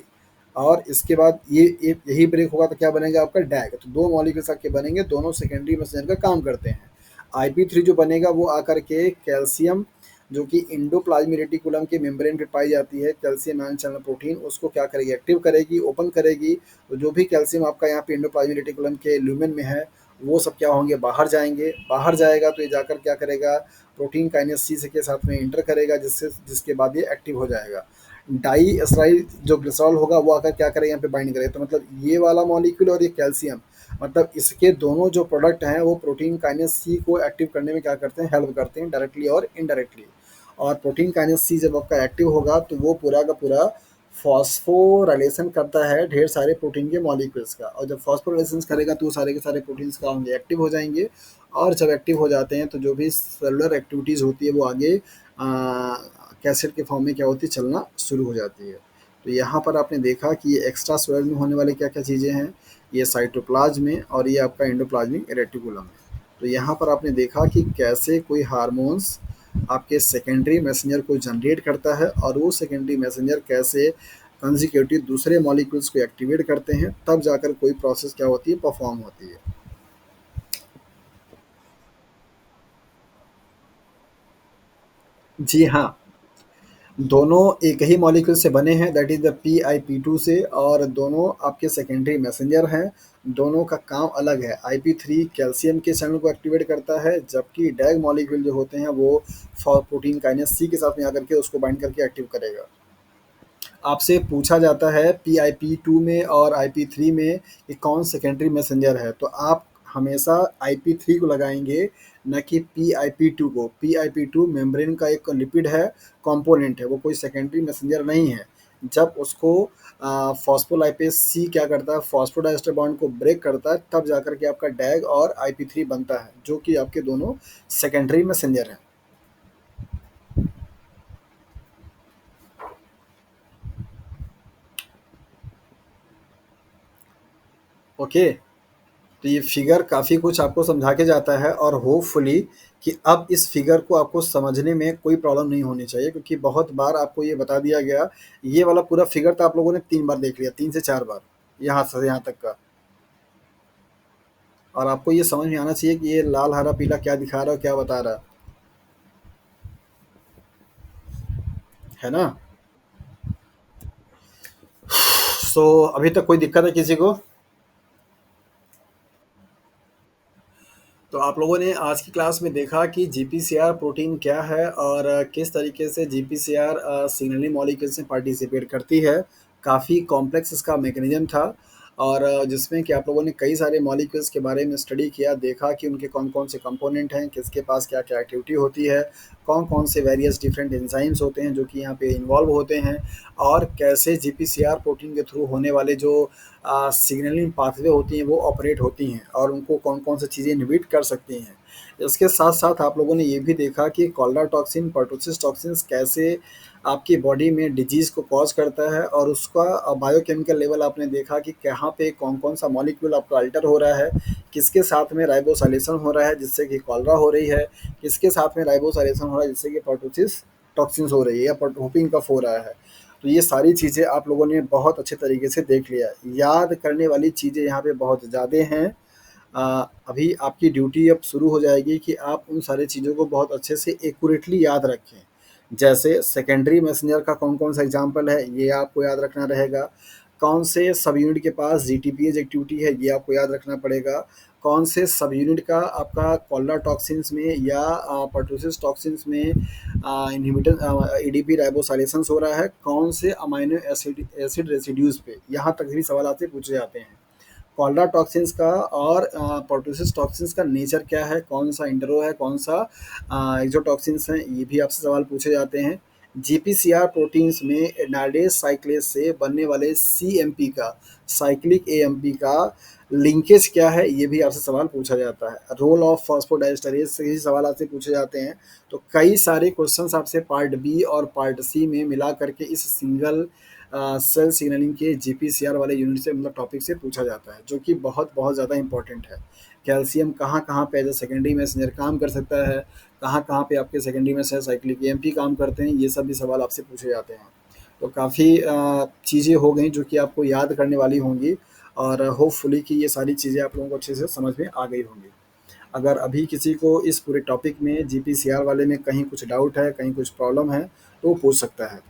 और इसके बाद ये यही ब्रेक होगा तो क्या बनेगा, आपका डैग। तो दो मॉलिक्यूल्स आपके बनेंगे, दोनों सेकेंडरी मैसेंजर का काम करते हैं। IP3 जो बनेगा वो आकर के कैल्शियम, जो कि इंडोप्लाज्मिक रेटिकुलम के मेम्ब्रेन पे पाई जाती है, कैल्शियम आयन चैनल प्रोटीन, उसको क्या करेगी, एक्टिव करेगी, ओपन करेगी। तो जो भी कैल्शियम आपका यहाँ पे इंडोप्लाज्मिक रेटिकुलम के ल्यूमेन में है वो सब क्या होंगे, बाहर जाएंगे। बाहर जाएगा तो ये जाकर क्या करेगा, प्रोटीन काइनेस सी के साथ में इंटर करेगा, जिसके बाद ये एक्टिव हो जाएगा। डाई एस्ट्राइल जो ग्लिसरॉल होगा वो आकर क्या करेगा, यहाँ पे बाइंड करेगा। तो मतलब ये वाला मॉलिक्यूल और ये कैल्शियम, मतलब इसके दोनों जो प्रोडक्ट हैं वो प्रोटीन काइनेस सी को एक्टिव करने में क्या करते हैं, हेल्प करते हैं, डायरेक्टली और इनडायरेक्टली। और प्रोटीन काइनेस सी जब आपका एक्टिव होगा तो वो पूरा का पूरा फॉस्फोराइलेशन करता है ढेर सारे प्रोटीन के मॉलिक्यूल्स का। और जब फॉस्फोराइलेशन करेगा तो वो सारे के सारे प्रोटीन्स का होंगे, एक्टिव हो जाएंगे। और जब एक्टिव हो जाते हैं तो जो भी सेलुलर एक्टिविटीज़ होती है वो आगे कैसेट के फॉर्म में क्या होती है, चलना शुरू हो जाती है। तो यहाँ पर आपने देखा कि ये एक्स्ट्रा सेलुलर में होने वाले क्या क्या चीज़ें हैं, ये साइटोप्लाज्म में और ये आपका एंडोप्लाज्मिक रेटिकुलम है। तो यहाँ पर आपने देखा कि कैसे कोई हार्मोन्स आपके सेकेंडरी मैसेंजर को जनरेट करता है, और वो सेकेंडरी मैसेंजर कैसे कंजिक्यूटिव दूसरे मॉलिक्यूल्स को एक्टिवेट करते हैं, तब जाकर कोई प्रोसेस क्या होती है, परफॉर्म होती है। जी हाँ, दोनों एक ही मॉलिक्यूल से बने हैं, दैट इज़ द PiP2 से, और दोनों आपके सेकेंडरी मैसेंजर हैं। दोनों का काम अलग है। IP3 कैल्शियम के चैनल को एक्टिवेट करता है, जबकि डैग मॉलिक्यूल जो होते हैं वो प्रोटीन काइनेस सी के साथ में आकर के उसको बाइंड करके एक्टिव करेगा। आपसे पूछा जाता है PiP2 में और IP3 में कि कौन सेकेंडरी मैसेंजर है, तो आप हमेशा IP3 को लगाएंगे, न कि PiP2 को। PiP2 मेम्ब्रेन का एक लिपिड है, कंपोनेंट है, वो कोई सेकेंडरी मैसेंजर नहीं है। जब उसको फॉस्फोलाइपेज सी क्या करता है, फॉस्फोडाइस्टर बॉन्ड को ब्रेक करता है, तब जाकर के आपका डैग और IP3 बनता है, जो कि आपके दोनों सेकेंडरी मैसेंजर हैं। ओके। तो ये फिगर काफ़ी कुछ आपको समझा के जाता है, और होपफुली कि अब इस फिगर को आपको समझने में कोई प्रॉब्लम नहीं होनी चाहिए, क्योंकि बहुत बार आपको ये बता दिया गया। ये वाला पूरा फिगर तो आप लोगों ने 3 बार देख लिया, 3 से 4 बार, यहाँ से यहाँ तक का। और आपको ये समझ में आना चाहिए कि ये लाल, हरा, पीला क्या दिखा रहा है और क्या बता रहा है ना? सो अभी तक कोई दिक्कत है किसी को? तो आप लोगों ने आज की क्लास में देखा कि जीपीसीआर प्रोटीन क्या है, और किस तरीके से जीपीसीआर सिग्नलिंग मॉलिक्यूल्स में पार्टिसिपेट करती है। काफ़ी कॉम्प्लेक्स इसका मैकेनिज्म था, और जिसमें कि आप लोगों ने कई सारे मॉलिक्यूल्स के बारे में स्टडी किया, देखा कि उनके कौन कौन से कंपोनेंट हैं, किसके पास क्या क्या एक्टिविटी होती है, कौन कौन से वेरियस डिफरेंट एंजाइम्स होते हैं जो कि यहाँ पे इन्वॉल्व होते हैं, और कैसे जीपीसीआर प्रोटीन के थ्रू होने वाले जो सिग्नलिंग पाथवे होती हैं वो ऑपरेट होती हैं, और उनको कौन कौन सी चीज़ें इनहिबिट कर सकती हैं। इसके साथ साथ आप लोगों ने ये भी देखा कि कॉलरा टॉक्सिन, पर्टुसिस टॉक्सिन्स कैसे आपकी बॉडी में डिजीज़ को कॉज करता है, और उसका बायोकेमिकल लेवल आपने देखा कि कहाँ पे कौन कौन सा मॉलिक्यूल आपका अल्टर हो रहा है, किसके साथ में राइबोसाइलेशन हो रहा है जिससे कि कॉलरा हो रही है, किसके साथ में राइबोसाइलेशन हो रहा है जिससे कि पर्टुसिस टॉक्सिन्स हो रही है या व्होपिंग कफ हो रहा है। तो ये सारी चीज़ें आप लोगों ने बहुत अच्छे तरीके से देख लिया। याद करने वाली चीज़ें यहाँ पे बहुत ज़्यादा हैं। अभी आपकी ड्यूटी अब शुरू हो जाएगी कि आप उन सारी चीज़ों को बहुत अच्छे से एक्यूरेटली याद रखें। जैसे सेकेंडरी मैसेंजर का कौन-कौन सा एग्ज़ाम्पल है, ये आपको याद रखना रहेगा। कौन से सब यूनिट के पास जीटीपीएज एक्टिविटी है, ये आपको याद रखना पड़ेगा। कौन से सब यूनिट का आपका कॉलरा टॉक्सिन्स में या पर्टुसिस टॉक्सिन्स में इनहिबिटर एडीपी राइबोसाइलेशंस हो रहा है, कौन से अमाइनो एसिड एसिड रेसिड्यूज़ पे, यहाँ तक भी सवाल आपसे पूछे जाते हैं। कॉलरा टॉक्सिन्स का और पर्टुसिस टॉक्सिन्स का नेचर क्या है, कौन सा इंटरो है, कौन सा एक्सोटॉक्सिन्स हैं, ये भी आपसे सवाल पूछे जाते हैं। जीपीसीआर प्रोटीन्स में एनाल्डेज साइक्लेज से बनने वाले सीएमपी का, साइक्लिक एएमपी का लिंकेज क्या है, ये भी आपसे सवाल पूछा जाता है। रोल ऑफ फॉस्फोडाइस्टरेज से ही सवाल आपसे पूछे जाते हैं। तो कई सारे क्वेश्चंस आपसे पार्ट बी और पार्ट सी में मिला करके इस सिंगल सेल सिग्नलिंग के जीपीसीआर वाले यूनिट से, मतलब टॉपिक से पूछा जाता है, जो कि बहुत बहुत ज़्यादा इंपॉर्टेंट है। कैल्शियम कहाँ कहाँ पे एज ए सेकेंडरी मैसेंजर काम कर सकता है, कहाँ कहाँ पे आपके सेकेंडरी मैसेंजर साइक्लिक एएमपी काम करते हैं, ये सब भी सवाल आपसे पूछे जाते हैं। तो काफ़ी चीज़ें हो गई जो कि आपको याद करने वाली होंगी, और होपफुली कि ये सारी चीज़ें आप लोगों को अच्छे से समझ में आ गई होंगी। अगर अभी किसी को इस पूरे टॉपिक में जीपीसीआर वाले में कहीं कुछ डाउट है, कहीं कुछ प्रॉब्लम है, तो वो पूछ सकता है।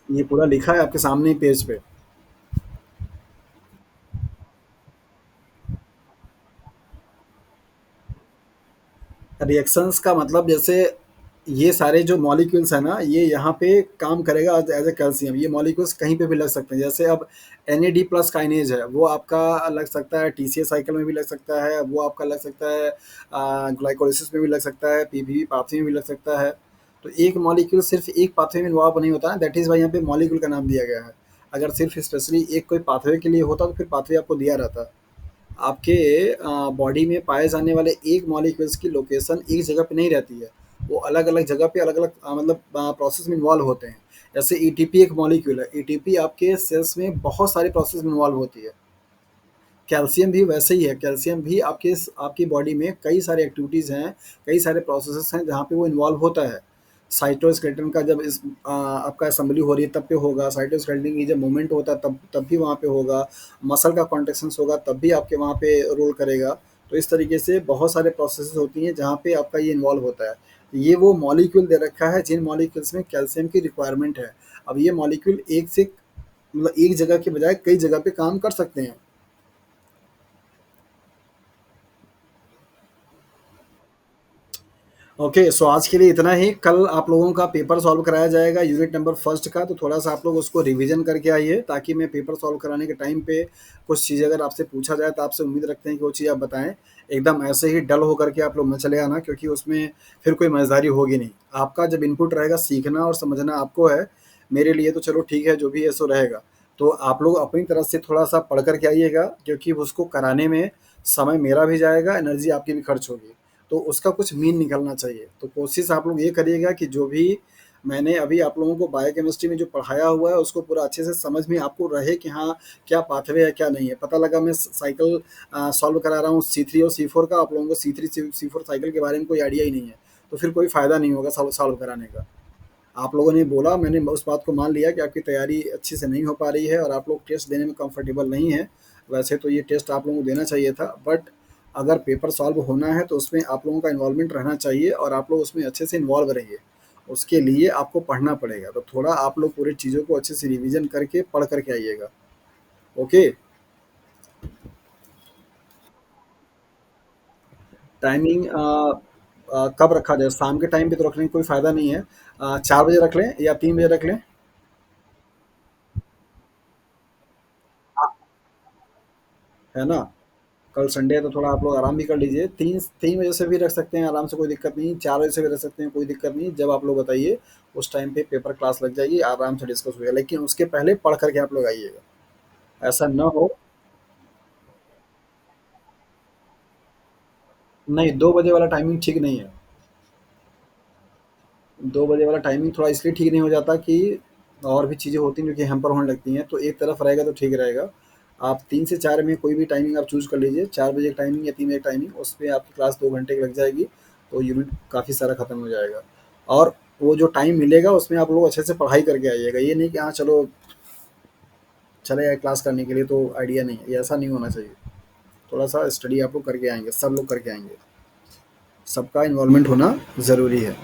ये पूरा लिखा है आपके सामने ही पेज पे। रिएक्शंस का मतलब, जैसे ये सारे जो मॉलिक्यूल्स हैं ना, ये यहाँ पे काम करेगा एज ए कैल्शियम। ये मॉलिक्यूल्स कहीं पे भी लग सकते हैं, जैसे अब एन प्लस काइनेज है, वो आपका लग सकता है टीसीए साइकिल में भी लग सकता है, वो आपका लग सकता है ग्लाइकोलिसिस में भी लग सकता है, पीपीपी पाथवे में भी लग सकता है। तो एक मॉलिक्यूल सिर्फ एक पाथवे में इन्वॉल्व नहीं होता है, दैट इज़ वाई यहाँ पे मॉलिक्यूल का नाम दिया गया है। अगर सिर्फ स्पेशली एक कोई पाथवे के लिए होता तो फिर पाथवे आपको दिया रहता। आपके बॉडी में पाए जाने वाले एक मॉलिक्यूल्स की लोकेशन एक जगह पे नहीं रहती है, वो अलग अलग जगह पे अलग अलग मतलब प्रोसेस में इन्वॉल्व होते हैं। जैसे ईटीपी एक मॉलिक्यूल है, ईटीपी आपके सेल्स में बहुत सारे प्रोसेस में इन्वॉल्व होती है। कैल्शियम भी वैसे ही है, कैल्शियम भी आपकी बॉडी में कई सारी एक्टिविटीज़ हैं, कई सारे प्रोसेसेस हैं जहाँ पे वो इन्वॉल्व होता है। साइटोस्केलेटन का जब आपका असेंबली हो रही है तब पे होगा, साइटोस्केलेटन की जब मूवमेंट होता है तब तब भी वहाँ पे होगा, मसल का कॉन्ट्रैक्शंस होगा तब भी आपके वहाँ पे रोल करेगा। तो इस तरीके से बहुत सारे प्रोसेसेस होती हैं जहाँ पे आपका ये इन्वॉल्व होता है। ये वो मॉलिक्यूल दे रखा है जिन मॉलिक्यूल्स में कैल्शियम की रिक्वायरमेंट है। अब ये मॉलिक्यूल एक से मतलब एक जगह के बजाय कई जगह पे काम कर सकते हैं। ओके, सो आज के लिए इतना ही। कल आप लोगों का पेपर सॉल्व कराया जाएगा यूनिट नंबर फर्स्ट का, तो थोड़ा सा आप लोग उसको रिवीजन करके आइए, ताकि मैं पेपर सॉल्व कराने के टाइम पे कुछ चीज़ अगर आपसे पूछा जाए तो आपसे उम्मीद रखते हैं कि वो चीज़ आप बताएं। एकदम ऐसे ही डल होकर के आप लोग न चले आना, क्योंकि उसमें फिर कोई मजेदारी होगी नहीं। आपका जब इनपुट रहेगा सीखना और समझना आपको है, मेरे लिए तो चलो ठीक है, जो भी है सो रहेगा। तो आप लोग अपनी तरफ से थोड़ा सा पढ़ करके आइएगा, क्योंकि उसको कराने में समय मेरा भी जाएगा, एनर्जी आपकी भी खर्च होगी। तो उसका कुछ मीन निकलना चाहिए। तो कोशिश आप लोग ये करिएगा कि जो भी मैंने अभी आप लोगों को बायोकेमिस्ट्री में जो पढ़ाया हुआ है उसको पूरा अच्छे से समझ में आपको रहे कि हाँ, क्या पाथवे है क्या नहीं है। पता लगा मैं साइकिल सॉल्व करा रहा हूँ C3 और C4 का, आप लोगों को C3 C4 साइकिल के बारे में कोई आइडिया ही नहीं है, तो फिर कोई फ़ायदा नहीं होगा सॉल्व सॉल्व कराने का। आप लोगों ने बोला, मैंने उस बात को मान लिया कि आपकी तैयारी अच्छे से नहीं हो पा रही है और आप लोग टेस्ट देने में कंफर्टेबल नहीं है। वैसे तो ये टेस्ट आप लोगों को देना चाहिए था, बट अगर पेपर सॉल्व होना है तो उसमें आप लोगों का इन्वॉल्वमेंट रहना चाहिए और आप लोग उसमें अच्छे से इन्वॉल्व रहिए। उसके लिए आपको पढ़ना पड़ेगा, तो थोड़ा आप लोग पूरी चीज़ों को अच्छे से रिवीजन करके पढ़ करके आइएगा। ओके। टाइमिंग कब रखा जाए? शाम के टाइम पे तो रखने का कोई फ़ायदा नहीं है। 4 बजे रख लें या 3 बजे रख लें? है ना? कल संडे है तो थोड़ा आप लोग आराम भी कर लीजिए। 3 बजे से भी रख सकते हैं आराम से, कोई दिक्कत नहीं। 4 बजे से भी रख सकते हैं, कोई दिक्कत नहीं। जब आप लोग बताइए उस टाइम पे पेपर क्लास लग जाएगी, आराम से डिस्कस होगा, लेकिन उसके पहले पढ़ करके आप लोग आइएगा। ऐसा ना हो। नहीं, 2 बजे वाला टाइमिंग ठीक नहीं है। 2 बजे वाला टाइमिंग थोड़ा इसलिए ठीक नहीं हो जाता कि और भी चीज़ें होती हैं जो कि हैम्पर होने लगती हैं, तो एक तरफ रहेगा तो ठीक रहेगा। आप 3 से 4 में कोई भी टाइमिंग आप चूज़ कर लीजिए, 4 बजे की टाइमिंग या 3 बजे की टाइमिंग, उस पे आपकी क्लास 2 घंटे की लग जाएगी, तो यूनिट काफ़ी सारा खत्म हो जाएगा। और वो जो टाइम मिलेगा उसमें आप लोग अच्छे से पढ़ाई करके आइएगा, ये नहीं कि हाँ चलो चले आए क्लास करने के लिए तो आइडिया नहीं है, ये ऐसा नहीं होना चाहिए। थोड़ा सा स्टडी आप लोग करके आएंगे, सब लोग करके आएंगे, सबका इन्वॉल्वमेंट होना ज़रूरी है।